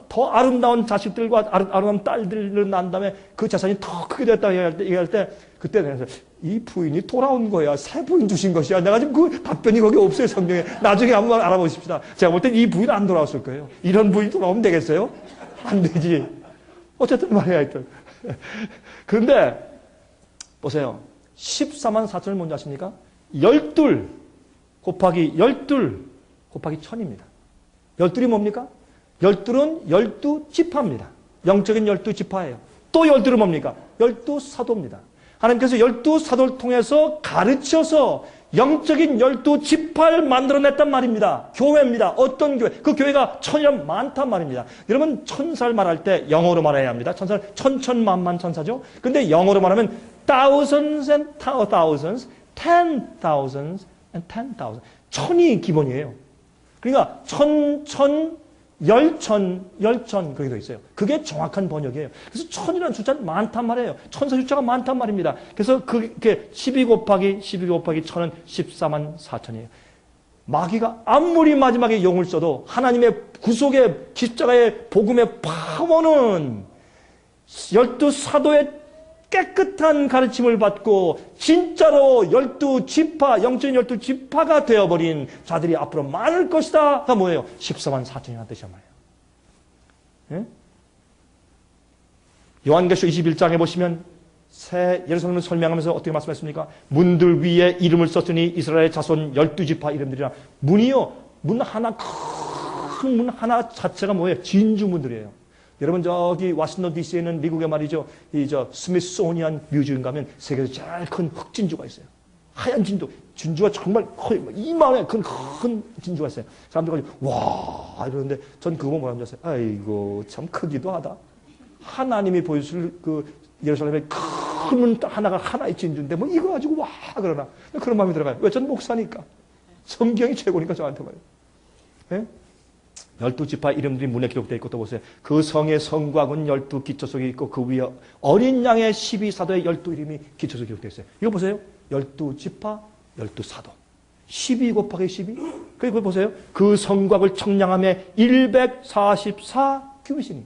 더 아름다운 자식들과 아름다운 딸들을 낳은 다음에 그 재산이 더 크게 됐다 얘기할 때 그때 내가 이 부인이 돌아온 거야. 새 부인 주신 것이야. 내가 지금 그 답변이 거기 없어요. 성경에. 나중에 한번 알아보십시다. 제가 볼 땐 이 부인 안 돌아왔을 거예요. 이런 부인이 돌아오면 되겠어요? 안 되지. 어쨌든 말이야. 하여튼. 그런데 보세요. 14만 4천을 뭔지 아십니까? 12 곱하기 1000입니다. 12이 뭡니까? 12은 12지파입니다. 영적인 12지파예요. 또 12은 뭡니까? 12사도입니다. 하나님께서 12사도를 통해서 가르쳐서 영적인 12지파를 만들어냈단 말입니다. 교회입니다. 어떤 교회? 그 교회가 천이란 많단 말입니다. 여러분 천사를 말할 때 영어로 말해야 합니다. 천사를 천천만만 천사죠. 근데 영어로 말하면 thousands and thousands, 10,000s and 10,000. 천이 기본이에요. 그러니까 열천 그렇게 되어 있어요. 그게 정확한 번역이에요. 그래서 천이라는 숫자는 많단 말이에요. 천사 숫자가 많단 말입니다. 그래서 그게 12 곱하기 1000은 14만 4천이에요. 마귀가 아무리 마지막에 용을 써도 하나님의 구속의 십자가의 복음의 파워는 12사도의 깨끗한 가르침을 받고 진짜로 12지파, 영적인 12지파가 되어버린 자들이 앞으로 많을 것이다. 가 뭐예요? 14만 4천이라는 뜻이란 말이에요. 예? 요한계시록 21장에 보시면 새 예루살렘을 설명하면서 어떻게 말씀했습니까? 문들 위에 이름을 썼으니 이스라엘 자손 12지파 이름들이라. 문이요. 문 하나 큰 문 하나 자체가 뭐예요? 진주문들이에요. 여러분 저기 워싱턴 DC에 있는 미국의 말이죠. 스미소니안 뮤지엄 가면 세계에서 제일 큰 흑진주가 있어요. 하얀 진주가 정말 거의 이만한 큰 진주가 있어요. 사람들이 와 이러는데 전 그거 뭐라는 줄 아세요? 아이고 참 크기도 하다. 하나님이 보여줄 그 예루살렘의 큰 하나가 하나의 진주인데 뭐 이거 가지고 와 그러나 그런 마음이 들어가요. 왜? 전 목사니까. 성경이 최고니까 저한테 말이에요. 예? 12지파 이름들이 문에 기록되어 있고 또 보세요. 그 성의 성곽은 12기초 속에 있고 그 위에 어린 양의 12사도의 12이름이 기초 속에 기록되어 있어요. 이거 보세요. 12지파 12사도 12 곱하기 12 그리고 보세요. 그 성곽을 청량함에 144 규빗이니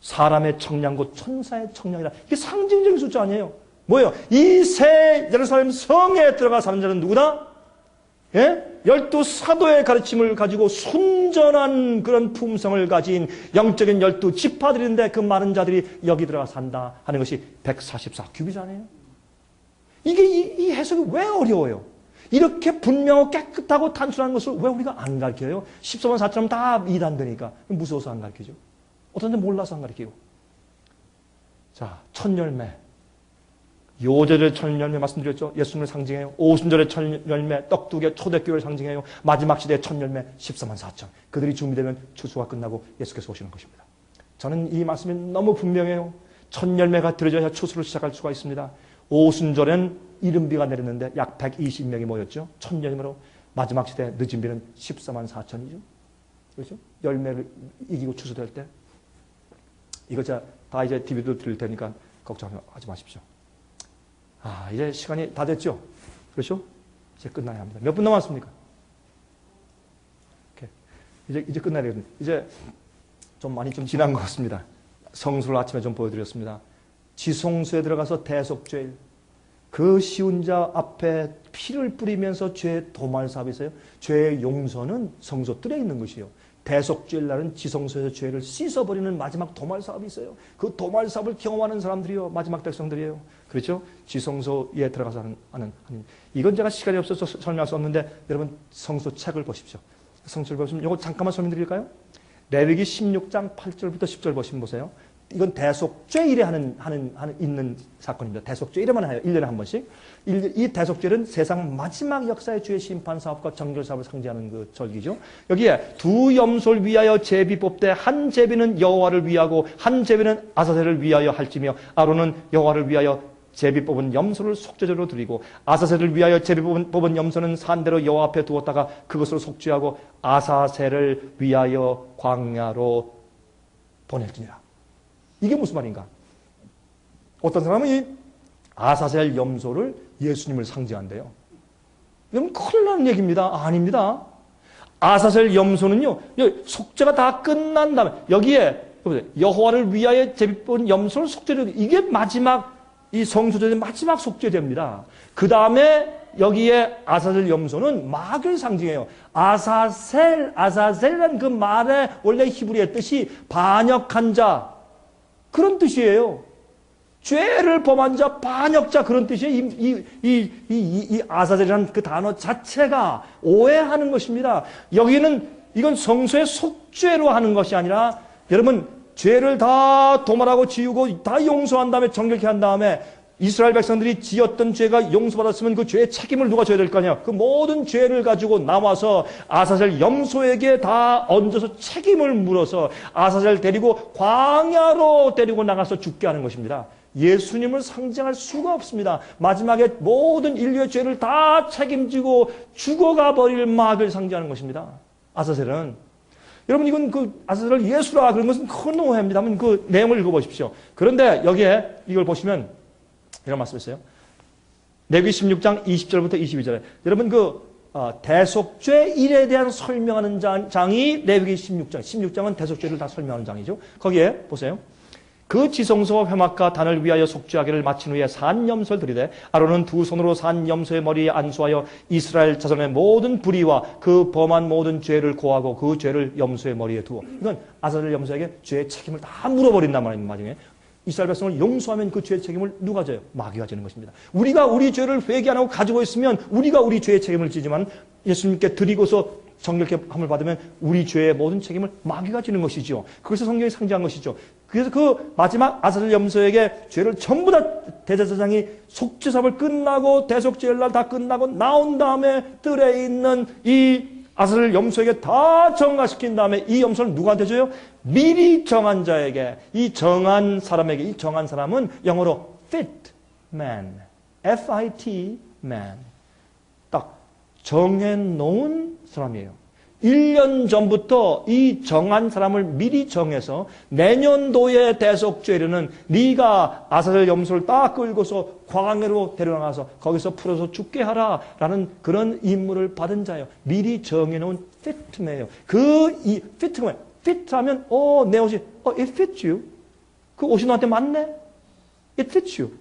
사람의 청량고 천사의 청량이라. 이게 상징적인 숫자 아니에요. 뭐예요? 이 새 예루살렘 성에 들어가 사는 자는 누구다? 예? 12사도의 가르침을 가지고 순전한 그런 품성을 가진 영적인 12지파들인데 그 많은 자들이 여기 들어가 산다 하는 것이 144 규빗 아니에요? 이게 이 해석이 왜 어려워요? 이렇게 분명하고 깨끗하고 단순한 것을 왜 우리가 안 가르쳐요? 14만 4천은 다 이단되니까 무서워서 안 가르치죠. 어떤 데 몰라서 안 가르치고. 자, 첫 열매. 요절의 첫 열매 말씀드렸죠. 예수님을 상징해요. 오순절의 첫 열매, 떡 2개, 초대교회를 상징해요. 마지막 시대의 첫 열매, 14만 4천. 그들이 준비되면 추수가 끝나고 예수께서 오시는 것입니다. 저는 이 말씀이 너무 분명해요. 첫 열매가 들어져야 추수를 시작할 수가 있습니다. 오순절엔 이른비가 내렸는데 약 120명이 모였죠. 첫 열매로. 마지막 시대 늦은 비는 14만 4천이죠. 그렇죠? 열매를 이기고 추수될 때. 이거 다 이제 DVD도 드릴 테니까 걱정하지 마십시오. 이제 시간이 다 됐죠? 그렇죠? 이제 끝나야 합니다. 몇 분 남았습니까? 이제 끝나야 되거든요. 이제 좀 많이 좀 지난 것 같습니다. 성수를 아침에 좀 보여드렸습니다. 지성소에 들어가서 대속죄일. 그 쉬운 자 앞에 피를 뿌리면서 죄 도말 사업이 있어요. 죄의 용서는 성소 뜰에 있는 것이요. 대속죄일 날은 지성소에서 죄를 씻어버리는 마지막 도말 사업이 있어요. 그 도말 사업을 경험하는 사람들이요. 마지막 백성들이에요. 그렇죠? 지성소에 들어가서 하는. 이건 제가 시간이 없어서 설명할 수 없는데 여러분 성소 책을 보십시오. 성소를 보시면 이거 잠깐만 설명드릴까요? 레위기 16장 8절부터 10절 보세요. 이건 대속죄일에 있는 사건입니다. 대속죄일에만 해요. 1년에 한 번씩. 이 대속죄일은 세상 마지막 역사의 죄의 심판 사업과 정결 사업을 상징하는 그 절기죠. 여기에 두 염소를 위하여 제비 뽑되 한 제비는 여호와를 위하고 한 제비는 아사셀을 위하여 할지며 아론은 여호와를 위하여 제비 뽑은 염소를 속죄제로 드리고 아사셀을 위하여 제비 뽑은 염소는 산대로 여호와 앞에 두었다가 그것으로 속죄하고 아사셀을 위하여 광야로 보낼지니라. 이게 무슨 말인가? 어떤 사람은 이 아사셀 염소를 예수님을 상징한대요. 이건 큰일 나는 얘기입니다. 아닙니다. 아사셀 염소는요, 속죄가 다 끝난 다음에, 여기에, 여호와를 위하여 제비뽑은 염소를 속죄를, 이게 마지막, 이 성소제의 마지막 속죄제입니다. 그 다음에 여기에 아사셀 염소는 마귀를 상징해요. 아사셀이라는 그 말의 원래 히브리의 뜻이 반역한 자, 그런 뜻이에요. 죄를 범한 자, 반역자 그런 뜻이에요. 이 아사셀이라는 그 단어 자체가 오해하는 것입니다. 여기는 이건 성소의 속죄로 하는 것이 아니라 여러분 죄를 다 도말하고 지우고 다 용서한 다음에 정결케 한 다음에 이스라엘 백성들이 지었던 죄가 용서받았으면 그 죄의 책임을 누가 져야 될 거 아니에요. 그 모든 죄를 가지고 나와서 아사셀 염소에게 다 얹어서 책임을 물어서 아사셀 데리고 광야로 데리고 나가서 죽게 하는 것입니다. 예수님을 상징할 수가 없습니다. 마지막에 모든 인류의 죄를 다 책임지고 죽어가 버릴 마귀를 상징하는 것입니다. 아사셀은. 여러분 이건 그 아사셀을 예수라 그런 것은 큰 오해입니다. 한번 그 내용을 읽어보십시오. 그런데 여기에 이걸 보시면 이런 말씀 있어요. 레위기 16장 20절부터 22절에 여러분 대속죄 일에 대한 설명하는 장이 레위기 16장은 대속죄를 다 설명하는 장이죠. 거기에 보세요. 그 지성소와 회막과 단을 위하여 속죄하기를 마친 후에 산 염소를 드리되 아론은 두 손으로 산 염소의 머리에 안수하여 이스라엘 자손의 모든 불의와 그 범한 모든 죄를 고하고 그 죄를 염소의 머리에 두어. 이건 아사셀 염소에게 죄의 책임을 다 물어버린단 말이에요. 이스라엘 백성을 용서하면 그 죄의 책임을 누가 져요? 마귀가 지는 것입니다. 우리가 우리 죄를 회개 안 하고 가지고 있으면 우리가 우리 죄의 책임을 지지만 예수님께 드리고서 정결함을 받으면 우리 죄의 모든 책임을 마귀가 지는 것이죠. 그것을 성경이 상징한 것이죠. 그래서 그 마지막 아사들 염소에게 죄를 전부 다 대제사장이 속죄사업을 끝나고 대속죄일날 다 끝나고 나온 다음에 뜰에 있는 이 아사들 염소에게 다 정화시킨 다음에 이 염소를 누구한테 줘요? 미리 정한 자에게, 이 정한 사람에게. 이 정한 사람은 영어로 fit man, F-I-T man, 딱 정해놓은 사람이에요. 1년 전부터 이 정한 사람을 미리 정해서 내년도에 대속죄일에는 네가 아사들 염소를 딱 끌고서 광야로 데려나가서 거기서 풀어서 죽게 하라라는 그런 임무를 받은 자예요. 미리 정해놓은 fitman이에요. 이 fitman, fit하면 내 옷이 it fits you. 그 옷이 너한테 맞네? It fits you.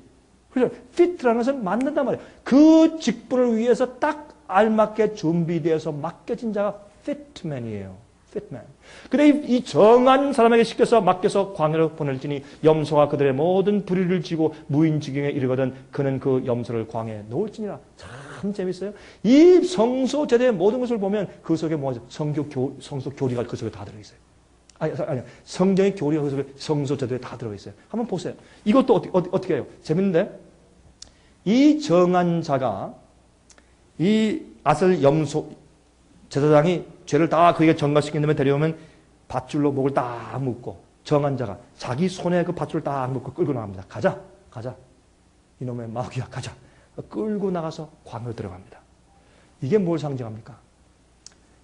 그래서 fit라는 것은 맞는단 말이에요. 그 직분을 위해서 딱 알맞게 준비되어서 맡겨진 자가 fitman이에요. fitman. 근데 이 정한 사람에게 시켜서 맡겨서 광야로 보낼지니 염소가 그들의 모든 불의를 지고 무인지경에 이르거든 그는 그 염소를 광야에 놓을지니라. 참 재밌어요. 이 성소 제도의 모든 것을 보면 그 속에 뭐죠? 성소 교리가 그 속에 다 들어있어요. 아니, 성경의 교리가 그 속에 성소 제도에 다 들어있어요. 한번 보세요. 이것도 어떻게 해요? 재밌는데 이 정한 자가 이 아들 염소 제사장이 죄를 다 그에게 전가시킨 다음에 데려오면 밧줄로 목을 딱 묶고 정한 자가 자기 손에 그 밧줄을 딱 묶고 끌고 나갑니다. 가자. 이놈의 마귀야 가자. 끌고 나가서 광야로 들어갑니다. 이게 뭘 상징합니까?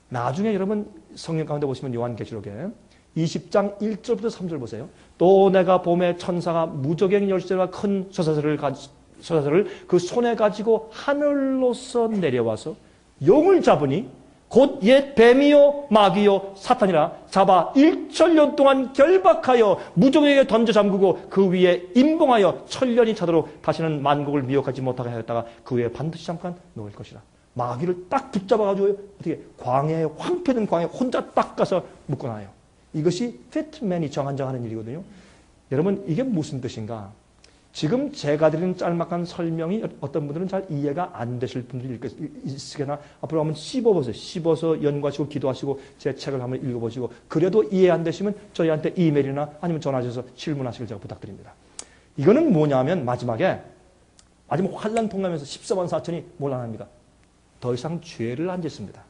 나중에 여러분 성경 가운데 보시면 요한계시록에 20장 1절부터 3절 보세요. 또 내가 봄에 천사가 무저갱 열쇠와 큰 쇠사슬을 그 손에 가지고 하늘로서 내려와서 용을 잡으니 곧 옛 뱀이요 마귀요 사탄이라 잡아 1천년 동안 결박하여 무저갱에게 던져 잠그고 그 위에 임봉하여 천년이 차도록 다시는 만국을 미혹하지 못하게 하였다가 그 위에 반드시 잠깐 놓을 것이라. 마귀를 딱 붙잡아가지고 어떻게 광야에 황폐된 광야에 혼자 딱 가서 묶어놔요. 이것이 fitman이 정한 자 하는 일이거든요. 여러분 이게 무슨 뜻인가? 지금 제가 드리는 짤막한 설명이 어떤 분들은 잘 이해가 안 되실 분들이 있으나 앞으로 한번 씹어보세요. 씹어서 연구하시고 기도하시고 제 책을 한번 읽어보시고 그래도 이해 안 되시면 저희한테 이메일이나 아니면 전화하셔서 질문하시길 제가 부탁드립니다. 이거는 뭐냐면 마지막에 환란 통하면서 14만 4천이 뭘 안 합니까? 더 이상 죄를 안 짓습니다.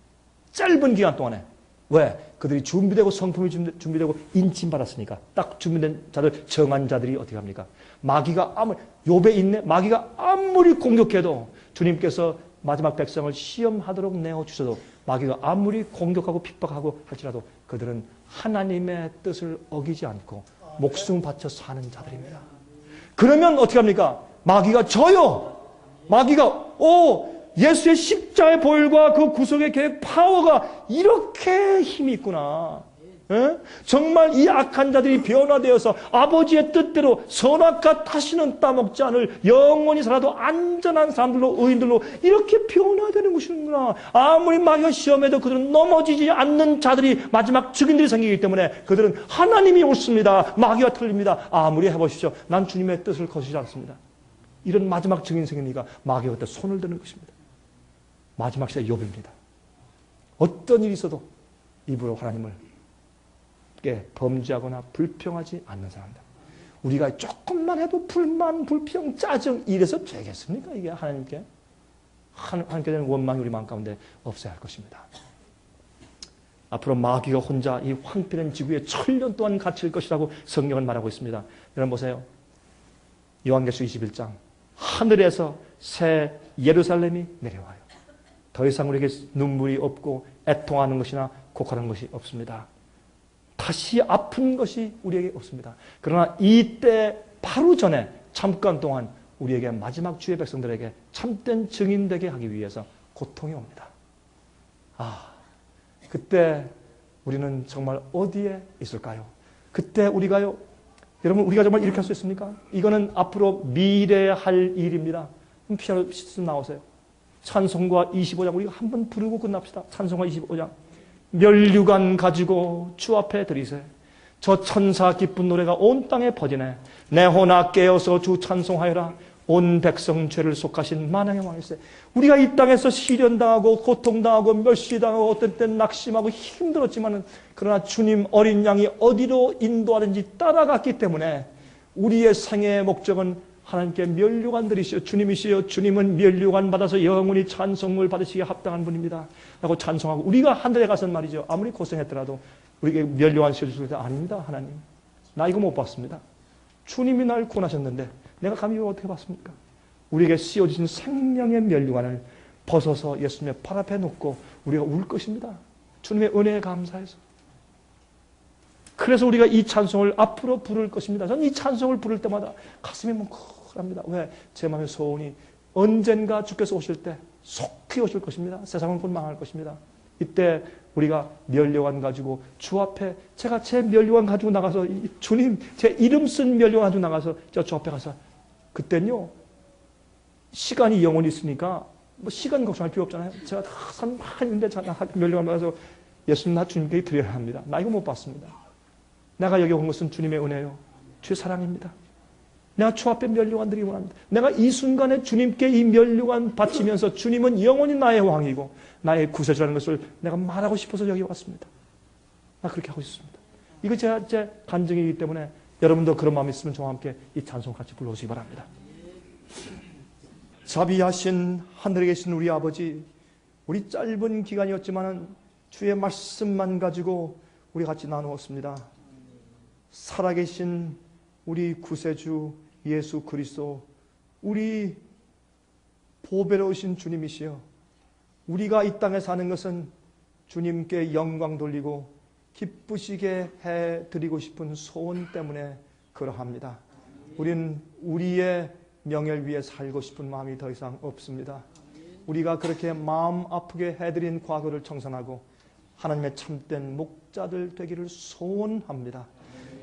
짧은 기간 동안에. 왜? 그들이 준비되고 성품이 준비되고 인침받았으니까. 딱 준비된 자들, 정한 자들이 어떻게 합니까? 마귀가 욥에 있네? 마귀가 아무리 공격해도 주님께서 마지막 백성을 시험하도록 내어주셔도 마귀가 아무리 공격하고 핍박하고 할지라도 그들은 하나님의 뜻을 어기지 않고 목숨 바쳐 사는 자들입니다. 그러면 어떻게 합니까? 마귀가 져요. 마귀가 예수의 십자의 보혈과 그 구속의 계획 파워가 이렇게 힘이 있구나. 에? 정말 이 악한 자들이 변화되어서 아버지의 뜻대로 선악과 다시는 따먹지 않을 영원히 살아도 안전한 사람들로 의인들로 이렇게 변화되는 것이구나. 아무리 마귀가 시험해도 그들은 넘어지지 않는 자들이 마지막 증인들이 생기기 때문에 그들은 하나님이 옳습니다. 마귀가 틀립니다. 아무리 해보십시오. 난 주님의 뜻을 거스르지 않습니다. 이런 마지막 증인 생기니까 마귀가 그때 손을 드는 것입니다. 마지막 시대 욥입니다. 어떤 일이 있어도 입으로 하나님을 범죄하거나 불평하지 않는 사람들. 우리가 조금만 해도 불만, 불평, 짜증 이래서 되겠습니까? 이게 하나님께. 하나님께 대한 원망이 우리 마음 가운데 없어야 할 것입니다. 앞으로 마귀가 혼자 이 황폐된 지구에 천년 동안 갇힐 것이라고 성경은 말하고 있습니다. 여러분 보세요. 요한계시록 21장. 하늘에서 새 예루살렘이 내려와요. 더 이상 우리에게 눈물이 없고 애통하는 것이나 곡하는 것이 없습니다. 다시 아픈 것이 우리에게 없습니다. 그러나 이때 바로 전에 잠깐 동안 우리에게 마지막 주의 백성들에게 참된 증인되게 하기 위해서 고통이 옵니다. 그때 우리는 정말 어디에 있을까요? 그때 우리가요, 여러분 우리가 정말 이렇게 할 수 있습니까? 이거는 앞으로 미래에 할 일입니다. 피아노 시스템 나오세요. 찬송가 25장 우리가 한번 부르고 끝납시다. 찬송가 25장. 멸류관 가지고 주 앞에 드리세. 저 천사 기쁜 노래가 온 땅에 퍼지네. 내 혼아 깨어서 주 찬송하여라. 온 백성 죄를 속하신 만왕의 왕이세요. 우리가 이 땅에서 시련당하고 고통당하고 멸시당하고 어떤 때는 낙심하고 힘들었지만 그러나 주님 어린 양이 어디로 인도하는지 따라갔기 때문에 우리의 생애의 목적은 하나님께 면류관 드리시오. 주님이시여, 주님은 면류관 받아서 영원히 찬송을 받으시기에 합당한 분입니다 라고 찬송하고 우리가 하늘에 가서 말이죠, 아무리 고생했더라도 우리에게 면류관 씌워주실 때 아닙니다. 하나님, 나 이거 못 받습니다. 주님이 날 구원하셨는데 내가 감히 이걸 어떻게 받습니까? 우리에게 씌워주신 생명의 면류관을 벗어서 예수님의 팔 앞에 놓고 우리가 울 것입니다. 주님의 은혜에 감사해서. 그래서 우리가 이 찬송을 앞으로 부를 것입니다. 저는 이 찬송을 부를 때마다 가슴이 뭉클합니다. 왜? 제 마음의 소원이 언젠가 주께서 오실 때 속히 오실 것입니다. 세상은 곧 망할 것입니다. 이때 우리가 면류관 가지고 주 앞에, 제가 제 면류관 가지고 나가서 주님 제 이름 쓴 면류관 가지고 나가서 저 주 앞에 가서, 그땐요 시간이 영원히 있으니까 뭐 시간 걱정할 필요 없잖아요. 제가 다 산 많이 있는데 면류관 받아서 예수님 나 주님께 드려야 합니다. 나 이거 못 받습니다. 내가 여기 온 것은 주님의 은혜요, 주의 사랑입니다. 내가 주 앞에 면류관 드리기 원합니다. 내가 이 순간에 주님께 이 면류관 바치면서 주님은 영원히 나의 왕이고 나의 구세주라는 것을 내가 말하고 싶어서 여기 왔습니다. 나 그렇게 하고 싶습니다. 이거 제 간증이기 때문에 여러분도 그런 마음이 있으면 저와 함께 이 찬송 같이 불러오시기 바랍니다. 자비하신 하늘에 계신 우리 아버지, 우리 짧은 기간이었지만 주의 말씀만 가지고 우리 같이 나누었습니다. 살아계신 우리 구세주 예수 그리스도, 우리 보배로우신 주님이시여, 우리가 이 땅에 사는 것은 주님께 영광 돌리고 기쁘시게 해드리고 싶은 소원 때문에 그러합니다. 우리는 우리의 명예를 위해 살고 싶은 마음이 더 이상 없습니다. 우리가 그렇게 마음 아프게 해드린 과거를 청산하고 하나님의 참된 목자들 되기를 소원합니다.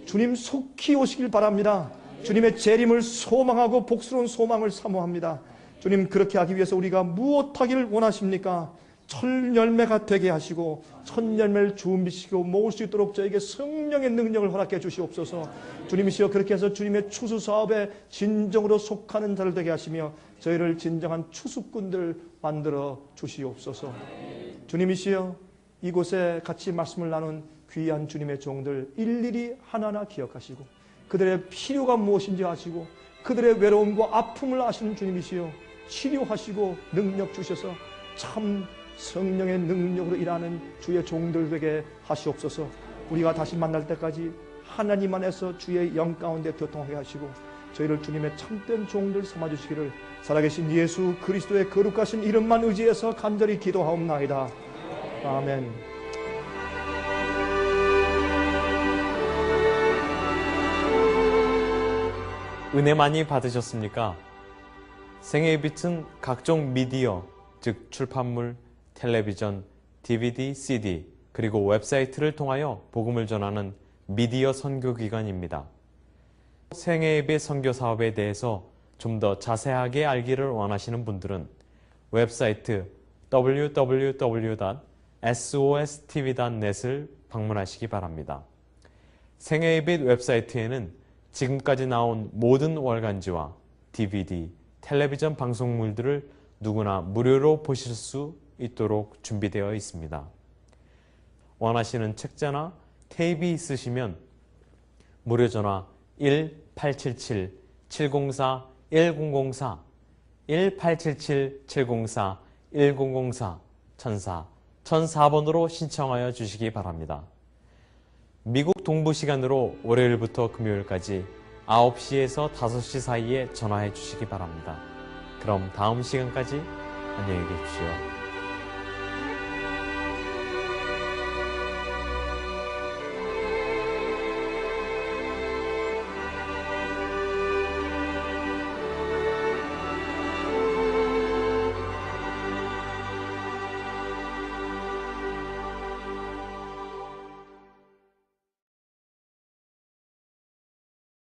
주님 속히 오시길 바랍니다. 주님의 재림을 소망하고 복스러운 소망을 사모합니다. 주님, 그렇게 하기 위해서 우리가 무엇하기를 원하십니까? 철열매가 되게 하시고 천열매를 준비시키고 모을 수 있도록 저에게 성령의 능력을 허락해 주시옵소서. 주님이시여, 그렇게 해서 주님의 추수사업에 진정으로 속하는 자를 되게 하시며 저희를 진정한 추수꾼들 만들어 주시옵소서. 주님이시여, 이곳에 같이 말씀을 나눈 귀한 주님의 종들 일일이 하나하나 기억하시고 그들의 필요가 무엇인지 아시고 그들의 외로움과 아픔을 아시는 주님이시여, 치료하시고 능력 주셔서 참 성령의 능력으로 일하는 주의 종들 되게 하시옵소서. 우리가 다시 만날 때까지 하나님 안에서 주의 영 가운데 교통하게 하시고 저희를 주님의 참된 종들 삼아주시기를 살아계신 예수 그리스도의 거룩하신 이름만 의지해서 간절히 기도하옵나이다. 아멘. 은혜 많이 받으셨습니까? 생애의 빛은 각종 미디어, 즉 출판물, 텔레비전, DVD, CD, 그리고 웹사이트를 통하여 복음을 전하는 미디어 선교기관입니다. 생애의 빛 선교사업에 대해서 좀 더 자세하게 알기를 원하시는 분들은 웹사이트 www.sostv.net을 방문하시기 바랍니다. 생애의 빛 웹사이트에는 지금까지 나온 모든 월간지와 DVD, 텔레비전 방송물들을 누구나 무료로 보실 수 있도록 준비되어 있습니다. 원하시는 책자나 테이프 있으시면 무료 전화 1877-704-1004, 1877-704-1004, 1004번으로 신청하여 주시기 바랍니다. 미국 동부 시간으로 월요일부터 금요일까지 9시에서 5시 사이에 전화해 주시기 바랍니다. 그럼 다음 시간까지 안녕히 계십시오.